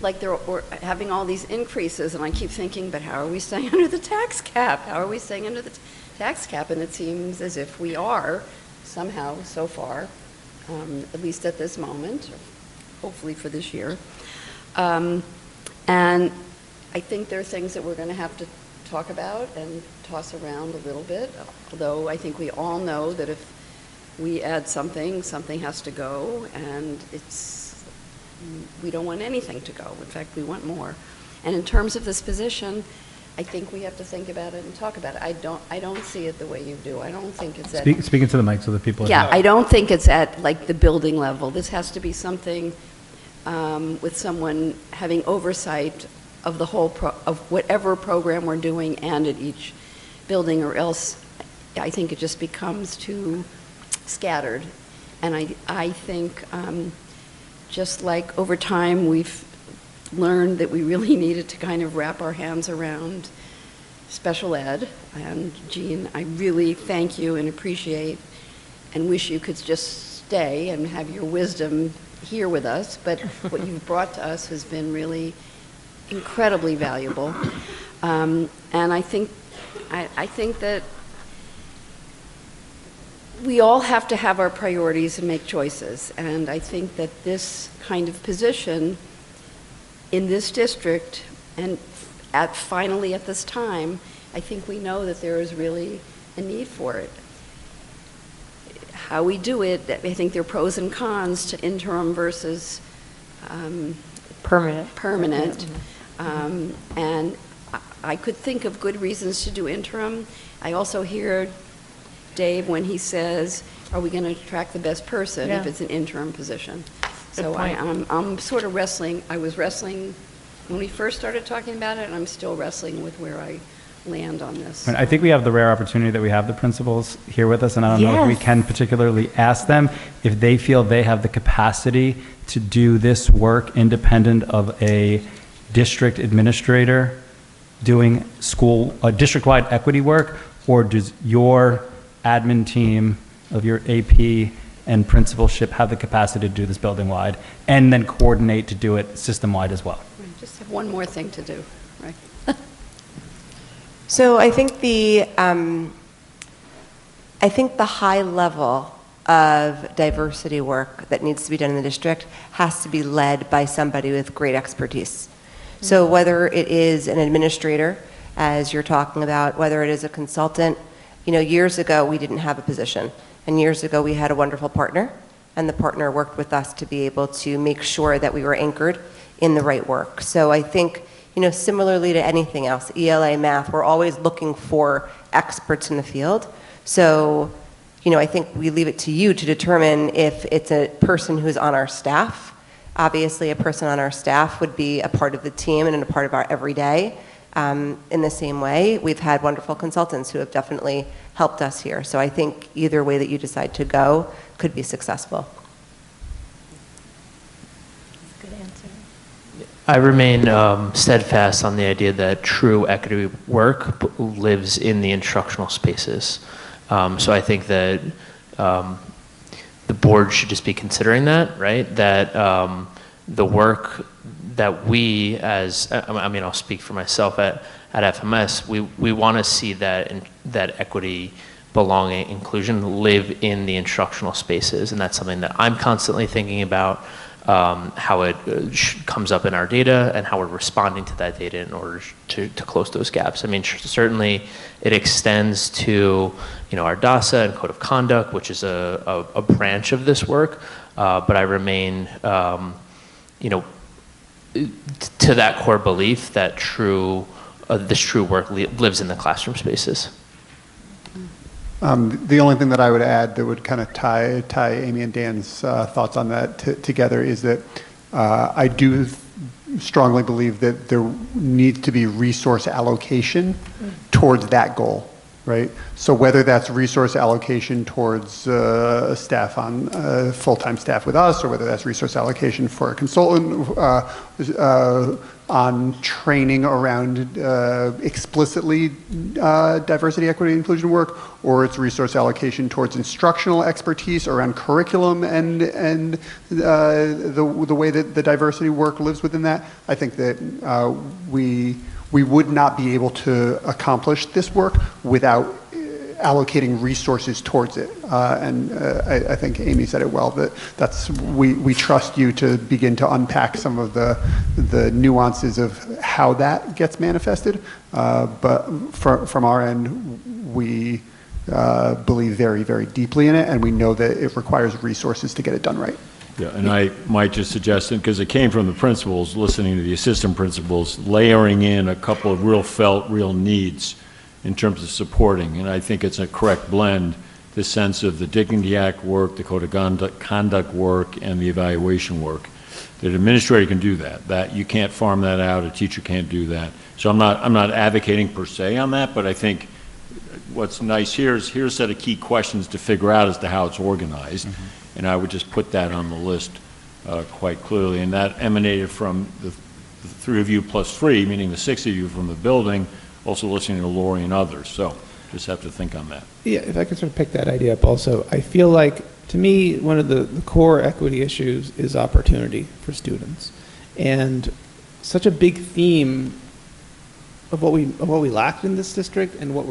[SPEAKER 11] like we're having all these increases, and I keep thinking, but how are we staying under the tax cap? How are we staying under the tax cap? And it seems as if we are somehow so far, at least at this moment, or hopefully for this year. And I think there are things that we're going to have to talk about and toss around a little bit, although I think we all know that if we add something, something has to go, and we don't want anything to go. In fact, we want more. And in terms of this position, I think we have to think about it and talk about it. I don't see it the way you do. I don't think it's at...
[SPEAKER 6] Speaking to the mic so the people...
[SPEAKER 11] Yeah, I don't think it's at like the building level. This has to be something with someone having oversight of the whole, of whatever program we're doing and at each building, or else I think it just becomes too scattered. And I think just like over time we've learned that we really needed to kind of wrap our hands around special ed. And Jean, I really thank you and appreciate and wish you could just stay and have your wisdom here with us. But what you've brought to us has been really incredibly valuable. And I think that we all have to have our priorities and make choices. And I think that this kind of position in this district, and finally at this time, I think we know that there is really a need for it. How we do it, I think there are pros and cons to interim versus permanent. And I could think of good reasons to do interim. I also hear Dave when he says, are we going to attract the best person if it's an interim position? So I'm sort of wrestling. I was wrestling when we first started talking about it, and I'm still wrestling with where I land on this.
[SPEAKER 6] And I think we have the rare opportunity that we have the principals here with us, and I don't know if we can particularly ask them if they feel they have the capacity to do this work independent of a district administrator doing district-wide equity work, or does your admin team of your AP and principalship have the capacity to do this building-wide and then coordinate to do it system-wide as well?
[SPEAKER 11] I just have one more thing to do, right?
[SPEAKER 7] So I think the high level of diversity work that needs to be done in the district has to be led by somebody with great expertise. So whether it is an administrator, as you're talking about, whether it is a consultant, years ago we didn't have a position, and years ago we had a wonderful partner, and the partner worked with us to be able to make sure that we were anchored in the right work. So I think, similarly to anything else, ELA, math, we're always looking for experts in the field. So, I think we leave it to you to determine if it's a person who's on our staff. Obviously, a person on our staff would be a part of the team and a part of our everyday. In the same way, we've had wonderful consultants who have definitely helped us here. So I think either way that you decide to go could be successful.
[SPEAKER 3] Good answer.
[SPEAKER 8] I remain steadfast on the idea that true equity work lives in the instructional spaces. So I think that the board should just be considering that, right? That the work that we as, I'll speak for myself at FMS, we want to see that equity, belonging, inclusion live in the instructional spaces. And that's something that I'm constantly thinking about, how it comes up in our data and how we're responding to that data in order to close those gaps. Certainly it extends to, our DASA and Code of Conduct, which is a branch of this work, but I remain, to that core belief that this true work lives in the classroom spaces.
[SPEAKER 9] The only thing that I would add that would kind of tie Amy and Dan's thoughts on that together is that I do strongly believe that there needs to be resource allocation towards that goal. right? So whether that's resource allocation towards staff on full-time staff with us, or whether that's resource allocation for a consultant on training around explicitly diversity, equity, and inclusion work, or it's resource allocation towards instructional expertise around curriculum and the way that the diversity work lives within that. I think that we would not be able to accomplish this work without allocating resources towards it. I think Amy said it well, that we trust you to begin to unpack some of the nuances of how that gets manifested. But from our end, we believe very, very deeply in it, and we know that it requires resources to get it done right.
[SPEAKER 2] Yeah, and I might just suggest, because it came from the principals, listening to the assistant principals, layering in a couple of real needs in terms of supporting. And I think it's a correct blend, the sense of the Dignity Act work, the Code of Conduct work, and the evaluation work. The administrator can do that. You can't farm that out. A teacher can't do that. So I'm not advocating per se on that, but I think what's nice here is here's a set of key questions to figure out as to how it's organized. Mm-hmm. And I would just put that on the list quite clearly. And that emanated from the three of you plus three, meaning the six of you from the building, also listening to Lori and others. So just have to think on that.
[SPEAKER 1] Yeah, if I could sort of pick that idea up also, I feel like, to me, one of the core equity issues is opportunity for students. And such a big theme of what we lacked in this district and what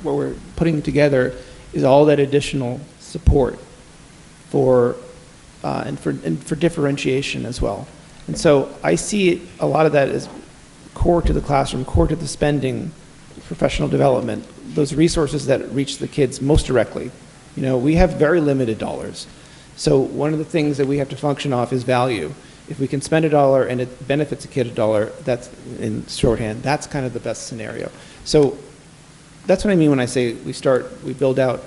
[SPEAKER 1] we're putting together is all that additional support for differentiation as well. And so I see a lot of that as core to the classroom, core to the spending, professional development, those resources that reach the kids most directly. You know, we have very limited dollars. So one of the things that we have to function off is value. If we can spend $1 and it benefits a kid $1, that's in shorthand, that's kind of the best scenario. So that's what I mean when I say we build out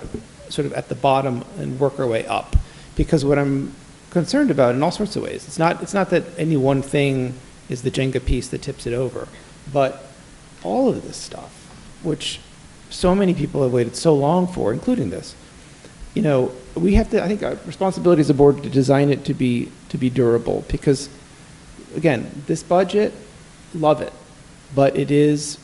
[SPEAKER 1] sort of at the bottom and work our way up. Because what I'm concerned about in all sorts of ways, it's not that any one thing is the Jenga piece that tips it over, but all of this stuff, which so many people have waited so long for, including this, you know, we have to, I think our responsibility as a board to design it to be durable, because again, this budget, love it, but it is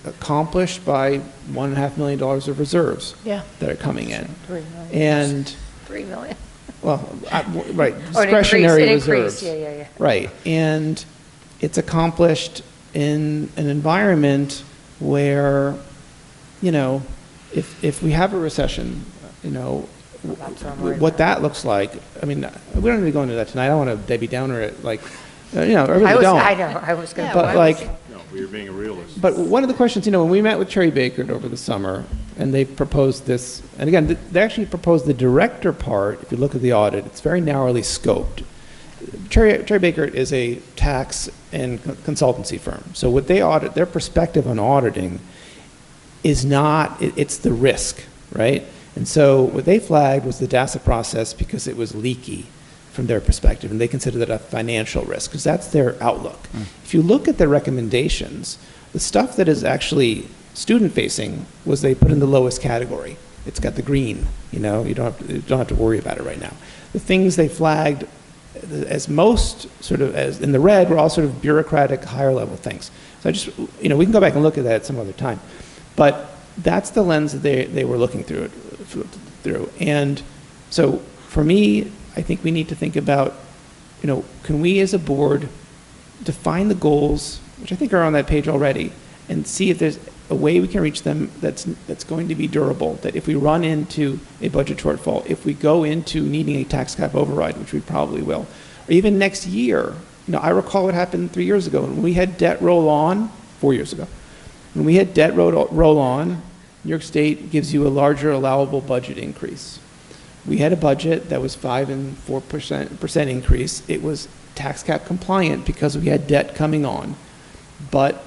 [SPEAKER 1] accomplished by $1.5 million of reserves that are coming in.
[SPEAKER 4] $3 million.
[SPEAKER 1] And
[SPEAKER 4] $3 million.
[SPEAKER 1] well, right, discretionary reserves.
[SPEAKER 4] Yeah.
[SPEAKER 1] Right, and it's accomplished in an environment where, you know, if we have a recession, you know, what that looks like. I mean, we don't need to go into that tonight. I don't want to Debbie Downer it, like, you know, I really don't.
[SPEAKER 4] I know, I was going to.
[SPEAKER 1] But like,
[SPEAKER 2] No, you're being a realist.
[SPEAKER 1] but one of the questions, you know, when we met with Cherry Baker over the summer, and they proposed this, and again, they actually proposed the director part. If you look at the audit, it's very narrowly scoped. Cherry Baker is a tax and consultancy firm. So what they audit, their perspective on auditing is not, it's the risk, right? And so what they flagged was the DASA process because it was leaky from their perspective, and they consider that a financial risk, because that's their outlook. If you look at their recommendations, the stuff that is actually student-facing was they put in the lowest category. It's got the green, you know, you don't have to worry about it right now. The things they flagged as most sort of, as in the red, were all sort of bureaucratic, higher-level things. So I just, you know, we can go back and look at that at some other time. But that's the lens that they were looking through. And so for me, I think we need to think about, you know, can we as a board define the goals, which I think are on that page already, and see if there's a way we can reach them that's going to be durable, that if we run into a budget shortfall, if we go into needing a tax cap override, which we probably will, or even next year. You know, I recall what happened 3 years ago when we had debt roll on, 4 years ago. When we had debt roll on, New York State gives you a larger allowable budget increase. We had a budget that was 5% and 4% increase. It was tax cap compliant because we had debt coming on, but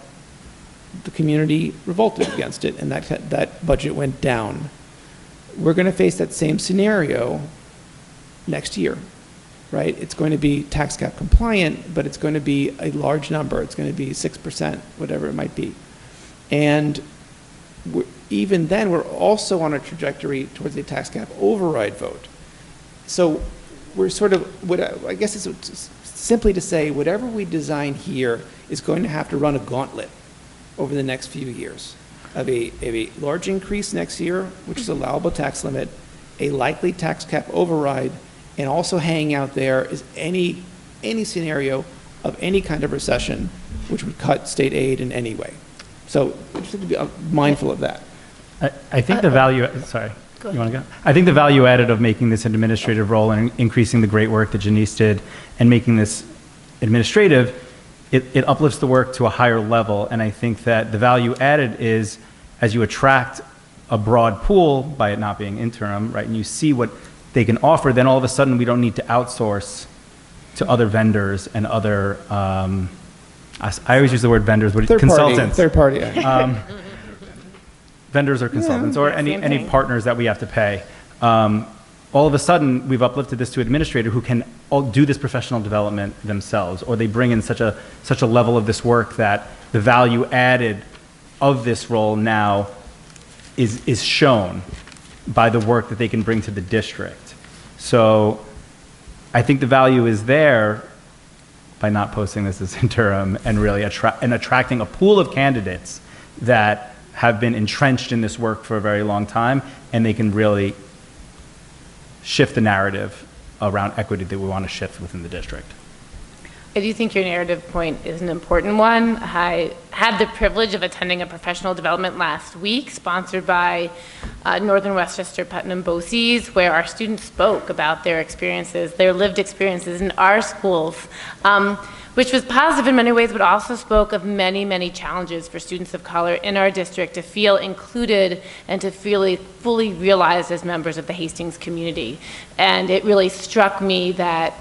[SPEAKER 1] the community revolted against it, and that budget went down. We're going to face that same scenario next year, right? It's going to be tax cap compliant, but it's going to be a large number. It's going to be 6%, whatever it might be. And even then, we're also on a trajectory towards a tax cap override vote. So we're sort of, I guess it's simply to say, whatever we design here is going to have to run a gauntlet over the next few years of a large increase next year, which is allowable tax limit, a likely tax cap override, and also hanging out there is any scenario of any kind of recession which would cut state aid in any way. So we just have to be mindful of that.
[SPEAKER 6] I think the value, sorry, you want to go? I think the value added of making this an administrative role and increasing the great work that Janice did and making this administrative, it uplifts the work to a higher level. And I think that the value added is as you attract a broad pool by it not being interim, right, and you see what they can offer, then all of a sudden we don't need to outsource to other vendors and other, I always use the word vendors, but consultants.
[SPEAKER 1] Third party.
[SPEAKER 6] Vendors or consultants, or any partners that we have to pay. All of a sudden, we've uplifted this to administrator who can all do this professional development themselves, or they bring in such a level of this work that the value added of this role now is shown by the work that they can bring to the district. So I think the value is there by not posting this as interim and really attracting a pool of candidates that have been entrenched in this work for a very long time, and they can really shift the narrative around equity that we want to shift within the district.
[SPEAKER 3] I do think your narrative point is an important one. I had the privilege of attending a professional development last week sponsored by Northern Westchester Putnam BOCES, where our students spoke about their experiences, their lived experiences in our schools, which was positive in many ways, but also spoke of many, many challenges for students of color in our district to feel included and to feel fully realized as members of the Hastings community. And it really struck me that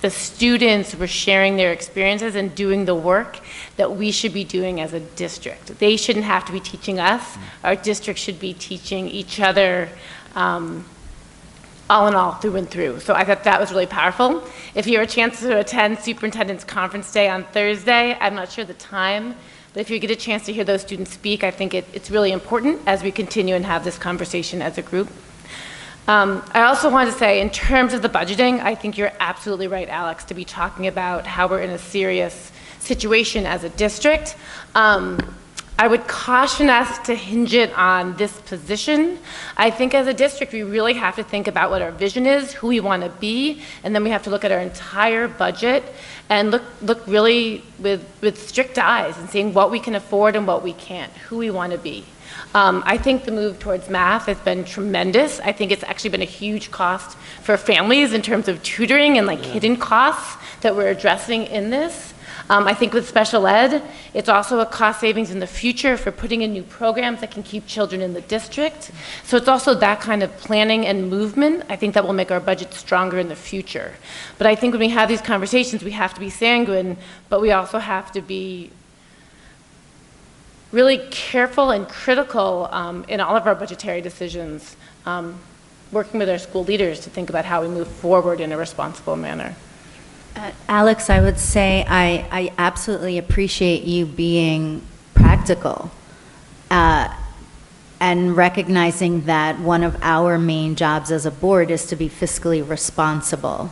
[SPEAKER 3] the students were sharing their experiences and doing the work that we should be doing as a district. They shouldn't have to be teaching us. Our district should be teaching each other all in all, through and through. So I thought that was really powerful. If you have a chance to attend Superintendent's Conference Day on Thursday, I'm not sure the time, but if you get a chance to hear those students speak, I think it's really important as we continue and have this conversation as a group. I also want to say, in terms of the budgeting, I think you're absolutely right, Alex, to be talking about how we're in a serious situation as a district. I would caution us to hinge it on this position. I think as a district, we really have to think about what our vision is, who we want to be, and then we have to look at our entire budget and look really with strict eyes and seeing what we can afford and what we can't, who we want to be. I think the move towards math has been tremendous. I think it's actually been a huge cost for families in terms of tutoring and hidden costs that we're addressing in this. I think with special ed, it's also a cost savings in the future for putting in new programs that can keep children in the district. So it's also that kind of planning and movement. I think that will make our budget stronger in the future. But I think when we have these conversations, we have to be sanguine, but we also have to be really careful and critical in all of our budgetary decisions, working with our school leaders to think about how we move forward in a responsible manner.
[SPEAKER 10] Alex, I would say I absolutely appreciate you being practical and recognizing that one of our main jobs as a board is to be fiscally responsible.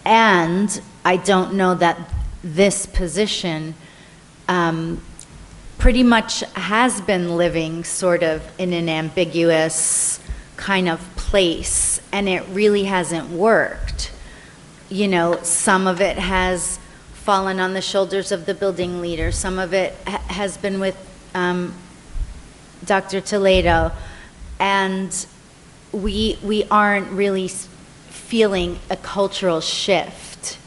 [SPEAKER 10] And I don't know that this position pretty much has been living sort of in an ambiguous kind of place, and it really hasn't worked. You know, some of it has fallen on the shoulders of the building leader. Some of it has been with Dr. Toledo. And we aren't really feeling a cultural shift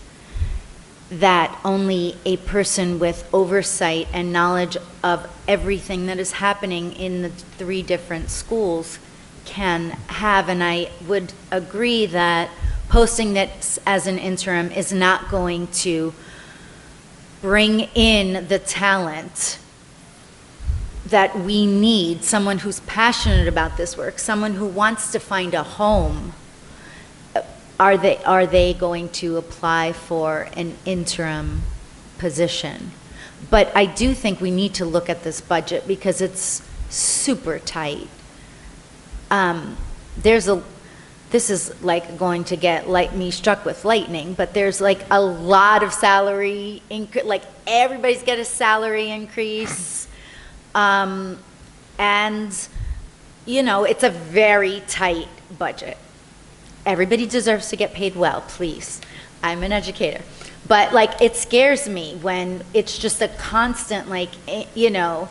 [SPEAKER 10] that only a person with oversight and knowledge of everything that is happening in the 3 different schools can have. And I would agree that posting this as an interim is not going to bring in the talent that we need, someone who's passionate about this work, someone who wants to find a home. Are they going to apply for an interim position?
[SPEAKER 12] But I do think we need to look at this budget because it's super tight. This is like going to get me struck with lightning, but there's like a lot of salary increase, like everybody's got a salary increase. And, you know, it's a very tight budget. Everybody deserves to get paid well, please. I'm an educator. But like, it scares me when it's just a constant, like, you know,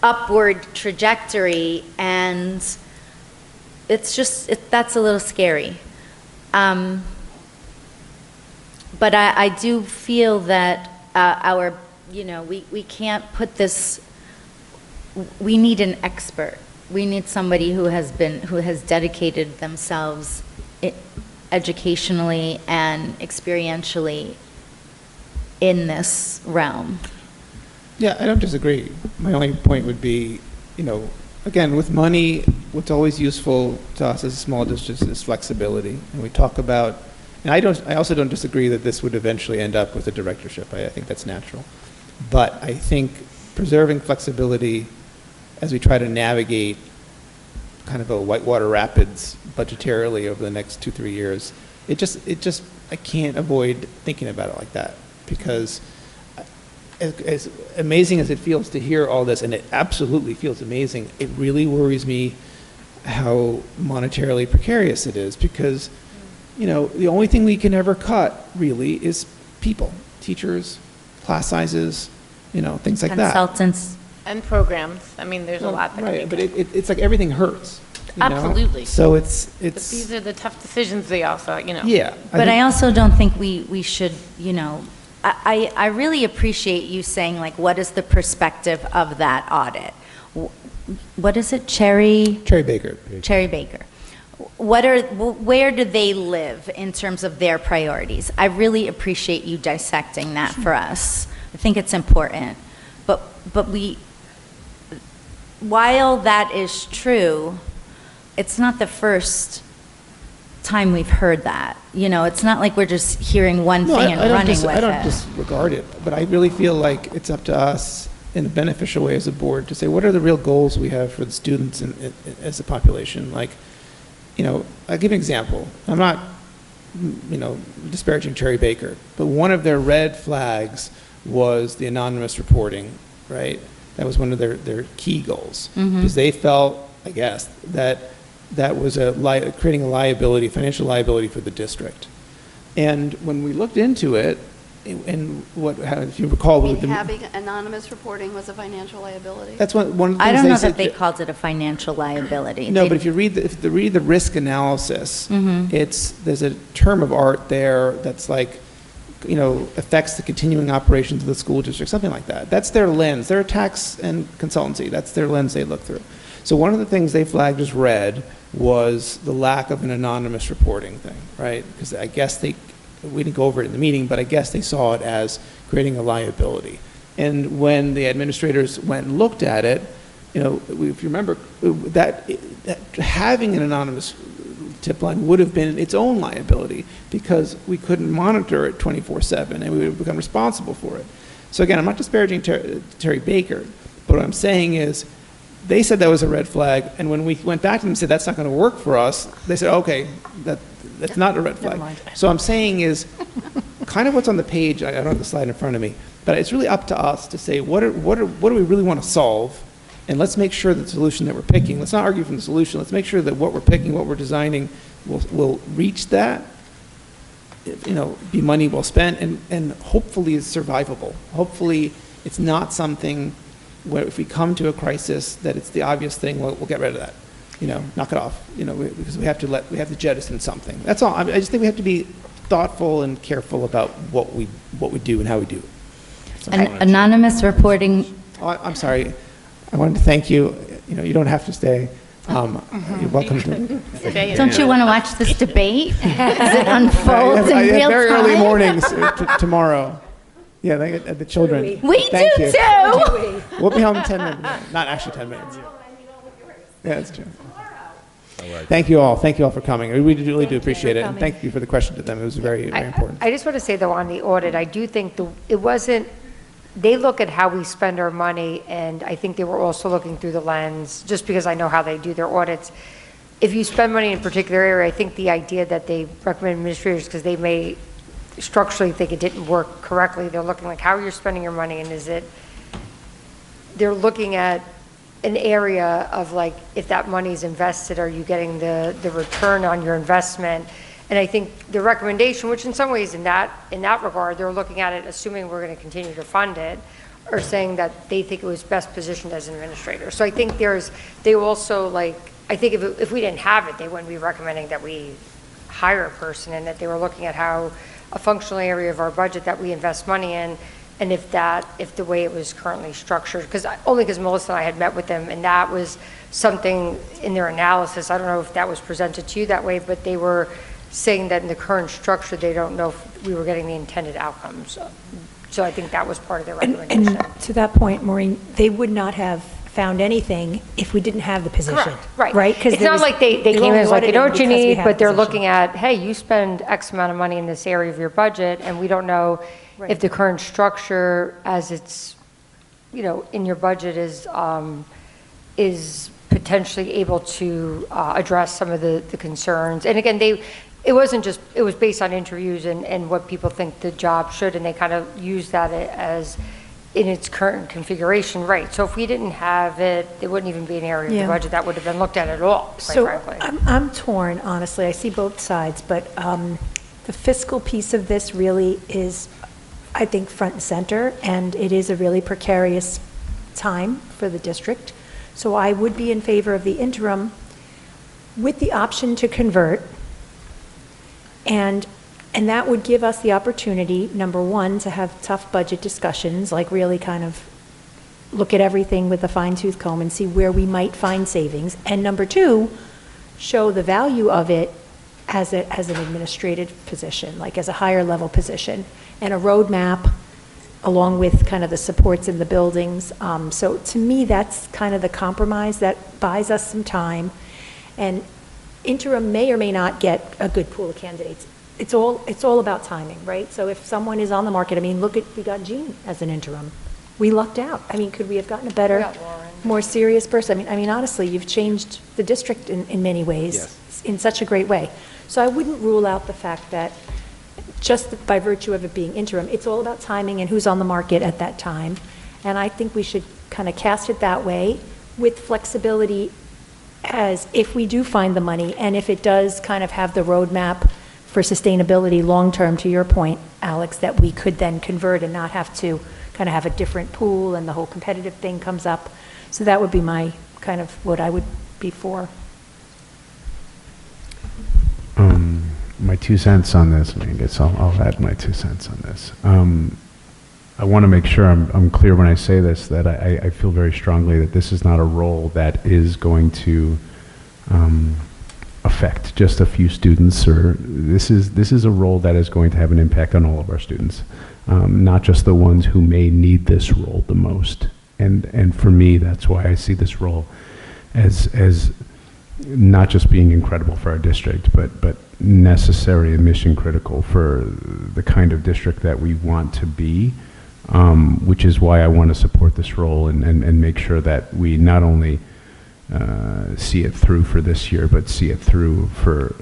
[SPEAKER 12] upward trajectory, and it's just, that's a little scary. But I do feel that you know, we can't put this, we need an expert. We need somebody who has dedicated themselves educationally and experientially in this realm.
[SPEAKER 1] Yeah, I don't disagree. My only point would be, you know, again, with money, what's always useful to us as a small district is flexibility. And we talk about, and I also don't disagree that this would eventually end up with a directorship. I think that's natural. But I think preserving flexibility as we try to navigate kind of a whitewater rapids budgetarily over the next 2-3 years, it just I can't avoid thinking about it like that, because as amazing as it feels to hear all this, and it absolutely feels amazing, it really worries me how monetarily precarious it is, because, you know, the only thing we can ever cut really is people, teachers, class sizes, you know, things like that.
[SPEAKER 12] Consultants.
[SPEAKER 3] And programs. I mean, there's a lot that
[SPEAKER 1] right,
[SPEAKER 3] can be
[SPEAKER 1] but it's like everything hurts. You know?
[SPEAKER 3] Absolutely.
[SPEAKER 1] So it's.
[SPEAKER 3] But these are the tough decisions they also, you know.
[SPEAKER 1] Yeah.
[SPEAKER 12] But I also don't think we should, you know, I really appreciate you saying, like, what is the perspective of that audit? What is it, Cherry
[SPEAKER 1] Baker.
[SPEAKER 12] Cherry Baker. Where do they live in terms of their priorities? I really appreciate you dissecting that for us. I think it's important. But while that is true, it's not the first time we've heard that. You know, it's not like we're just hearing one thing and running with it.
[SPEAKER 1] I don't disregard it, but I really feel like it's up to us in a beneficial way as a board to say, what are the real goals we have for the students and as a population? Like, you know, I'll give you an example. I'm not, you know, disparaging Cherry Baker, but one of their red flags was the anonymous reporting, right? That was one of their key goals, because they felt, I guess, that was creating a liability, financial liability for the district. And when we looked into it, and if you recall,
[SPEAKER 11] Having anonymous reporting was a financial liability?
[SPEAKER 1] That's one of the things
[SPEAKER 12] I don't know that they called it a financial liability.
[SPEAKER 1] No, but if you read the risk analysis, there's a term of art there that's like, you know, affects the continuing operations of the school district, something like that. That's their lens. They're a tax and consultancy. That's their lens they look through. So one of the things they flagged as red was the lack of an anonymous reporting thing, right? Because I guess we didn't go over it in the meeting, but I guess they saw it as creating a liability. And when the administrators went and looked at it, you know, if you remember, that having an anonymous tip line would have been its own liability, because we couldn't monitor it 24/7 and we would have become responsible for it. So again, I'm not disparaging Terry Baker, but what I'm saying is they said that was a red flag, and when we went back to them and said that's not going to work for us, they said, okay, that's not a red flag. So I'm saying is kind of what's on the page. I don't have the slide in front of me, but it's really up to us to say what do we really want to solve, and let's make sure that the solution that we're picking, let's not argue from the solution, let's make sure that what we're picking, what we're designing will reach that, you know, be money well spent, and hopefully is survivable. Hopefully it's not something where if we come to a crisis that it's the obvious thing, we'll get rid of that, you know, knock it off, you know, because we have to jettison something. That's all. I just think we have to be thoughtful and careful about what we do and how we do it.
[SPEAKER 12] Anonymous reporting.
[SPEAKER 1] Oh, I'm sorry. I wanted to thank you. You know, you don't have to stay. You're welcome to.
[SPEAKER 12] Don't you want to watch this debate as it unfolds in real time?
[SPEAKER 1] Very early mornings tomorrow. Yeah, at the children.
[SPEAKER 12] We do too.
[SPEAKER 1] We'll be home in 10 minutes. Not actually 10 minutes. Yeah, that's true. Thank you all. Thank you all for coming. We really do appreciate it. And thank you for the question to them. It was very, very important.
[SPEAKER 4] I just want to say, though, on the audit, I do think it wasn't they look at how we spend our money, and I think they were also looking through the lens, just because I know how they do their audits. If you spend money in a particular area, I think the idea that they recommend administrators, because they may structurally think it didn't work correctly, they're looking like how you're spending your money, and they're looking at an area of like, if that money's invested, are you getting the return on your investment? And I think the recommendation, which in some ways in that regard, they're looking at it, assuming we're going to continue to fund it, or saying that they think it was best positioned as an administrator. So I think they also like, I think if we didn't have it, they wouldn't be recommending that we hire a person, and that they were looking at how a functional area of our budget that we invest money in, and if the way it was currently structured, only because Melissa and I had met with them, and that was something in their analysis. I don't know if that was presented to you that way, but they were saying that in the current structure, they don't know if we were getting the intended outcomes. So I think that was part of their recommendation.
[SPEAKER 13] And to that point, Maureen, they would not have found anything if we didn't have the position.
[SPEAKER 4] Correct, right.
[SPEAKER 13] Right?
[SPEAKER 4] It's not like they came in and was like, you know what you need, but they're
[SPEAKER 13] position.
[SPEAKER 4] looking at, hey, you spend X amount of money in this area of your budget, and we don't know if the current structure as it's, in your budget is potentially able to address some of the concerns. And again, it was based on interviews and what people think the job should, and they kind of use that as in its current configuration, right? So if we didn't have it, it wouldn't even be an area of the budget that would have been looked at all, quite frankly.
[SPEAKER 13] I'm torn, honestly. I see both sides, but the fiscal piece of this really is, I think, front and center, and it is a really precarious time for the district. So I would be in favor of the interim with the option to convert, and that would give us the opportunity, number one, to have tough budget discussions, like really kind of look at everything with a fine-tooth comb and see where we might find savings. And number two, show the value of it as an administrative position, like as a higher level position, and a roadmap along with kind of the supports in the buildings. So to me, that's kind of the compromise that buys us some time. And interim may or may not get a good pool of candidates. It's all about timing, right? So if someone is on the market, we got Jean as an interim. We lucked out. Could we have gotten a better, more serious person? Honestly, you've changed the district in many ways, in such a great way. So I wouldn't rule out the fact that just by virtue of it being interim, it's all about timing and who's on the market at that time. And I think we should kind of cast it that way with flexibility, as if we do find the money, and if it does kind of have the roadmap for sustainability long-term, to your point, Alex, that we could then convert and not have to kind of have a different pool and the whole competitive thing comes up. So that would be my kind of what I would be for.
[SPEAKER 14] My 2 cents on this, I guess I'll add my 2 cents on this. I want to make sure I'm clear when I say this, that I feel very strongly that this is not a role that is going to affect just a few students, or this is a role that is going to have an impact on all of our students, not just the ones who may need this role the most. And for me, that's why I see this role as not just being incredible for our district, but necessary and mission critical for the kind of district that we want to be, which is why I want to support this role and make sure that we not only see it through for this year, but see it through for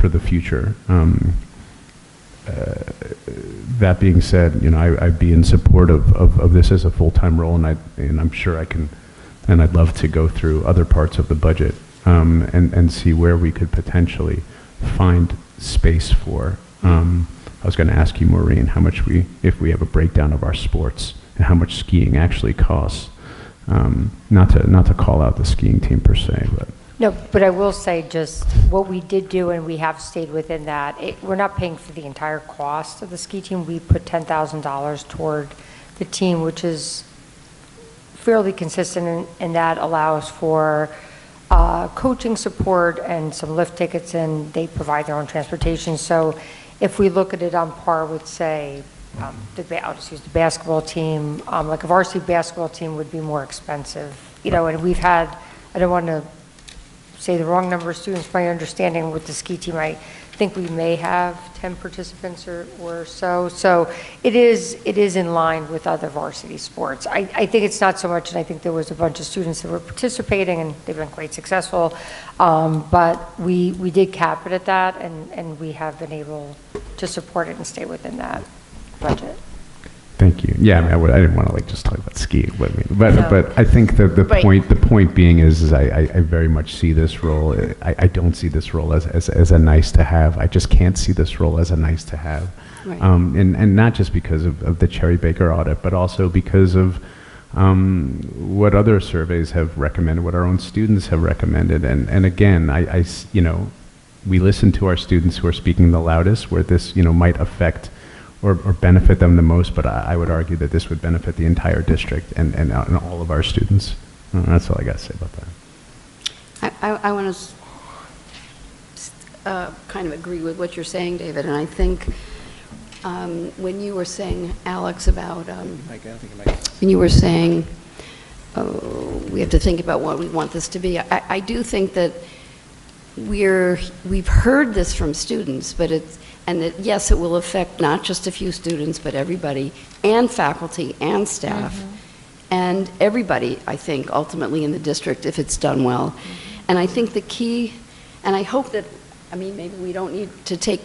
[SPEAKER 14] the future. That being said, I'd be in support of this as a full-time role, and I'm sure I can, and I'd love to go through other parts of the budget and see where we could potentially find space for. I was going to ask you, Maureen, how much if we have a breakdown of our sports and how much skiing actually costs. Not to call out the skiing team per se, but.
[SPEAKER 4] No, but I will say just what we did do, and we have stayed within that. We're not paying for the entire cost of the ski team. We put $10,000 toward the team, which is fairly consistent, and that allows for coaching support and some lift tickets, and they provide their own transportation. So if we look at it on par with, say, I'll just use the basketball team, like a varsity basketball team would be more expensive, and we've had, I don't want to say the wrong number of students. My understanding with the ski team, I think we may have 10 participants or so. So it is in line with other varsity sports. I think it's not so much, and I think there was a bunch of students that were participating, and they've been quite successful. But we did cap it at that, and we have been able to support it and stay within that budget.
[SPEAKER 14] Thank you. Yeah, I mean, I didn't want to like just talk about skiing, but
[SPEAKER 4] No.
[SPEAKER 14] but I think that the
[SPEAKER 12] Right.
[SPEAKER 14] point being is I very much see this role. I don't see this role as a nice to have. I just can't see this role as a nice to have.
[SPEAKER 11] Right.
[SPEAKER 14] And not just because of the Cherry Baker audit, but also because of what other surveys have recommended, what our own students have recommended. And again, we listen to our students who are speaking the loudest, where this, might affect or benefit them the most, but I would argue that this would benefit the entire district and all of our students. That's all I got to say about that.
[SPEAKER 11] I want to kind of agree with what you're saying, David, and I think when you were saying, Alex, about, when you were saying, we have to think about what we want this to be, I do think that we've heard this from students, but yes, it will affect not just a few students, but everybody, and faculty, and staff, and everybody, I think, ultimately in the district, if it's done well. And I think the key, and I hope that, maybe we don't need to take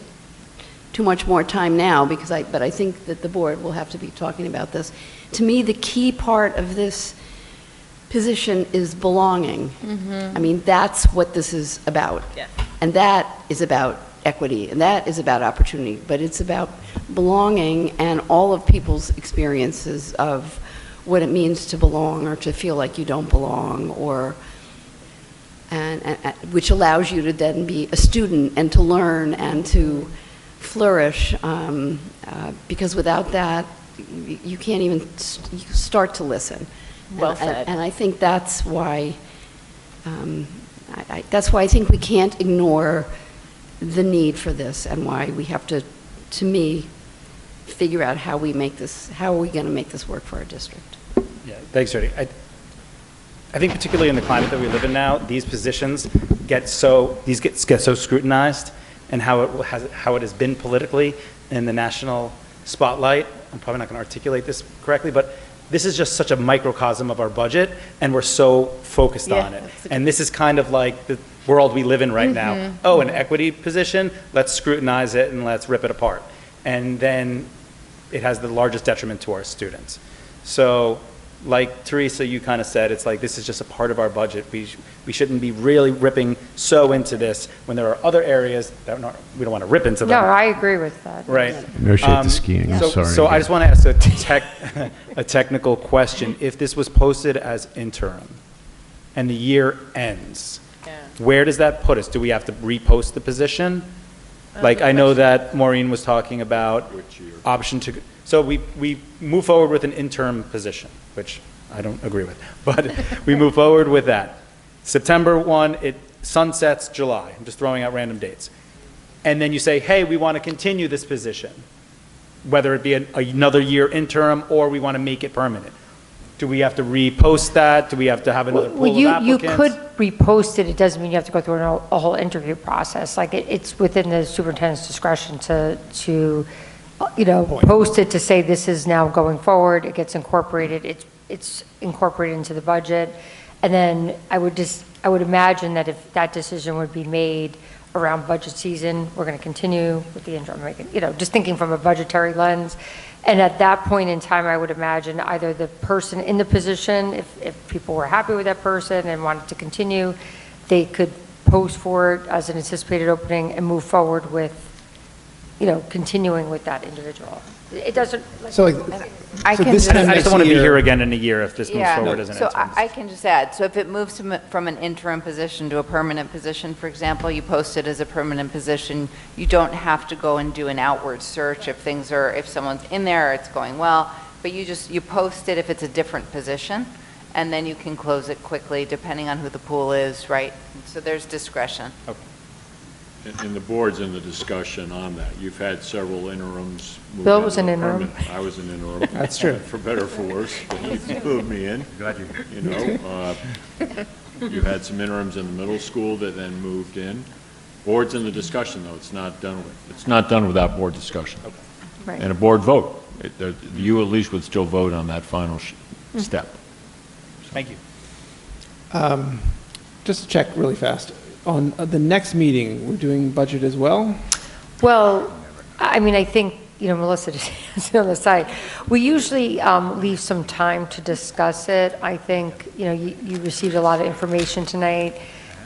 [SPEAKER 11] too much more time now, but I think that the board will have to be talking about this. To me, the key part of this position is belonging. That's what this is about.
[SPEAKER 3] Yes.
[SPEAKER 11] And that is about equity, and that is about opportunity, but it's about belonging and all of people's experiences of what it means to belong or to feel like you don't belong, and which allows you to then be a student and to learn and to flourish, because without that, you can't even start to listen.
[SPEAKER 3] Well said.
[SPEAKER 11] And I think that's why, I think we can't ignore the need for this, and why we have to me, figure out how are we going to make this work for our district.
[SPEAKER 6] Yeah, thanks, Jody. I think particularly in the climate that we live in now, these positions get so scrutinized, and how it has been politically in the national spotlight. I'm probably not going to articulate this correctly, but this is just such a microcosm of our budget, and we're so focused on it. And this is kind of like the world we live in right now. Oh, an equity position, let's scrutinize it and let's rip it apart. And then it has the largest detriment to our students. So like Teresa, you kind of said, it's like this is just a part of our budget. We shouldn't be really ripping so into this when there are other areas that we don't want to rip into them.
[SPEAKER 4] No, I agree with that.
[SPEAKER 6] Right.
[SPEAKER 14] No shade to skiing. I'm sorry.
[SPEAKER 6] So I just want to ask a technical question. If this was posted as interim and the year ends, where does that put us? Do we have to repost the position? Like, I know that Maureen was talking about option to, so we move forward with an interim position, which I don't agree with, but we move forward with that. September 1, it sunsets July. I'm just throwing out random dates. And then you say, hey, we want to continue this position, whether it be another year interim or we want to make it permanent. Do we have to repost that? Do we have to have another pool of applicants?
[SPEAKER 4] You could repost it. It doesn't mean you have to go through a whole interview process. Like, it's within the superintendent's discretion to post it to say this is now going forward. It gets incorporated. It's incorporated into the budget. And then I would imagine that if that decision would be made around budget season, we're going to continue with the interim, just thinking from a budgetary lens. And at that point in time, I would imagine either the person in the position, if people were happy with that person and wanted to continue, they could post for it as an anticipated opening and move forward with, continuing with that individual. It doesn't.
[SPEAKER 6] I just don't want to be here again in a year if this moves forward as an interim.
[SPEAKER 5] So I can just add, so if it moves from an interim position to a permanent position, for example, you post it as a permanent position, you don't have to go and do an outward search if someone's in there or it's going well, but you post it if it's a different position, and then you can close it quickly depending on who the pool is, right? So there's discretion.
[SPEAKER 6] Okay.
[SPEAKER 2] And the board's in the discussion on that. You've had several interims.
[SPEAKER 4] Bill was an interim.
[SPEAKER 2] I was an interim.
[SPEAKER 1] That's true.
[SPEAKER 2] For better or for worse, but you moved me in.
[SPEAKER 6] Glad you.
[SPEAKER 2] You had some interims in the middle school that then moved in. Board's in the discussion, though. It's not done without board discussion.
[SPEAKER 4] Right.
[SPEAKER 2] And a board vote. You at least would still vote on that final step.
[SPEAKER 1] Thank you. Just to check really fast, on the next meeting, we're doing budget as well?
[SPEAKER 4] Well, I mean, I think, Melissa is on the side. We usually leave some time to discuss it. I think, you received a lot of information tonight,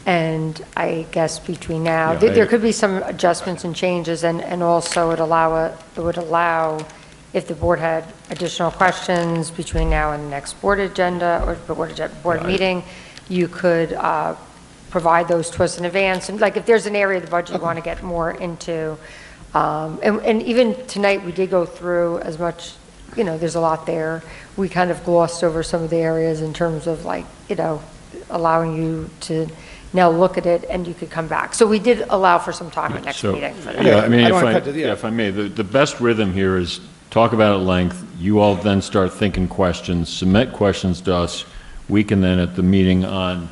[SPEAKER 4] and I guess between now, there could be some adjustments and changes, and also it would allow, if the board had additional questions between now and the next board agenda or board meeting, you could provide those to us in advance. And like if there's an area of the budget you want to get more into, and even tonight we did go through as much, there's a lot there. We kind of glossed over some of the areas in terms of like, allowing you to now look at it and you could come back. So we did allow for some time at next meeting. For that.
[SPEAKER 2] Yeah, I mean,
[SPEAKER 1] if
[SPEAKER 2] I may, the best rhythm here is talk about it at length. You all then start thinking questions, submit questions to us. We can then at the meeting on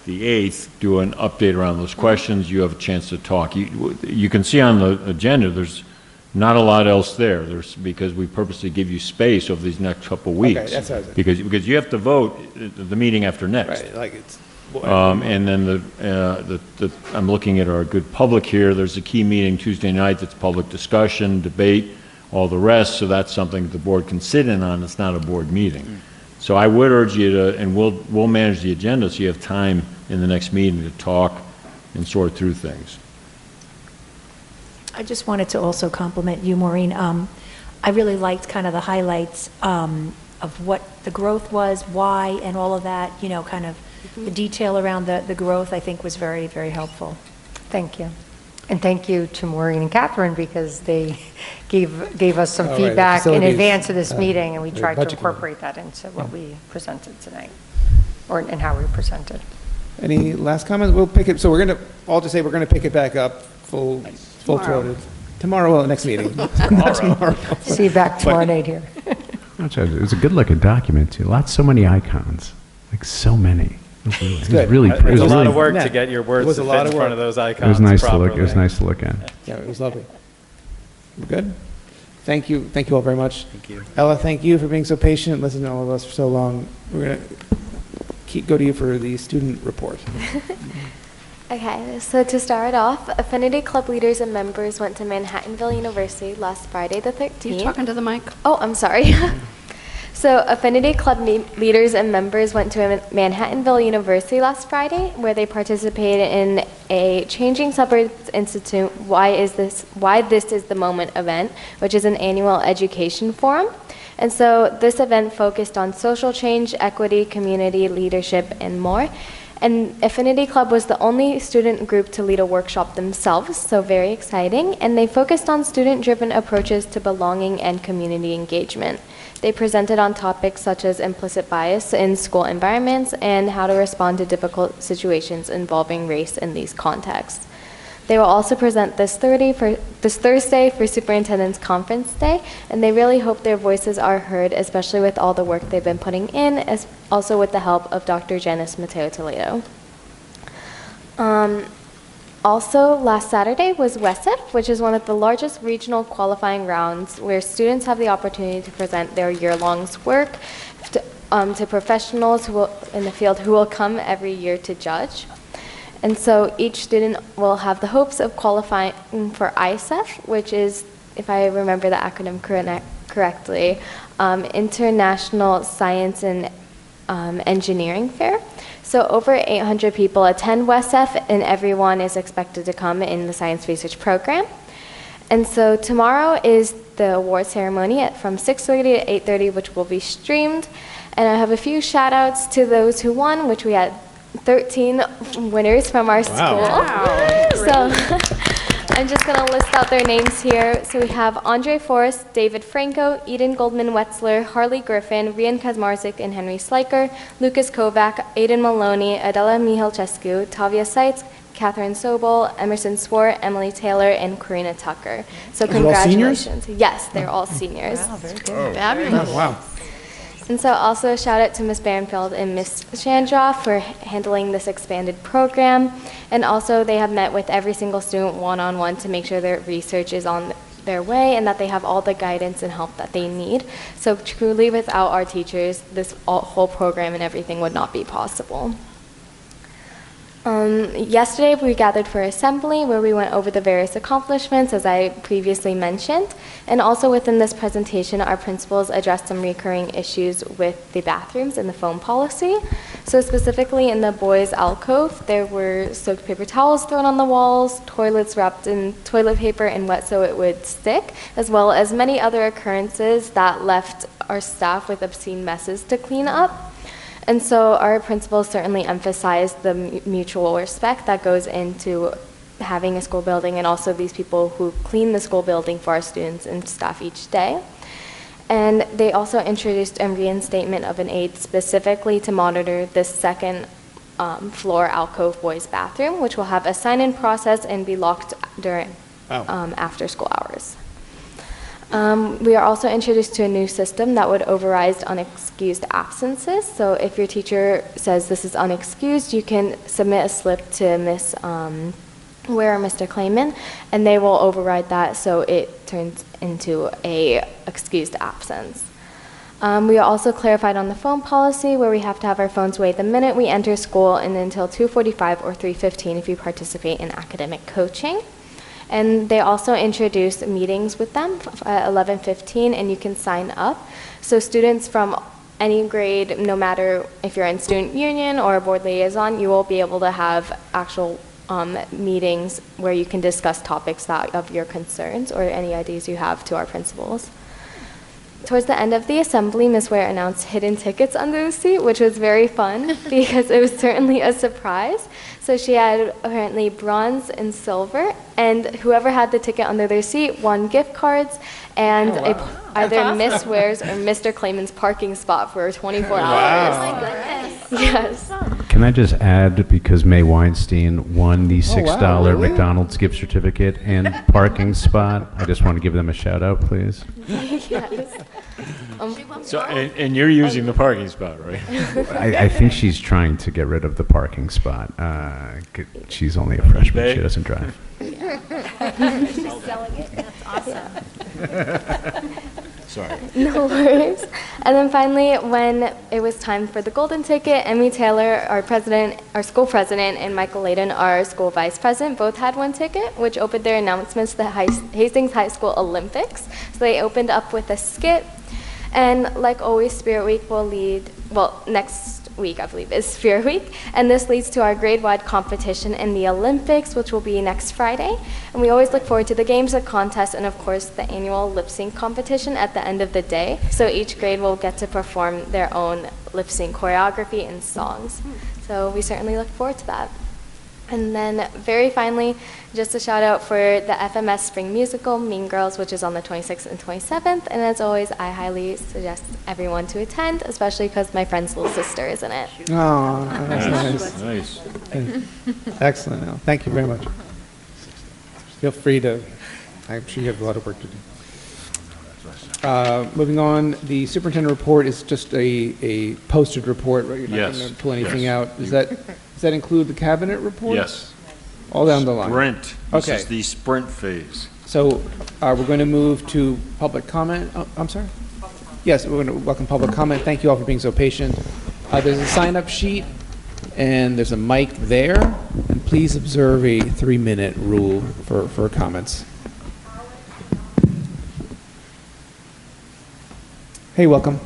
[SPEAKER 2] the 8th do an update around those questions. You have a chance to talk. You can see on the agenda there's not a lot else there. Because we purposely give you space over these next couple of weeks.
[SPEAKER 1] Okay, that's what I was
[SPEAKER 2] because you have to vote the meeting after next.
[SPEAKER 1] Right, like it's...
[SPEAKER 2] And then I'm looking at our good public here. There's a key meeting Tuesday night that's public discussion, debate, all the rest. So that's something the board can sit in on. It's not a board meeting. So I would urge you to, and we'll manage the agenda so you have time in the next meeting to talk and sort through things.
[SPEAKER 13] I just wanted to also compliment you, Maureen. I really liked kind of the highlights of what the growth was, why, and all of that, kind of the detail around the growth, I think was very, very helpful.
[SPEAKER 4] Thank you. And thank you to Maureen and Catherine because they gave us some feedback in advance of this meeting, and we tried to incorporate that into what we presented tonight, and how we presented.
[SPEAKER 1] Any last comments? We'll pick it, so we're going to, all to say we're going to pick it back up full-throated. Tomorrow, well, next meeting. Not tomorrow.
[SPEAKER 4] See you back tomorrow night here.
[SPEAKER 14] It was a good-looking document, too. So many icons, like so many. It was really
[SPEAKER 6] It was a lot of work to get your words to fit in front of those icons.
[SPEAKER 14] It was nice
[SPEAKER 6] properly.
[SPEAKER 14] to look. It was nice to look at.
[SPEAKER 1] Yeah, it was lovely. We're good? Thank you all very much.
[SPEAKER 6] Thank you.
[SPEAKER 1] Ella, thank you for being so patient, listening to all of us for so long. We're going to go to you for the student report.
[SPEAKER 15] Okay, so to start off, Affinity Club leaders and members went to Manhattanville University last Friday the 13th.
[SPEAKER 11] You talking to the mic?
[SPEAKER 15] Oh, I'm sorry. So Affinity Club leaders and members went to Manhattanville University last Friday, where they participated in a Changing Suburbs Institute Why This Is the Moment event, which is an annual education forum. And so this event focused on social change, equity, community, leadership, and more. And Affinity Club was the only student group to lead a workshop themselves, so very exciting. And they focused on student-driven approaches to belonging and community engagement. They presented on topics such as implicit bias in school environments and how to respond to difficult situations involving race in these contexts. They will also present this Thursday for Superintendent's Conference Day, and they really hope their voices are heard, especially with all the work they've been putting in, as also with the help of Dr. Janice Mateo Toledo. Also, last Saturday was WESF, which is one of the largest regional qualifying rounds where students have the opportunity to present their year-long work to professionals in the field who will come every year to judge. And so each student will have the hopes of qualifying for ISEF, which is, if I remember the acronym correctly, International Science and Engineering Fair. So over 800 people attend WESF, and everyone is expected to come in the science research program. And so tomorrow is the award ceremony from 6:30 to 8:30, which will be streamed. And I have a few shout outs to those who won, which we had 13 winners from our school.
[SPEAKER 11] Wow.
[SPEAKER 15] So I'm just going to list out their names here. So we have Andre Forrest, David Franco, Eden Goldman-Wetzler, Harley Griffin, Rian Kazmarzik and Henry Sliker, Lucas Kovac, Aiden Maloney, Adela Mihalcescu, Tavia Seitz, Catherine Sobel, Emerson Swart, Emily Taylor, and Karina Tucker. So congratulations. Yes, they're all seniors.
[SPEAKER 11] Wow, very good. Fabulous.
[SPEAKER 1] Wow.
[SPEAKER 15] And so also a shout out to Ms. Banfield and Ms. Shandroff for handling this expanded program. And also they have met with every single student one-on-one to make sure their research is on their way and that they have all the guidance and help that they need. So truly without our teachers, this whole program and everything would not be possible. Yesterday we gathered for assembly where we went over the various accomplishments as I previously mentioned, and also within this presentation our principals addressed some recurring issues with the bathrooms and the foam policy. So specifically in the boys' alcove there were soaked paper towels thrown on the walls, toilets wrapped in toilet paper and wet so it would stick, as well as many other occurrences that left our staff with obscene messes to clean up. And so our principals certainly emphasized the mutual respect that goes into having a school building and also these people who clean the school building for our students and staff each day. And they also introduced a reinstatement of an aide specifically to monitor this second floor alcove boys bathroom, which will have a sign-in process and be locked during after school hours. We are also introduced to a new system that would override unexcused absences. So if your teacher says this is unexcused, you can submit a slip to Ms. Ware or Mr. Clayman, and they will override that so it turns into a excused absence. We are also clarified on the phone policy where we have to have our phones away the minute we enter school and until 2:45 or 3:15 if you participate in academic coaching. And they also introduced meetings with them at 11:15, and you can sign up. So students from any grade, no matter if you're in student union or a board liaison, you will be able to have actual meetings where you can discuss topics that of your concerns or any ideas you have to our principals. Towards the end of the assembly, Ms. Ware announced hidden tickets under the seat, which was very fun because it was certainly a surprise. So she had apparently bronze and silver, and whoever had the ticket under their seat won gift cards and either Miss Ware's or Mr. Clayman's parking spot for 24 hours.
[SPEAKER 1] Wow.
[SPEAKER 12] Oh my goodness.
[SPEAKER 15] Yes.
[SPEAKER 14] Can I just add, because Mae Weinstein won the $6
[SPEAKER 1] really?
[SPEAKER 14] McDonald's gift certificate and parking spot, I just want to give them a shout out, please.
[SPEAKER 15] Yes.
[SPEAKER 2] So, and you're using the parking spot, right?
[SPEAKER 14] I think she's trying to get rid of the parking spot. She's only a freshman. She doesn't drive.
[SPEAKER 12] She's selling it. That's awesome.
[SPEAKER 2] Sorry.
[SPEAKER 15] No worries. And then finally, when it was time for the golden ticket, Emmy Taylor, our president, our school president, and Michael Layden, our school vice president, both had one ticket, which opened their announcements to the Hastings High School Olympics. So they opened up with a skit. And like always, Spirit Week will lead, well, next week, I believe, is Spirit Week. And this leads to our grade-wide competition in the Olympics, which will be next Friday. And we always look forward to the games, the contests, and of course, the annual lip sync competition at the end of the day. So each grade will get to perform their own lip sync choreography and songs. So we certainly look forward to that. And then very finally, just a shout out for the FMS Spring Musical, Mean Girls, which is on the 26th and 27th. And as always, I highly suggest everyone to attend, especially because my friend's little sister is in it.
[SPEAKER 1] Oh, that's nice.
[SPEAKER 2] Nice.
[SPEAKER 1] Excellent. Al. Thank you very much. Feel free to, I'm sure you have a lot of work to do. Moving on, the superintendent report is just a posted report, right? You're not
[SPEAKER 2] Yes,
[SPEAKER 1] going to pull anything
[SPEAKER 2] yes.
[SPEAKER 1] out. Does that include the cabinet report?
[SPEAKER 2] Yes.
[SPEAKER 1] All down the line?
[SPEAKER 2] Sprint. This
[SPEAKER 1] Okay.
[SPEAKER 2] is the sprint phase.
[SPEAKER 1] So we're going to move to public comment. Oh, I'm sorry? Yes, we're going to welcome public comment. Thank you all for being so patient. There's a sign-up sheet, and there's a mic there. And please observe a 3-minute rule for comments. Hey, welcome.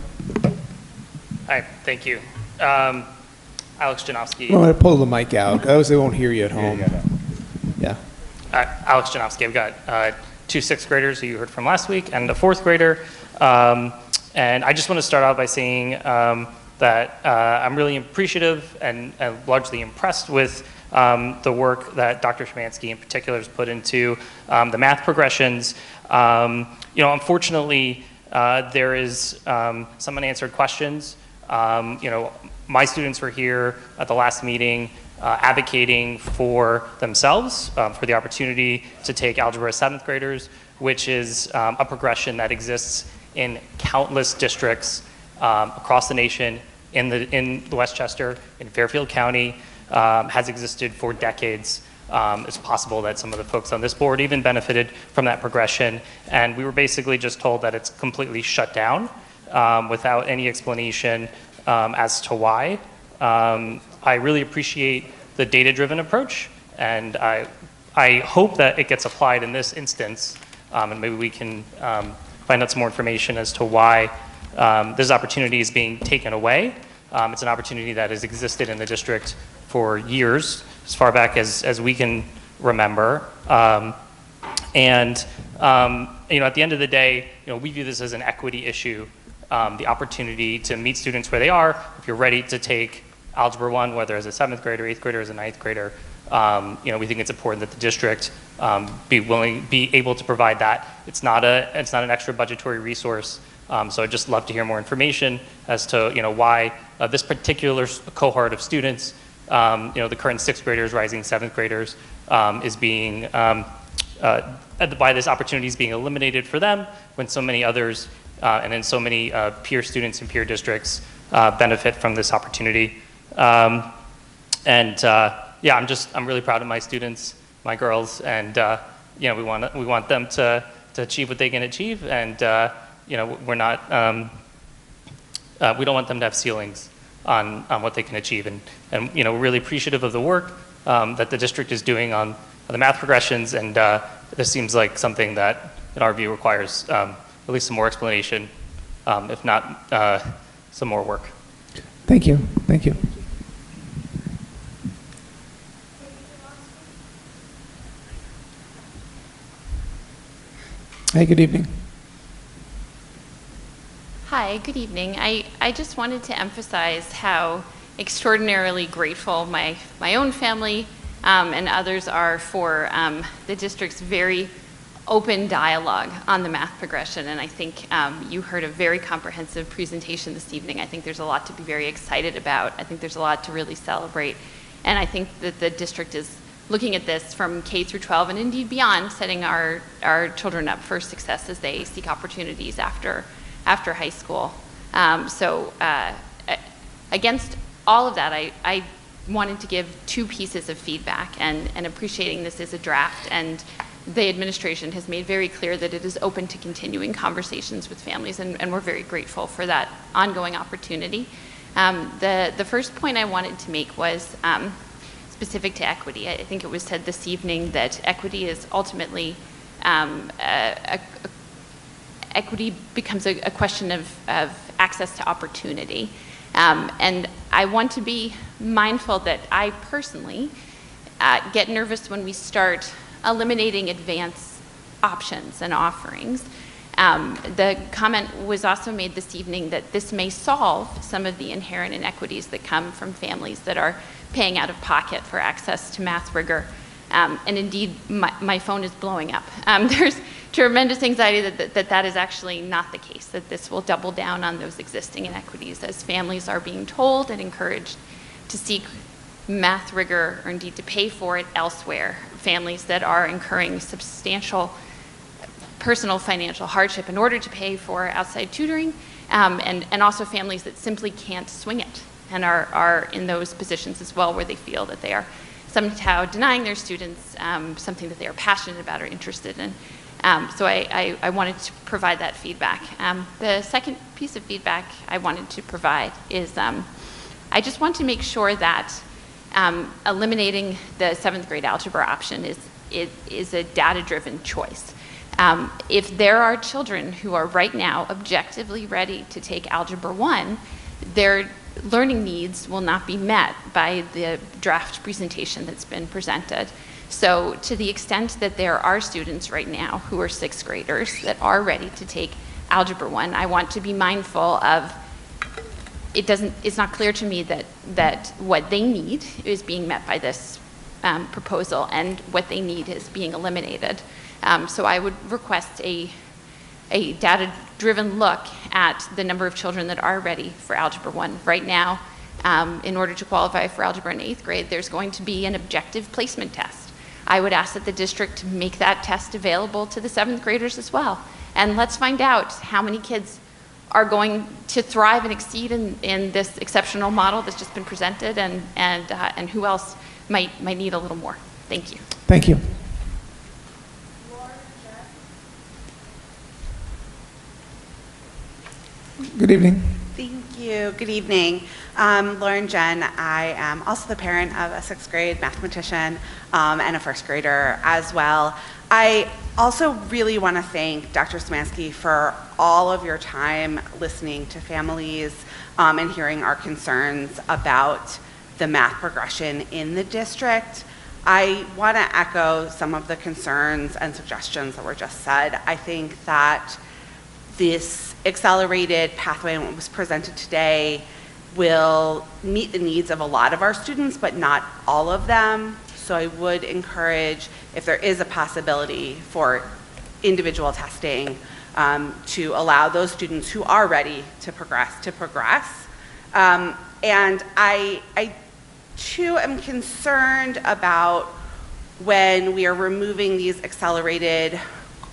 [SPEAKER 16] Hi, thank you. Alex Janowski.
[SPEAKER 1] I'm going to pull the mic out, otherwise they won't hear you at home. Yeah.
[SPEAKER 16] Alex Janowski. I've got 2 6th graders who you heard from last week and a 4th grader. And I just want to start out by saying that I'm really appreciative and largely impressed with the work that Dr. Schmansky in particular has put into the math progressions. Unfortunately, there is some unanswered questions. My students were here at the last meeting advocating for themselves, for the opportunity to take algebra as 7th graders, which is a progression that exists in countless districts across the nation, in Westchester, in Fairfield County, has existed for decades. It's possible that some of the folks on this board even benefited from that progression, and we were basically just told that it's completely shut down without any explanation as to why. I really appreciate the data-driven approach, and I hope that it gets applied in this instance, and maybe we can find out some more information as to why this opportunity is being taken away. It's an opportunity that has existed in the district for years, as far back as we can remember. At the end of the day, we view this as an equity issue. The opportunity to meet students where they are. If you're ready to take Algebra 1, whether as a 7th grader, 8th grader, as a 9th grader, we think it's important that the district be able to provide that. It's not an extra budgetary resource. So I'd just love to hear more information as to why this particular cohort of students, the current 6th graders, rising 7th graders, is being why this opportunity is being eliminated for them when so many others and then so many peer students and peer districts benefit from this opportunity. I'm really proud of my students, my girls, and we want them to achieve what they can achieve, and we're not we don't want them to have ceilings on what they can achieve, and we're really appreciative of the work that the district is doing on the math progressions, and this seems like something that, in our view, requires at least some more explanation, if not some more work.
[SPEAKER 1] Thank you. Thank you. Hey, good evening.
[SPEAKER 17] Hi, good evening. I just wanted to emphasize how extraordinarily grateful my own family and others are for the district's very open dialogue on the math progression. And I think you heard a very comprehensive presentation this evening. I think there's a lot to be very excited about. I think there's a lot to really celebrate. And I think that the district is looking at this from K through 12 and indeed beyond, setting our children up for success as they seek opportunities after high school. Against all of that, I wanted to give two pieces of feedback, and appreciating this is a draft, and the administration has made very clear that it is open to continuing conversations with families, and we're very grateful for that ongoing opportunity. The first point I wanted to make was specific to equity. I think it was said this evening that equity is ultimately equity becomes a question of access to opportunity. And I want to be mindful that I personally get nervous when we start eliminating advance options and offerings. The comment was also made this evening that this may solve some of the inherent inequities that come from families that are paying out of pocket for access to math rigor. And indeed, my phone is blowing up. There's tremendous anxiety that is actually not the case, that this will double down on those existing inequities as families are being told and encouraged to seek math rigor or indeed to pay for it elsewhere. Families that are incurring substantial personal financial hardship in order to pay for outside tutoring, and also families that simply can't swing it and are in those positions as well where they feel that they are somehow denying their students something that they are passionate about or interested in. So I wanted to provide that feedback. The second piece of feedback I wanted to provide is I just want to make sure that eliminating the 7th grade algebra option is a data-driven choice. If there are children who are right now objectively ready to take Algebra 1, their learning needs will not be met by the draft presentation that's been presented. So to the extent that there are students right now who are 6th graders that are ready to take Algebra 1, I want to be mindful of it's not clear to me that what they need is being met by this proposal and what they need is being eliminated. So I would request a data-driven look at the number of children that are ready for Algebra 1. Right now, in order to qualify for Algebra in 8th grade, there's going to be an objective placement test. I would ask that the district make that test available to the 7th graders as well. And let's find out how many kids are going to thrive and exceed in this exceptional model that's just been presented, and who else might need a little more. Thank you.
[SPEAKER 1] Thank you. Good evening.
[SPEAKER 18] Thank you. Good evening. Lauren Jen. I am also the parent of a 6th grade mathematician and a 1st grader as well. I also really want to thank Dr. Szymanski for all of your time listening to families and hearing our concerns about the math progression in the district. I want to echo some of the concerns and suggestions that were just said. I think that this accelerated pathway and what was presented today will meet the needs of a lot of our students, but not all of them. So I would encourage, if there is a possibility for individual testing, to allow those students who are ready to progress. And I too am concerned about when we are removing these accelerated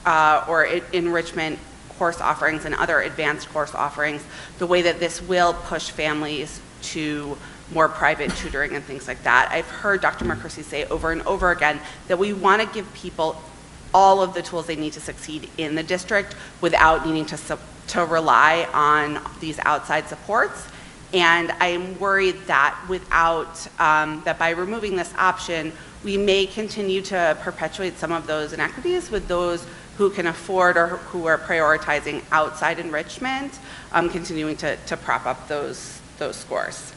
[SPEAKER 18] or enrichment course offerings and other advanced course offerings, the way that this will push families to more private tutoring and things like that. I've heard Dr. Marcursi say over and over again that we want to give people all of the tools they need to succeed in the district without needing to rely on these outside supports. And I'm worried that that by removing this option, we may continue to perpetuate some of those inequities with those who can afford or who are prioritizing outside enrichment, continuing to prop up those scores.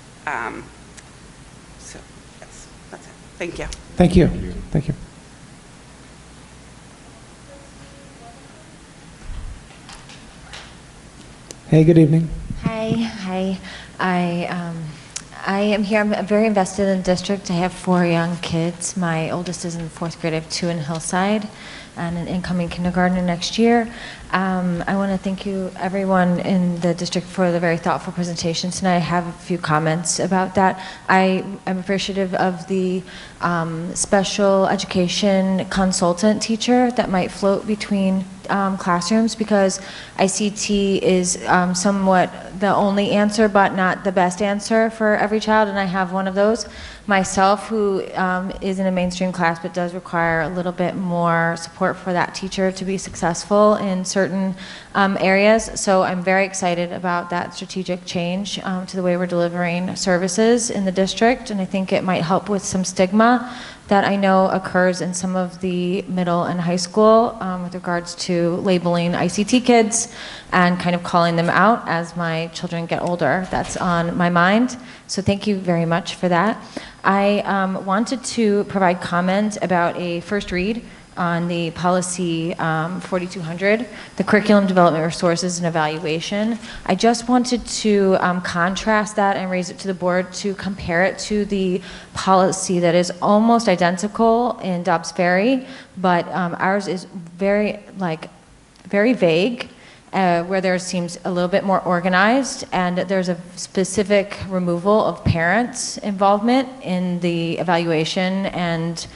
[SPEAKER 18] So yes, that's it. Thank you.
[SPEAKER 1] Thank you. Thank you. Hey, good evening.
[SPEAKER 19] Hi. I am here. I'm very invested in the district. I have 4 young kids. My oldest is in 4th grade. I have 2 in Hillside and an incoming kindergartner next year. I want to thank you, everyone in the district, for the very thoughtful presentation tonight. I have a few comments about that. I'm appreciative of the special education consultant teacher that might float between classrooms, because ICT is somewhat the only answer but not the best answer for every child, and I have one of those myself who is in a mainstream class but does require a little bit more support for that teacher to be successful in certain areas. So I'm very excited about that strategic change to the way we're delivering services in the district, and I think it might help with some stigma that I know occurs in some of the middle and high school with regards to labeling ICT kids and kind of calling them out as my children get older. That's on my mind. So thank you very much for that. I wanted to provide comment about a first read on the policy 4200, the curriculum development resources and evaluation. I just wanted to contrast that and raise it to the board to compare it to the policy that is almost identical in Dobbs Ferry, but ours is very vague, where there seems a little bit more organized, and there's a specific removal of parents' involvement in the evaluation and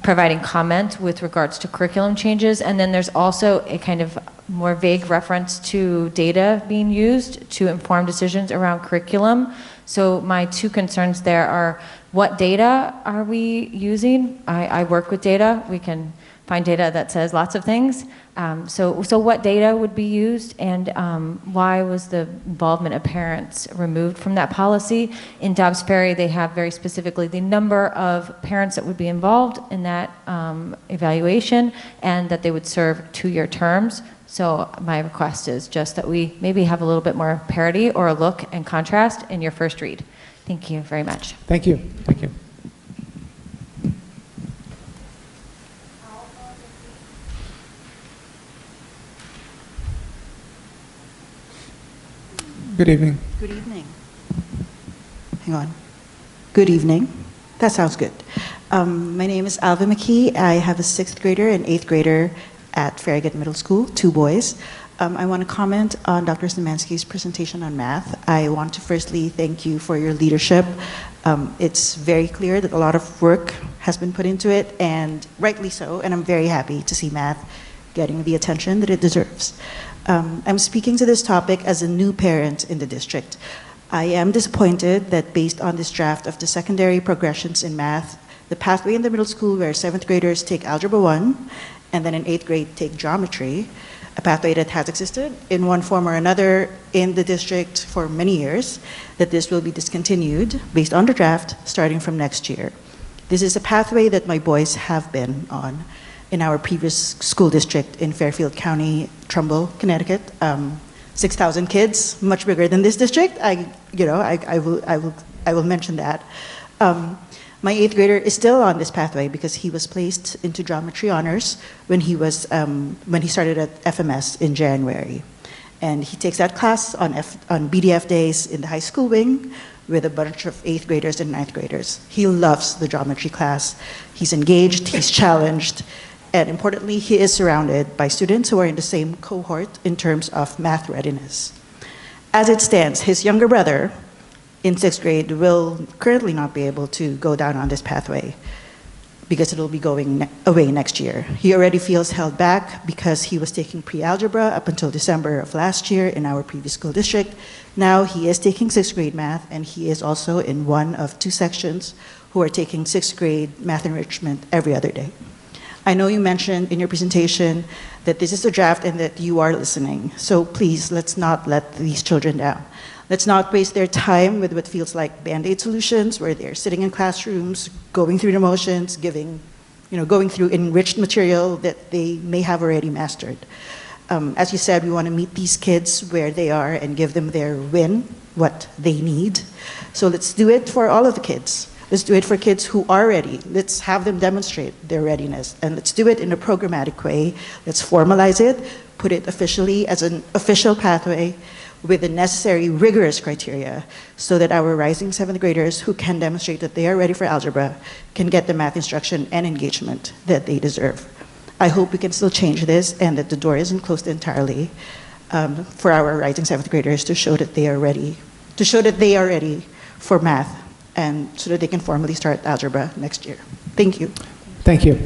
[SPEAKER 19] providing comment with regards to curriculum changes. And then there's also a kind of more vague reference to data being used to inform decisions around curriculum. So my 2 concerns there are, what data are we using? I work with data. We can find data that says lots of things. So what data would be used, and why was the involvement of parents removed from that policy? In Dobbs Ferry, they have very specifically the number of parents that would be involved in that evaluation, and that they would serve 2-year terms. So my request is just that we maybe have a little bit more parity or a look and contrast in your first read. Thank you very much.
[SPEAKER 1] Thank you. Thank you. Good evening.
[SPEAKER 20] Good evening. Hang on. Good evening. That sounds good. My name is Alva McKee. I have a 6th grader and 8th grader at Farragut Middle School, 2 boys. I want to comment on Dr. Szymanski's presentation on math. I want to firstly thank you for your leadership. It's very clear that a lot of work has been put into it, and rightly so, and I'm very happy to see math getting the attention that it deserves. I'm speaking to this topic as a new parent in the district. I am disappointed that based on this draft of the secondary progressions in math, the pathway in the middle school where 7th graders take Algebra 1 and then in 8th grade take geometry, a pathway that has existed in one form or another in the district for many years, that this will be discontinued based on the draft starting from next year. This is a pathway that my boys have been on in our previous school district in Fairfield County, Trumbull, Connecticut. 6,000 kids, much bigger than this district. I will mention that. My 8th grader is still on this pathway because he was placed into geometry honors when he started at FMS in January. And he takes that class on BDF days in the high school wing with a bunch of 8th graders and 9th graders. He loves the geometry class. He's engaged, he's challenged, and importantly, he is surrounded by students who are in the same cohort in terms of math readiness. As it stands, his younger brother in 6th grade will currently not be able to go down on this pathway because it will be going away next year. He already feels held back because he was taking pre-algebra up until December of last year in our previous school district. Now he is taking 6th grade math, and he is also in one of 2 sections who are taking 6th grade math enrichment every other day. I know you mentioned in your presentation that this is a draft and that you are listening. So please, let's not let these children down. Let's not waste their time with what feels like Band-Aid solutions where they're sitting in classrooms, going through the motions, going through enriched material that they may have already mastered. As you said, we want to meet these kids where they are and give them their win, what they need. So let's do it for all of the kids. Let's do it for kids who are ready. Let's have them demonstrate their readiness. And let's do it in a programmatic way. Let's formalize it, put it officially as an official pathway with the necessary rigorous criteria so that our rising 7th graders who can demonstrate that they are ready for algebra can get the math instruction and engagement that they deserve. I hope we can still change this and that the door isn't closed entirely for our rising 7th graders to show that they are ready, for math, and so that they can formally start algebra next year. Thank you.
[SPEAKER 1] Thank you.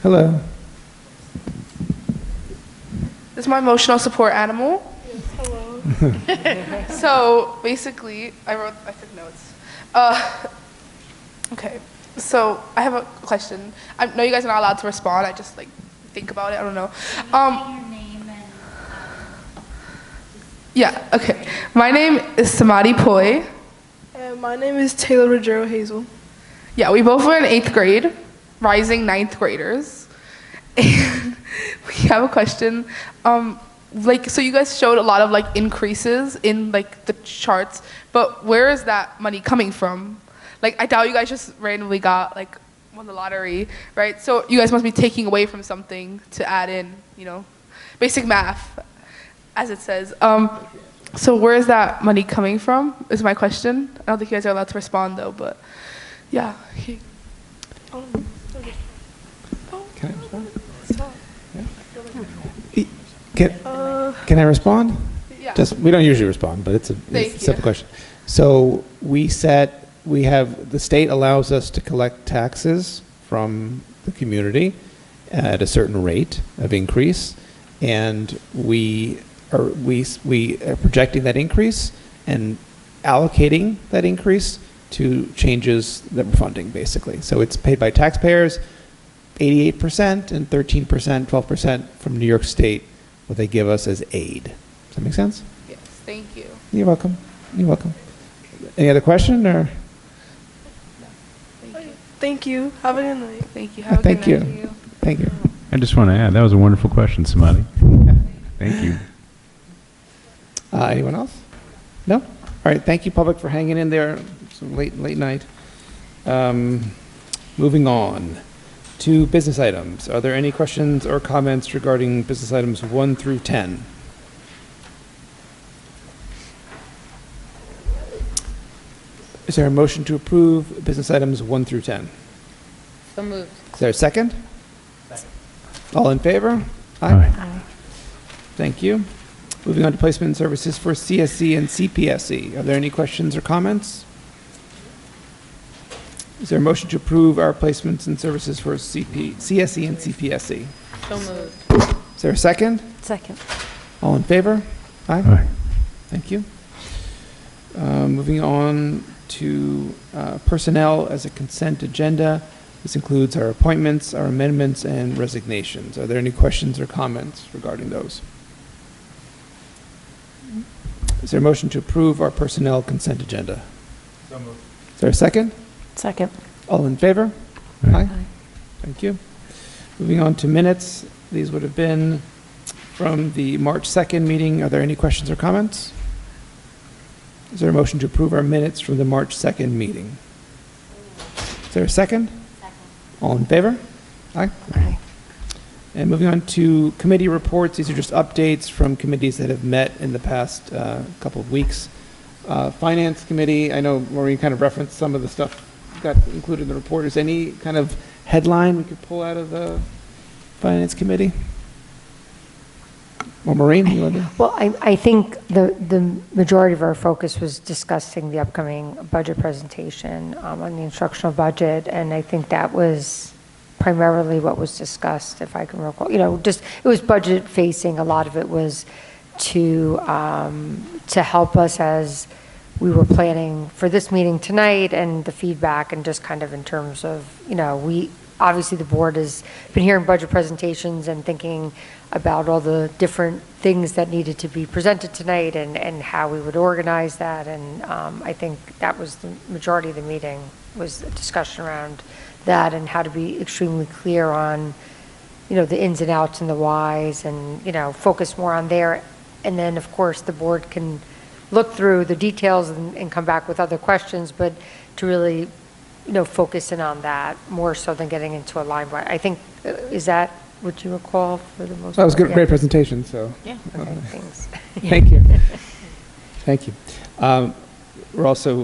[SPEAKER 1] Hello.
[SPEAKER 21] This is my emotional support animal. Hello. So basically, I took notes. Okay, so I have a question. I know you guys are not allowed to respond. I just think about it. I don't know.
[SPEAKER 12] Your name and
[SPEAKER 21] yeah. Okay. My name is Samadhi Poi.
[SPEAKER 22] And my name is Taylor Rogero Hazel.
[SPEAKER 21] Yeah, we both were in 8th grade, rising 9th graders. And we have a question. So you guys showed a lot of increases in the charts, but where is that money coming from? I doubt you guys just randomly got won the lottery, right? So you guys must be taking away from something to add in, basic math, as it says. So where is that money coming from is my question. I don't think you guys are allowed to respond though, but yeah.
[SPEAKER 1] Can I respond? Can I respond?
[SPEAKER 21] Yeah.
[SPEAKER 1] We don't usually respond, but it's a simple question. So the state allows us to collect taxes from the community at a certain rate of increase, and we are projecting that increase and allocating that increase to changes that we're funding, basically. So it's paid by taxpayers, 88% and 13%, 12% from New York State, what they give us as aid. Does that make sense?
[SPEAKER 21] Yes, thank you.
[SPEAKER 1] You're welcome. You're welcome. Any other question or?
[SPEAKER 22] Thank you. Have a good night.
[SPEAKER 21] Thank you. Have a good night.
[SPEAKER 1] Thank you.
[SPEAKER 14] I just want to add, that was a wonderful question, Samadhi. Thank you.
[SPEAKER 1] Anyone else? No? All right. Thank you, public, for hanging in there. It's a late night. Moving on to business items. Are there any questions or comments regarding business items 1 through 10? Is there a motion to approve business items 1 through 10?
[SPEAKER 3] So moved.
[SPEAKER 1] Is there a second? Second. All in favor?
[SPEAKER 14] Aye.
[SPEAKER 1] Thank you. Moving on to placement services for CSE and CPSE. Are there any questions or comments? Is there a motion to approve our placements and services for CSE and CPSE?
[SPEAKER 3] So moved.
[SPEAKER 1] Is there a second?
[SPEAKER 13] Second.
[SPEAKER 1] All in favor? Aye.
[SPEAKER 14] Aye.
[SPEAKER 1] Thank you. Moving on to personnel as a consent agenda. This includes our appointments, our amendments, and resignations. Are there any questions or comments regarding those? Is there a motion to approve our personnel consent agenda?
[SPEAKER 6] So moved.
[SPEAKER 1] Is there a second?
[SPEAKER 13] Second.
[SPEAKER 1] All in favor?
[SPEAKER 14] Aye.
[SPEAKER 1] Thank you. Moving on to minutes. These would have been from the March 2nd meeting. Are there any questions or comments? Is there a motion to approve our minutes from the March 2nd meeting? Is there a second? Second. All in favor? Aye.
[SPEAKER 13] Aye.
[SPEAKER 1] And moving on to committee reports. These are just updates from committees that have met in the past couple of weeks. Finance Committee, I know Maureen kind of referenced some of the stuff got included in the report. Is any kind of headline we could pull out of the Finance Committee? Well, Maureen, you want to?
[SPEAKER 4] Well, I think the majority of our focus was discussing the upcoming budget presentation on the instructional budget, and I think that was primarily what was discussed, if I can recall. Just it was budget facing. A lot of it was to help us as we were planning for this meeting tonight, and the feedback, and just kind of in terms of, we obviously the board has been hearing budget presentations and thinking about all the different things that needed to be presented tonight, and how we would organize that. And I think that was the majority of the meeting, was a discussion around that and how to be extremely clear on, the ins and outs and the whys, and, focus more on there. And then, of course, the board can look through the details and come back with other questions, but to really, focus in on that more so than getting into a line by. I think, is that what you recall for the most part?
[SPEAKER 1] That was good,
[SPEAKER 4] Yeah.
[SPEAKER 1] great presentation, so.
[SPEAKER 4] Yeah. Okay, thanks.
[SPEAKER 1] Thank you. Thank you. We're also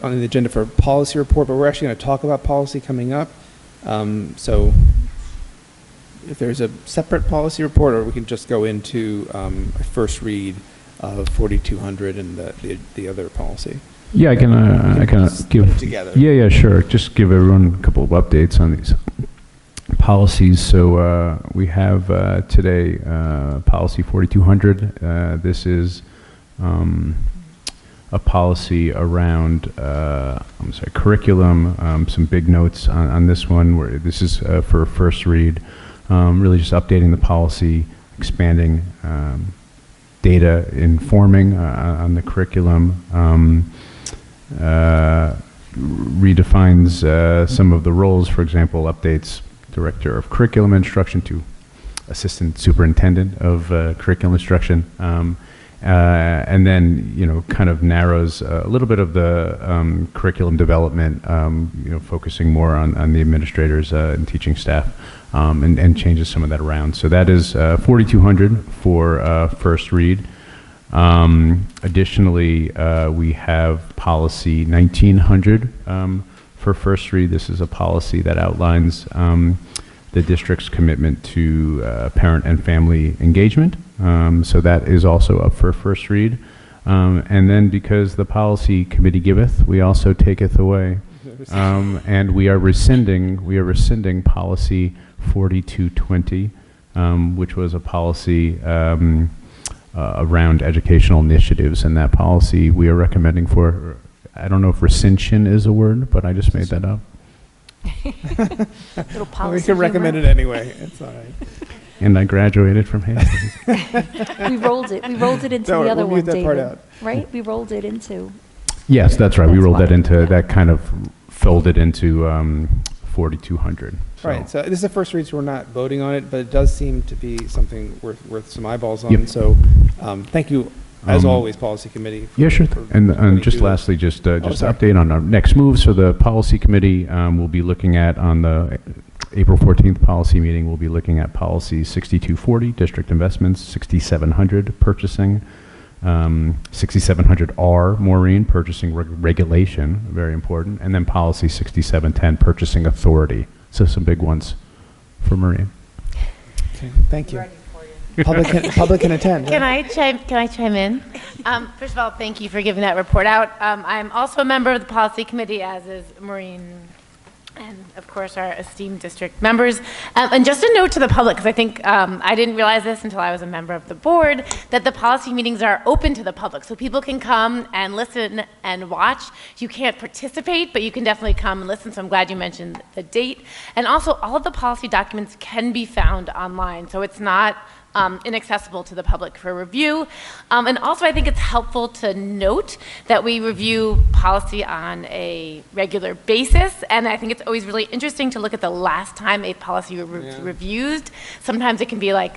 [SPEAKER 1] on the agenda for policy report, but we're actually going to talk about policy coming up. So if there's a separate policy report, or we can just go into a first read of 4200 and the other policy.
[SPEAKER 14] Yeah, I can give.
[SPEAKER 1] Put it together.
[SPEAKER 14] Yeah, sure. Just give everyone a couple of updates on these policies. So we have today policy 4200. This is a policy around curriculum. Some big notes on this one. Where this is for a first read. Really just updating the policy, expanding data informing on the curriculum. Redefines some of the roles. For example, updates Director of Curriculum Instruction to Assistant Superintendent of Curriculum Instruction. And then, kind of narrows a little bit of the curriculum development, focusing more on the administrators and teaching staff, and changes some of that around. So that is 4200 for first read. Additionally, we have policy 1900 for first read. This is a policy that outlines the district's commitment to parent and family engagement. So that is also up for first read. And then because the policy committee giveth, we also taketh away. And we are rescinding policy 4220, which was a policy around educational initiatives. And that policy we are recommending for, I don't know if rescission is a word, but I just made that up.
[SPEAKER 13] Little policy
[SPEAKER 1] we can recommend it anyway. It's all right.
[SPEAKER 14] And I graduated from Hastings.
[SPEAKER 13] We rolled it into
[SPEAKER 1] No,
[SPEAKER 13] the other
[SPEAKER 1] we'll
[SPEAKER 13] one,
[SPEAKER 1] leave that part
[SPEAKER 13] David.
[SPEAKER 1] out.
[SPEAKER 13] Right? We rolled it into.
[SPEAKER 14] Yes, that's right. We
[SPEAKER 13] That's
[SPEAKER 14] rolled
[SPEAKER 13] why.
[SPEAKER 14] that into, that kind of folded into 4200.
[SPEAKER 1] Right, so this is the first read, so we're not voting on it, but it does seem to be something worth some eyeballs on.
[SPEAKER 14] Yep.
[SPEAKER 1] So thank you, as always, Policy Committee.
[SPEAKER 14] Yeah, sure. And just
[SPEAKER 1] do that.
[SPEAKER 14] lastly, just
[SPEAKER 1] sorry.
[SPEAKER 14] update on our next move. So the Policy Committee will be looking at, on the April 14th policy meeting, we'll be looking at policy 6240, district investments, 6700, purchasing, 6700R, Maureen, purchasing regulation, very important, and then policy 6710, purchasing authority. So some big ones for Maureen.
[SPEAKER 1] Okay, thank you. Public can attend.
[SPEAKER 3] Can I chime in? First of all, thank you for giving that report out. I'm also a member of the policy committee, as is Maureen, and of course our esteemed district members. And just a note to the public, because I think I didn't realize this until I was a member of the board, that the policy meetings are open to the public, so people can come and listen and watch. You can't participate, but you can definitely come and listen, so I'm glad you mentioned the date. And also, all of the policy documents can be found online, so it's not inaccessible to the public for review. And also, I think it's helpful to note that we review policy on a regular basis, and I think it's always really interesting to look at the last time a policy was reviewed. Sometimes it can be like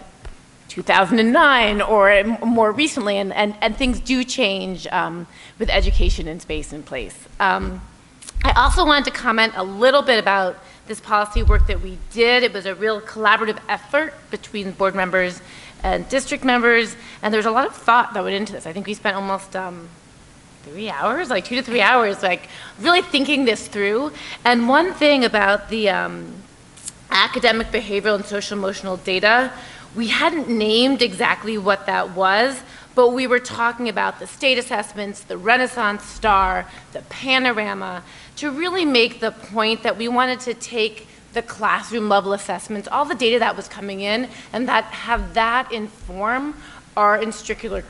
[SPEAKER 3] 2009 or more recently, and things do change with education and space and place. I also wanted to comment a little bit about this policy work that we did. It was a real collaborative effort between board members and district members, and there's a lot of thought that went into this. I think we spent almost 3 hours, like 2 to 3 hours, like really thinking this through. And one thing about the academic, behavioral, and social emotional data, we hadn't named exactly what that was, but we were talking about the state assessments, the Renaissance Star, the panorama, to really make the point that we wanted to take the classroom level assessments, all the data that was coming in, and have that inform our curricular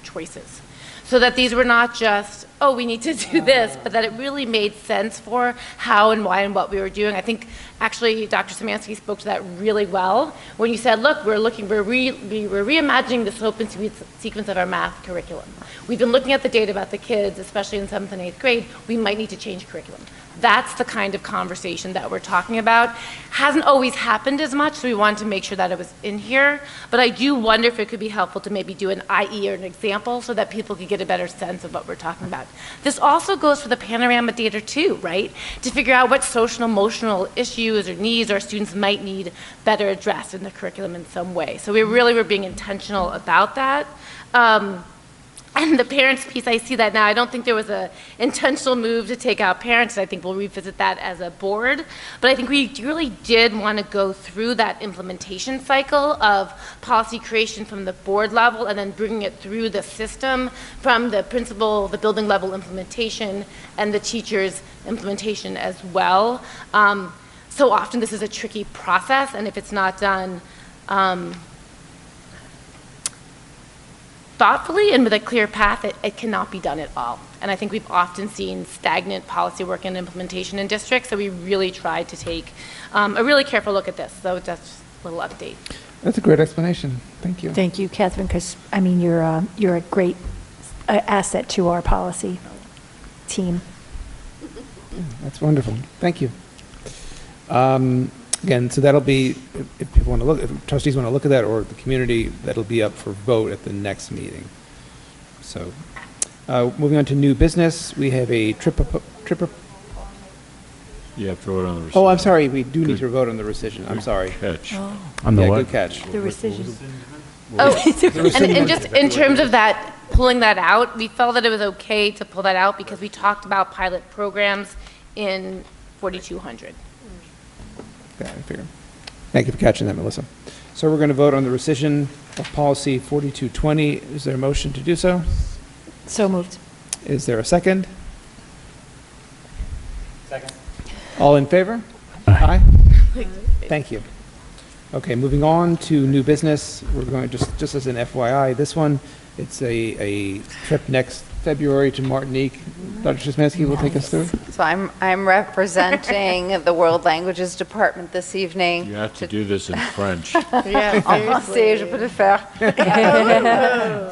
[SPEAKER 3] choices. So that these were not just, oh, we need to do this, but that it really made sense for how and why and what we were doing. I think actually Dr. Szymanski spoke to that really well when you said, look, we're reimagining the slope and sequence of our math curriculum. We've been looking at the data about the kids, especially in 7th and 8th grade. We might need to change curriculum. That's the kind of conversation that we're talking about. Hasn't always happened as much, so we wanted to make sure that it was in here. But I do wonder if it could be helpful to maybe do an IE or an example so that people could get a better sense of what we're talking about. This also goes for the panorama data too, right? To figure out what social and emotional issues or needs our students might need better addressed in the curriculum in some way. So we really were being intentional about that. And the parents piece, I see that now. I don't think there was an intentional move to take out parents. I think we'll revisit that as a board. But I think we really did want to go through that implementation cycle of policy creation from the board level and then bringing it through the system from the principal, the building level implementation, and the teacher's implementation as well. So often this is a tricky process, and if it's not done thoughtfully and with a clear path, it cannot be done at all. And I think we've often seen stagnant policy work and implementation in districts, so we really tried to take a really careful look at this. So that's a little update.
[SPEAKER 1] That's a great explanation. Thank you.
[SPEAKER 13] Thank you, Catherine, because, I mean, you're a great asset to our policy team.
[SPEAKER 1] Yeah, that's wonderful. Thank you. Again, so that'll be, if people want to look, if trustees want to look at that, or the community, that'll be up for vote at the next meeting. So, moving on to new business, we have a
[SPEAKER 2] Yeah, throw it on the rescission.
[SPEAKER 1] Oh, I'm sorry, we do need to vote on the rescission. I'm sorry.
[SPEAKER 2] Catch.
[SPEAKER 1] Oh.
[SPEAKER 14] On the
[SPEAKER 1] Yeah,
[SPEAKER 14] what?
[SPEAKER 1] good catch.
[SPEAKER 13] The rescission.
[SPEAKER 3] And just in terms of that, pulling that out, we felt that it was okay to pull that out because we talked about pilot programs in 4200.
[SPEAKER 1] Yeah, I figured. Thank you for catching that, Melissa. So we're going to vote on the rescission of policy 4220. Is there a motion to do so?
[SPEAKER 13] So moved.
[SPEAKER 1] Is there a second?
[SPEAKER 16] Second.
[SPEAKER 1] All in favor? Aye. Thank you. Okay, moving on to new business. We're going, just as an FYI, this one, it's a trip next February to Martinique. Dr. Szymanski will take us through.
[SPEAKER 5] So I'm representing the World Languages Department this evening.
[SPEAKER 2] You have to do this in French.
[SPEAKER 5] Yeah, seriously, je peux le faire.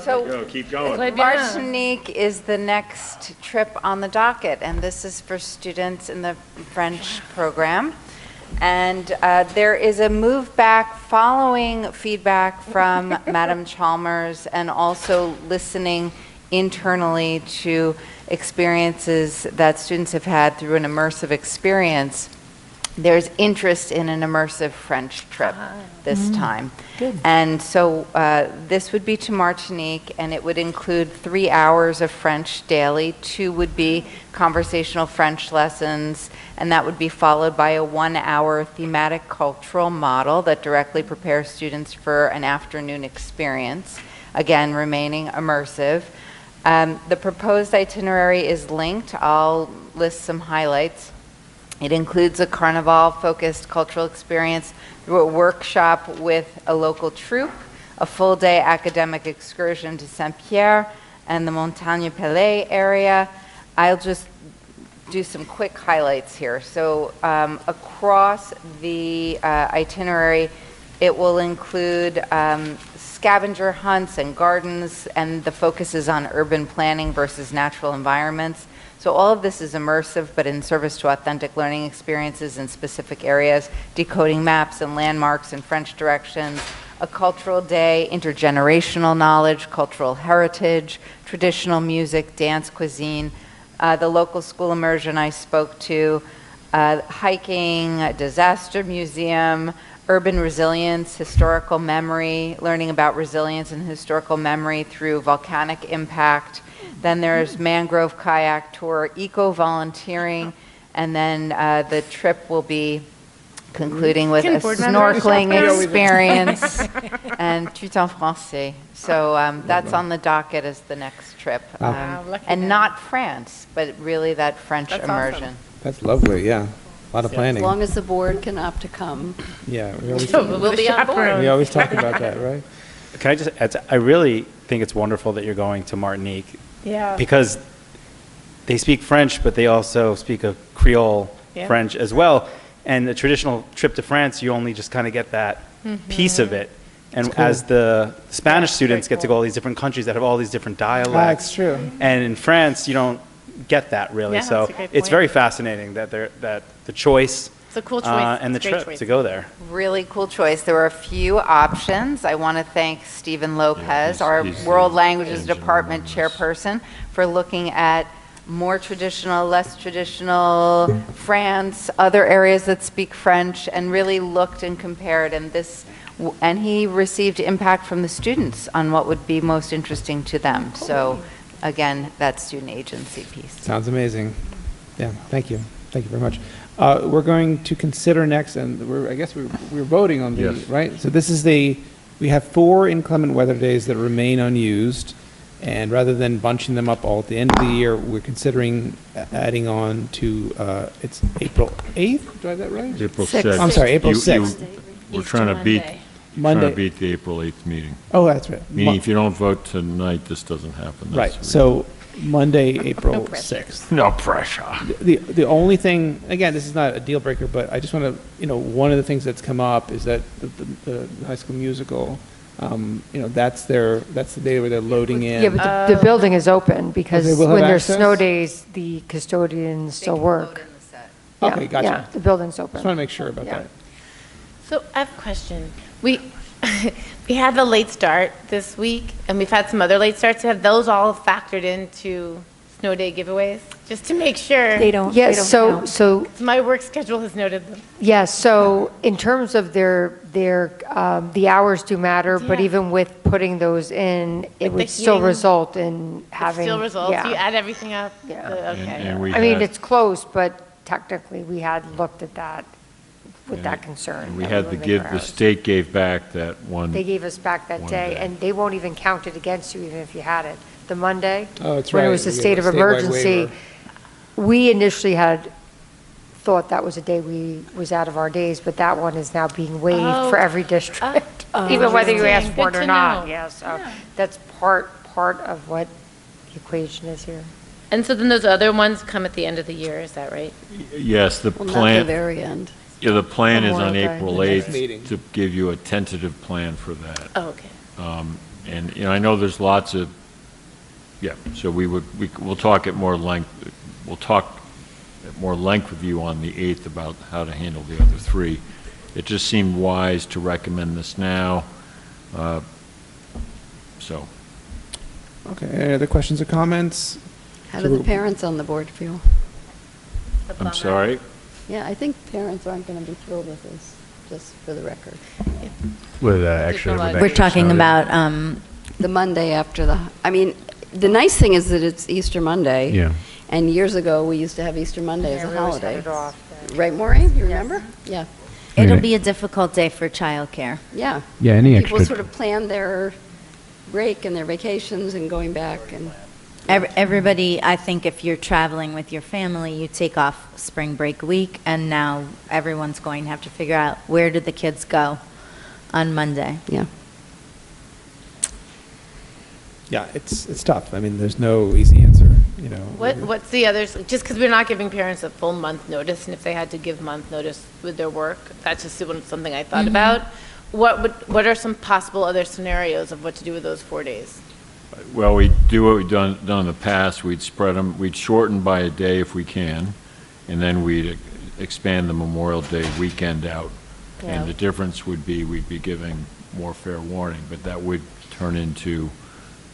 [SPEAKER 5] So
[SPEAKER 2] Keep going.
[SPEAKER 5] Martinique is the next trip on the docket, and this is for students in the French program. And there is a move back following feedback from Madam Chalmers and also listening internally to experiences that students have had through an immersive experience. there's interest in an immersive French trip this time.
[SPEAKER 10] Good.
[SPEAKER 5] And so this would be to Martinique, and it would include 3 hours of French daily. 2 would be conversational French lessons, and that would be followed by a 1-hour thematic cultural model that directly prepares students for an afternoon experience, again, remaining immersive. The proposed itinerary is linked. I'll list some highlights. It includes a carnival-focused cultural experience through a workshop with a local troupe, a full-day academic excursion to Saint-Pierre and the Montagne Pelée area. I'll just do some quick highlights here. So across the itinerary, it will include scavenger hunts and gardens, and the focus is on urban planning versus natural environments. So all of this is immersive, but in service to authentic learning experiences in specific areas, decoding maps and landmarks in French directions, a cultural day, intergenerational knowledge, cultural heritage, traditional music, dance, cuisine, the local school immersion I spoke to, hiking, a disaster museum, urban resilience, historical memory, learning about resilience and historical memory through volcanic impact. Then there's mangrove kayak tour, eco-volunteering, and then the trip will be concluding with a snorkeling experience and tout en français. So that's on the docket as the next trip. And not France, but really that French immersion.
[SPEAKER 1] That's lovely, yeah. A lot of planning.
[SPEAKER 11] As long as the board can opt to come.
[SPEAKER 1] Yeah, we always,
[SPEAKER 11] We'll be on board.
[SPEAKER 1] we always talk about that, right?
[SPEAKER 6] Can I just add, I really think it's wonderful that you're going to Martinique.
[SPEAKER 21] Yeah.
[SPEAKER 6] Because they speak French, but they also speak a Creole French as well. And the traditional trip to France, you only just kind of get that piece of it. And as the Spanish students get to go all these different countries that have all these different dialects.
[SPEAKER 1] That's true.
[SPEAKER 6] And in France, you don't get that really.
[SPEAKER 3] Yeah,
[SPEAKER 6] so
[SPEAKER 3] that's a great
[SPEAKER 6] it's
[SPEAKER 3] point.
[SPEAKER 6] very fascinating that the choice
[SPEAKER 3] It's a cool choice.
[SPEAKER 6] and the
[SPEAKER 3] It's a great
[SPEAKER 6] trip
[SPEAKER 3] choice.
[SPEAKER 6] to go there.
[SPEAKER 5] Really cool choice. There were a few options. I want to thank Stephen Lopez, our
[SPEAKER 2] he's
[SPEAKER 5] World
[SPEAKER 2] the
[SPEAKER 5] Languages
[SPEAKER 2] engine
[SPEAKER 5] Department
[SPEAKER 2] on this.
[SPEAKER 5] chairperson, for looking at more traditional, less traditional, France, other areas that speak French, and really looked and compared. And he received impact from the students on what would be most interesting to them. So again, that student agency piece.
[SPEAKER 1] Sounds amazing. Yeah, thank you. Thank you very much. We're going to consider next, and I guess we're voting on the,
[SPEAKER 2] Yes.
[SPEAKER 1] right? So this is we have 4 inclement weather days that remain unused, and rather than bunching them up all at the end of the year, we're considering adding on to, it's April 8th, do I have that right?
[SPEAKER 2] April
[SPEAKER 1] Sixth.
[SPEAKER 2] 6th.
[SPEAKER 1] I'm sorry, April 6th.
[SPEAKER 2] We're trying to beat
[SPEAKER 1] Monday.
[SPEAKER 2] the April 8th meeting.
[SPEAKER 1] Oh, that's right.
[SPEAKER 2] Meaning if you don't vote tonight, this doesn't happen.
[SPEAKER 1] Right,
[SPEAKER 2] That's the
[SPEAKER 1] so Monday, April 6th.
[SPEAKER 2] No pressure.
[SPEAKER 1] The only thing, again, this is not a deal breaker, but I just want to, one of the things that's come up is that the High School Musical, that's the day where they're loading in.
[SPEAKER 4] Yeah, but the building is open because
[SPEAKER 1] they will have
[SPEAKER 4] when there's
[SPEAKER 1] access?
[SPEAKER 4] snow days, the custodians still work.
[SPEAKER 1] Okay,
[SPEAKER 4] Yeah,
[SPEAKER 1] gotcha.
[SPEAKER 4] Yeah, the building's open.
[SPEAKER 1] Just want to make sure about
[SPEAKER 4] Yeah.
[SPEAKER 1] that.
[SPEAKER 3] So I have a question. We had the late start this week, and we've had some other late starts. Have those all factored into snow day giveaways? Just to make sure.
[SPEAKER 13] They don't.
[SPEAKER 4] Yes,
[SPEAKER 13] they don't count.
[SPEAKER 4] so
[SPEAKER 3] My work schedule has noted them.
[SPEAKER 4] Yes, so in terms of the hours do matter, but
[SPEAKER 3] Yeah.
[SPEAKER 4] even with putting those in, it
[SPEAKER 3] Like the
[SPEAKER 4] would still
[SPEAKER 3] heating,
[SPEAKER 4] result in having.
[SPEAKER 3] Still results.
[SPEAKER 4] yeah.
[SPEAKER 3] You add everything up.
[SPEAKER 4] Yeah.
[SPEAKER 3] Okay.
[SPEAKER 2] And we
[SPEAKER 4] I mean,
[SPEAKER 2] had-
[SPEAKER 4] it's close, but technically, we had looked at that with that concern.
[SPEAKER 2] And we
[SPEAKER 4] that
[SPEAKER 2] had
[SPEAKER 4] were
[SPEAKER 2] to
[SPEAKER 4] making
[SPEAKER 2] give,
[SPEAKER 4] our
[SPEAKER 2] the
[SPEAKER 4] hours.
[SPEAKER 2] state gave back that one.
[SPEAKER 4] They gave us back that
[SPEAKER 2] one
[SPEAKER 4] day,
[SPEAKER 2] day.
[SPEAKER 4] and they won't even count it against you, even if you had it. The Monday.
[SPEAKER 1] Oh, that's
[SPEAKER 4] When
[SPEAKER 1] right.
[SPEAKER 4] it was a
[SPEAKER 1] We gave
[SPEAKER 4] state
[SPEAKER 1] a
[SPEAKER 4] of
[SPEAKER 1] statewide
[SPEAKER 4] emergency.
[SPEAKER 1] waiver.
[SPEAKER 4] We initially had thought that was a day was out of our days, but that one is now being waived
[SPEAKER 3] Oh.
[SPEAKER 4] for every district, even whether you ask
[SPEAKER 3] Interesting.
[SPEAKER 4] for it
[SPEAKER 3] Good
[SPEAKER 4] or
[SPEAKER 3] to
[SPEAKER 4] not.
[SPEAKER 3] know.
[SPEAKER 4] Yeah, so that's part of what the equation is here.
[SPEAKER 3] And so then those other ones come at the end of the year, is that right?
[SPEAKER 2] Yes, the
[SPEAKER 11] Well, not the
[SPEAKER 2] plan,
[SPEAKER 11] very end.
[SPEAKER 2] yeah, the plan is on
[SPEAKER 4] Memorial Day.
[SPEAKER 2] April
[SPEAKER 1] The next
[SPEAKER 2] 8th
[SPEAKER 1] meeting.
[SPEAKER 2] to give you a tentative plan for that.
[SPEAKER 3] Oh, okay.
[SPEAKER 2] And, I know there's lots of, so we'll talk at more length, we'll talk at more length with you on the 8th about how to handle the other 3. It just seemed wise to recommend this now, so.
[SPEAKER 1] Okay, any other questions or comments?
[SPEAKER 11] How
[SPEAKER 1] So
[SPEAKER 11] do the
[SPEAKER 1] we're-
[SPEAKER 11] parents on the board feel?
[SPEAKER 2] I'm sorry?
[SPEAKER 11] Yeah, I think parents aren't going to be thrilled with this, just for the record.
[SPEAKER 14] With extra.
[SPEAKER 12] We're talking about
[SPEAKER 11] the Monday after I mean, the nice thing is that it's Easter Monday.
[SPEAKER 14] Yeah.
[SPEAKER 11] And years ago, we used to have Easter Monday as a
[SPEAKER 4] we always had
[SPEAKER 11] holiday.
[SPEAKER 4] it off,
[SPEAKER 11] Right, Maureen? You remember? Yeah.
[SPEAKER 12] It'll be a difficult day for childcare.
[SPEAKER 11] Yeah.
[SPEAKER 14] Yeah, any
[SPEAKER 11] People
[SPEAKER 14] extra-
[SPEAKER 11] sort of plan their break and their vacations and going back and.
[SPEAKER 12] Everybody, I think if you're traveling with your family, you take off spring break week, and now everyone's going to have to figure out where did the kids go on Monday.
[SPEAKER 11] Yeah.
[SPEAKER 1] Yeah, it's tough. I mean, there's no easy answer, you know.
[SPEAKER 3] What's the others, just because we're not giving parents a full month notice, and if they had to give month notice with their work, that's just something I thought about. What are some possible other scenarios of what to do with those 4 days?
[SPEAKER 2] Well, we do what we've done in the past. We'd spread them, we'd shorten by a day if we can, and then we'd expand the Memorial Day weekend out.
[SPEAKER 4] Yeah.
[SPEAKER 2] And the difference would be we'd be giving more fair warning, but that would turn into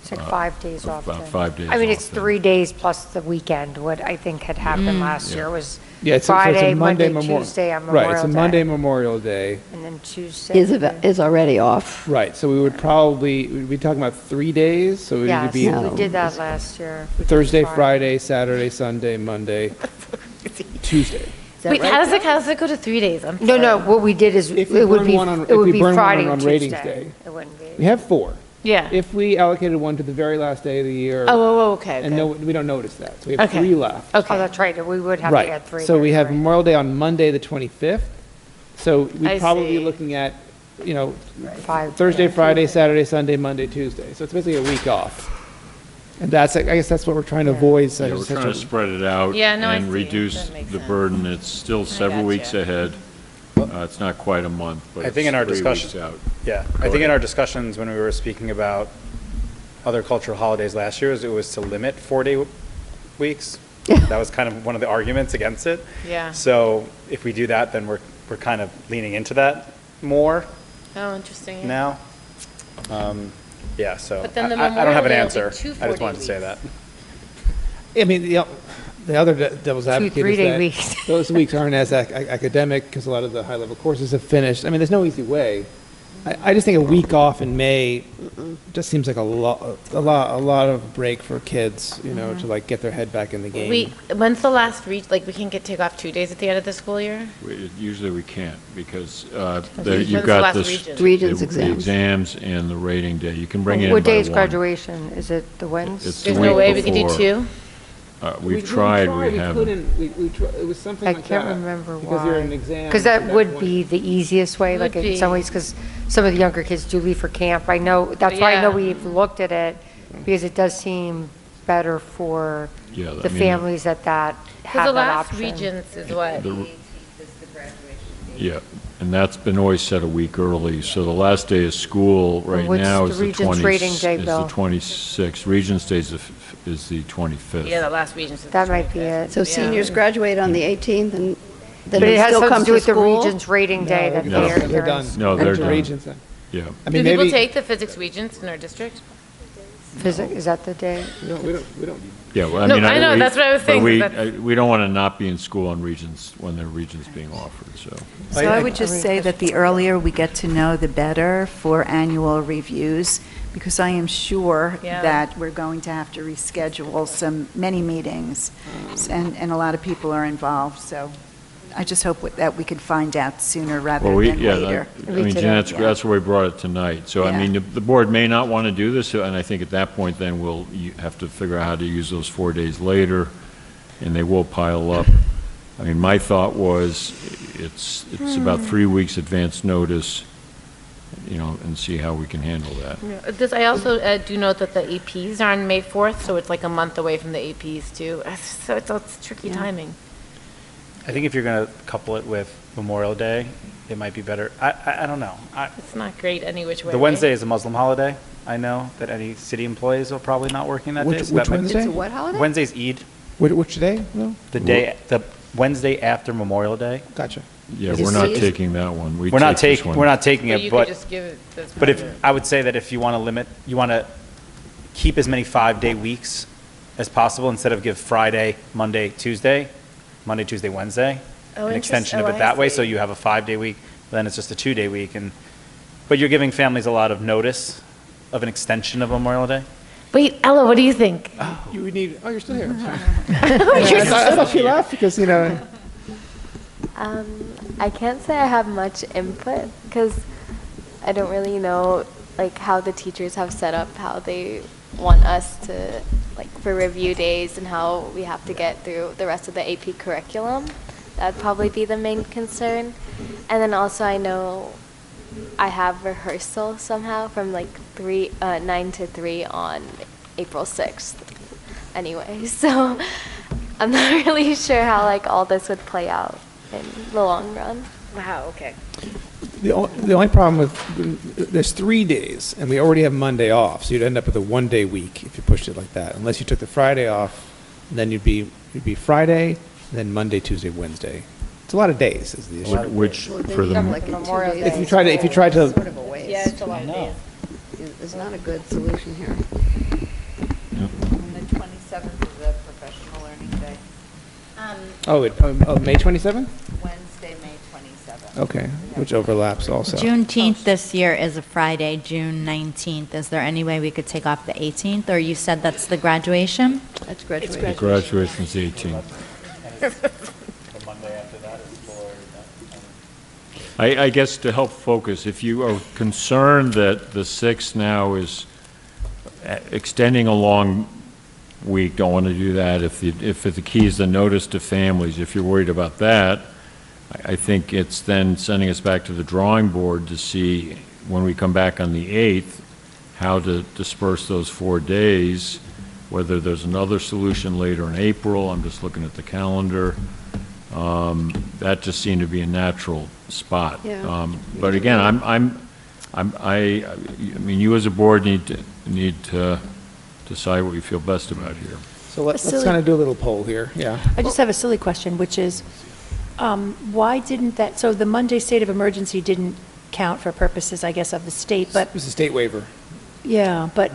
[SPEAKER 4] It's like 5 days off.
[SPEAKER 2] about
[SPEAKER 4] then.
[SPEAKER 2] 5 days
[SPEAKER 4] I mean,
[SPEAKER 2] off
[SPEAKER 4] it's
[SPEAKER 2] then.
[SPEAKER 4] 3 days plus the weekend. What I think had happened last year was
[SPEAKER 1] Yeah, it's
[SPEAKER 4] Friday,
[SPEAKER 1] a
[SPEAKER 4] Monday,
[SPEAKER 1] Memorial-
[SPEAKER 4] Tuesday on Memorial
[SPEAKER 1] Right, it's a
[SPEAKER 4] Day.
[SPEAKER 1] Monday Memorial Day.
[SPEAKER 4] And then Tuesday.
[SPEAKER 11] Is already off.
[SPEAKER 1] Right, so we would probably, we'd be talking about 3 days, so it would
[SPEAKER 4] Yes,
[SPEAKER 1] be
[SPEAKER 4] we did that last year. We did
[SPEAKER 1] Thursday, Friday, Saturday, Sunday, Monday, Tuesday.
[SPEAKER 3] Wait, how does it go to 3 days? I'm
[SPEAKER 4] No, no, what we did is, it
[SPEAKER 1] If we
[SPEAKER 4] would
[SPEAKER 1] burn
[SPEAKER 4] be,
[SPEAKER 1] one on-
[SPEAKER 4] it
[SPEAKER 1] if
[SPEAKER 4] would
[SPEAKER 1] we
[SPEAKER 4] be
[SPEAKER 1] burn one
[SPEAKER 4] Friday
[SPEAKER 1] on
[SPEAKER 4] and
[SPEAKER 1] ratings
[SPEAKER 4] Tuesday.
[SPEAKER 1] day.
[SPEAKER 4] It wouldn't be.
[SPEAKER 1] We have 4.
[SPEAKER 3] Yeah.
[SPEAKER 1] If we allocated one to the very last day of the year.
[SPEAKER 3] Okay.
[SPEAKER 1] And no, we don't notice that, so we have
[SPEAKER 3] Okay.
[SPEAKER 1] 3 left.
[SPEAKER 4] Oh, that's right, we would have to add
[SPEAKER 1] Right,
[SPEAKER 4] 3.
[SPEAKER 1] so we
[SPEAKER 4] there,
[SPEAKER 1] have
[SPEAKER 4] right.
[SPEAKER 1] Memorial Day on Monday, the 25th. So
[SPEAKER 3] I
[SPEAKER 1] we'd probably be
[SPEAKER 3] see.
[SPEAKER 1] looking at, you know,
[SPEAKER 4] 5.
[SPEAKER 1] Thursday, Friday, Saturday, Sunday, Monday, Tuesday. So it's basically a week off. And that's, I guess that's what we're trying to avoid.
[SPEAKER 2] Yeah, we're trying to spread it out
[SPEAKER 3] Yeah, no, I
[SPEAKER 2] and
[SPEAKER 3] see.
[SPEAKER 2] reduce
[SPEAKER 3] That makes
[SPEAKER 2] the
[SPEAKER 3] sense.
[SPEAKER 2] burden. It's still several weeks ahead. It's not quite a month, but
[SPEAKER 6] I think in
[SPEAKER 2] it's
[SPEAKER 6] our
[SPEAKER 2] 3
[SPEAKER 6] discussion,
[SPEAKER 2] weeks out.
[SPEAKER 6] yeah, I think in our discussions when we were speaking about other cultural holidays last year, it was to limit 4-day weeks. That was kind of one of the arguments against it.
[SPEAKER 3] Yeah.
[SPEAKER 6] So if we do that, then we're kind of leaning into that more
[SPEAKER 3] Oh, interesting. yeah.
[SPEAKER 6] now. Yeah, so
[SPEAKER 3] But then the
[SPEAKER 6] I don't have
[SPEAKER 3] Memorial
[SPEAKER 6] an
[SPEAKER 3] Day will
[SPEAKER 6] answer.
[SPEAKER 3] be 2
[SPEAKER 6] I just
[SPEAKER 3] 4-day
[SPEAKER 6] wanted to say that.
[SPEAKER 1] I mean, the other devil's advocate is
[SPEAKER 4] 3-day
[SPEAKER 1] that
[SPEAKER 4] weeks.
[SPEAKER 1] those weeks aren't as academic because a lot of the high-level courses have finished. I mean, there's no easy way. I just think a week off in May just seems like a lot of break for kids, you know, to like get their head back in the game.
[SPEAKER 3] When's the last we can take off 2 days at the end of the school year?
[SPEAKER 2] Usually we can't because
[SPEAKER 3] When's
[SPEAKER 2] you've
[SPEAKER 3] the
[SPEAKER 2] got
[SPEAKER 3] last
[SPEAKER 2] this.
[SPEAKER 3] Regents?
[SPEAKER 2] The exams and the rating day. You can bring it in
[SPEAKER 4] What
[SPEAKER 2] by
[SPEAKER 4] day is
[SPEAKER 2] 1.
[SPEAKER 4] graduation? Is it the Wednesday?
[SPEAKER 2] It's the
[SPEAKER 3] There's no
[SPEAKER 2] week
[SPEAKER 3] way we can do
[SPEAKER 2] before.
[SPEAKER 3] 2?
[SPEAKER 2] We've tried, we haven't.
[SPEAKER 1] couldn't. It was something
[SPEAKER 4] I
[SPEAKER 1] like
[SPEAKER 4] can't
[SPEAKER 1] that.
[SPEAKER 4] remember why.
[SPEAKER 1] Because you're in an exam.
[SPEAKER 4] Because that would be the easiest way, like
[SPEAKER 3] Would
[SPEAKER 4] in some
[SPEAKER 3] be.
[SPEAKER 4] ways, because some of the younger kids do leave for camp. I know, that's why I know
[SPEAKER 3] Yeah.
[SPEAKER 4] we've looked at it, because it does seem better for
[SPEAKER 2] Yeah, I
[SPEAKER 4] the
[SPEAKER 2] mean,
[SPEAKER 4] families that
[SPEAKER 3] Because
[SPEAKER 4] have
[SPEAKER 3] the
[SPEAKER 4] that
[SPEAKER 3] last
[SPEAKER 4] option.
[SPEAKER 3] Regents is what?
[SPEAKER 2] Yeah, and that's been always set a week early, so the last day of school right
[SPEAKER 4] what's
[SPEAKER 2] now
[SPEAKER 4] the
[SPEAKER 2] is the
[SPEAKER 4] Regents rating day, Bill?
[SPEAKER 2] 26th. Regents Day is the 25th.
[SPEAKER 3] Yeah, the last Regents is
[SPEAKER 4] That might be it.
[SPEAKER 11] So seniors graduate on the 18th and then
[SPEAKER 4] But it
[SPEAKER 11] they
[SPEAKER 4] has
[SPEAKER 11] still
[SPEAKER 4] something
[SPEAKER 11] come
[SPEAKER 4] to do with the
[SPEAKER 11] school?
[SPEAKER 4] Regents rating day that
[SPEAKER 2] No,
[SPEAKER 1] they're done.
[SPEAKER 2] No, they're
[SPEAKER 1] Enter
[SPEAKER 2] done.
[SPEAKER 1] Regents then.
[SPEAKER 2] Yeah.
[SPEAKER 1] I mean,
[SPEAKER 3] Do people
[SPEAKER 1] maybe.
[SPEAKER 3] take the physics Regents in our district?
[SPEAKER 4] Physics, is that the day?
[SPEAKER 1] No, we don't.
[SPEAKER 2] Yeah, well, I
[SPEAKER 3] No,
[SPEAKER 2] mean,
[SPEAKER 3] I know, that's what I was
[SPEAKER 2] but
[SPEAKER 3] saying,
[SPEAKER 2] we don't want to not be in school on Regents when there are Regents being offered, so.
[SPEAKER 10] So I would just say that the earlier we get to know, the better for annual reviews, because I am sure
[SPEAKER 3] Yeah.
[SPEAKER 10] that we're going to have to reschedule many meetings, and a lot of people are involved, so I just hope that we could find out sooner rather
[SPEAKER 2] Well,
[SPEAKER 10] than later.
[SPEAKER 2] I mean, Jen, that's why we brought it tonight. So, I
[SPEAKER 10] Yeah.
[SPEAKER 2] mean, the board may not want to do this, and I think at that point, then you have to figure out how to use those 4 days later, and they will pile up. I mean, my thought was, it's about 3 weeks advance notice, you know, and see how we can handle that.
[SPEAKER 3] I also do note that the APs are on May 4th, so it's like a month away from the APs too. So it's tricky timing.
[SPEAKER 6] I think if you're going to couple it with Memorial Day, it might be better. I don't know.
[SPEAKER 3] It's not great any which way.
[SPEAKER 6] The
[SPEAKER 3] right?
[SPEAKER 6] Wednesday is a Muslim holiday. I know that any city employees are probably not working that day.
[SPEAKER 1] Which
[SPEAKER 6] so that might-
[SPEAKER 1] Wednesday?
[SPEAKER 11] It's a what holiday?
[SPEAKER 6] Wednesday's Eid.
[SPEAKER 1] Which day? No?
[SPEAKER 6] The Wednesday after Memorial Day.
[SPEAKER 1] Gotcha.
[SPEAKER 2] Yeah,
[SPEAKER 11] Is it
[SPEAKER 2] we're not
[SPEAKER 11] season?
[SPEAKER 2] taking that one.
[SPEAKER 6] We're not taking
[SPEAKER 3] But
[SPEAKER 6] it,
[SPEAKER 3] you
[SPEAKER 6] but
[SPEAKER 3] could just give it this
[SPEAKER 6] But if,
[SPEAKER 3] Monday.
[SPEAKER 6] I would say that if you want to limit, you want to keep as many 5-day weeks as possible instead of give Friday, Monday, Tuesday, Wednesday. an extension of it that way, so you have a 5-day week, then it's just a 2-day week, but you're giving families a lot of notice of an extension of Memorial Day?
[SPEAKER 3] Wait, Ella, what do you think?
[SPEAKER 1] You would need, you're still here.
[SPEAKER 3] You're
[SPEAKER 1] I thought she laughed because,
[SPEAKER 15] I can't say I have much input because I don't really know like how the teachers have set up how they want us to like for review days and how we have to get through the rest of the AP curriculum. That'd probably be the main concern. And then also I know I have rehearsal somehow from like 9 to 3 on April 6th anyway. So I'm not really sure how like all this would play out in the long run.
[SPEAKER 3] Wow, okay.
[SPEAKER 1] The only problem with, there's 3 days, and we already have Monday off, so you'd end up with a 1-day week if you pushed it like that. Unless you took the Friday off, then you'd be Friday, then Monday, Tuesday, Wednesday. It's a lot of days is the issue.
[SPEAKER 2] Which, for the,
[SPEAKER 1] If you try to,
[SPEAKER 11] Sort of a waste.
[SPEAKER 3] Yeah, it's a lot of days.
[SPEAKER 11] It's not a good solution here.
[SPEAKER 5] And the 27th is a professional learning day.
[SPEAKER 1] May 27th?
[SPEAKER 5] Wednesday, May 27th.
[SPEAKER 1] Okay, which overlaps also.
[SPEAKER 7] Juneteenth this year is a Friday, June 19th. Is there any way we could take off the 18th? Or you said that's the graduation?
[SPEAKER 11] That's graduation.
[SPEAKER 2] the graduation's 18th.
[SPEAKER 6] The Monday after that is for...
[SPEAKER 2] I guess to help focus, if you are concerned that the 6th now is extending a long week, don't want to do that. If the key is the notice to families, if you're worried about that, I think it's then sending us back to the drawing board to see, when we come back on the 8th, how to disperse those 4 days, whether there's another solution later in April. I'm just looking at the calendar. That just seemed to be a natural spot.
[SPEAKER 11] Yeah.
[SPEAKER 2] But again, I mean, you as a board need to decide what you feel best about here.
[SPEAKER 1] So let's kind of do a little poll here, yeah.
[SPEAKER 13] I just have a silly question, which is, why didn't that, so the Monday state of emergency didn't count for purposes, I guess, of the state, but,
[SPEAKER 1] It was a state waiver.
[SPEAKER 13] yeah, but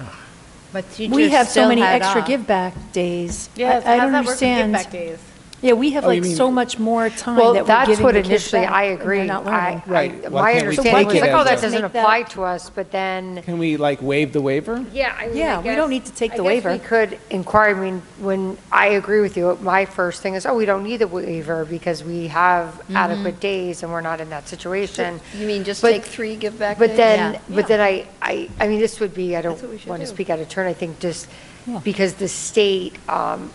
[SPEAKER 5] But
[SPEAKER 13] we
[SPEAKER 5] teachers
[SPEAKER 13] have so
[SPEAKER 5] still
[SPEAKER 13] many
[SPEAKER 5] had
[SPEAKER 13] extra
[SPEAKER 5] off.
[SPEAKER 13] give-back days.
[SPEAKER 3] Yeah,
[SPEAKER 13] I
[SPEAKER 3] how's
[SPEAKER 13] don't
[SPEAKER 3] that work with
[SPEAKER 13] understand.
[SPEAKER 3] give-back days?
[SPEAKER 13] Yeah, we have
[SPEAKER 1] Oh, you
[SPEAKER 13] like
[SPEAKER 1] mean-
[SPEAKER 13] so much more time
[SPEAKER 4] Well,
[SPEAKER 13] that we're
[SPEAKER 4] that's
[SPEAKER 13] giving
[SPEAKER 4] what
[SPEAKER 13] the kids
[SPEAKER 4] initially,
[SPEAKER 13] back,
[SPEAKER 4] I
[SPEAKER 13] and they're
[SPEAKER 4] agree.
[SPEAKER 13] not learning.
[SPEAKER 1] Right. Why
[SPEAKER 4] My
[SPEAKER 1] can't we
[SPEAKER 4] understanding
[SPEAKER 1] take
[SPEAKER 4] was
[SPEAKER 1] it
[SPEAKER 4] like,
[SPEAKER 1] as
[SPEAKER 4] oh, that
[SPEAKER 1] a-
[SPEAKER 4] doesn't
[SPEAKER 13] Make that-
[SPEAKER 4] apply to us, but then,
[SPEAKER 1] Can we like waive the waiver?
[SPEAKER 3] Yeah, I mean,
[SPEAKER 13] Yeah, we don't need to take the
[SPEAKER 4] I guess
[SPEAKER 13] waiver.
[SPEAKER 4] we could inquire, I mean, when I agree with you, my first thing is, oh, we don't need the waiver because we have adequate days and we're not in that situation.
[SPEAKER 11] You mean just
[SPEAKER 4] But-
[SPEAKER 11] take 3 give-back
[SPEAKER 4] But
[SPEAKER 11] days?
[SPEAKER 4] then, I mean, this would be, I
[SPEAKER 11] That's what
[SPEAKER 4] don't
[SPEAKER 11] we should
[SPEAKER 4] want to
[SPEAKER 11] do.
[SPEAKER 4] speak out of turn, I think just
[SPEAKER 13] Yeah.
[SPEAKER 4] because the state,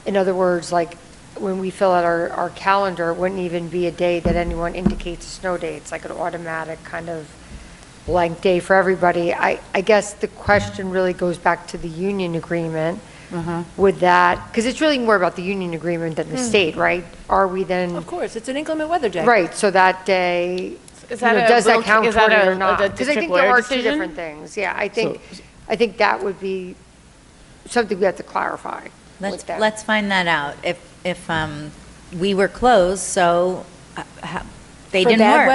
[SPEAKER 4] in other words, like, when we fill out our calendar, it wouldn't even be a day that anyone indicates a snow day. It's like an automatic kind of blank day for everybody. I guess the question really goes back to the union agreement. With that, because it's really more about the union agreement than the state, right? Are we then,
[SPEAKER 13] Of course, it's an inclement weather day.
[SPEAKER 4] right, so that day,
[SPEAKER 3] Is
[SPEAKER 4] you know,
[SPEAKER 3] that
[SPEAKER 4] does that
[SPEAKER 3] is
[SPEAKER 4] count
[SPEAKER 3] that
[SPEAKER 4] toward it
[SPEAKER 3] a-
[SPEAKER 4] or not?
[SPEAKER 3] a
[SPEAKER 4] Because I
[SPEAKER 3] district
[SPEAKER 4] think there
[SPEAKER 3] lawyer
[SPEAKER 4] are two
[SPEAKER 3] decision?
[SPEAKER 4] different things. Yeah, I think that would be something we have to clarify with them.
[SPEAKER 7] Let's find that out. If we were closed, so they
[SPEAKER 13] For
[SPEAKER 7] didn't
[SPEAKER 13] bad
[SPEAKER 7] work.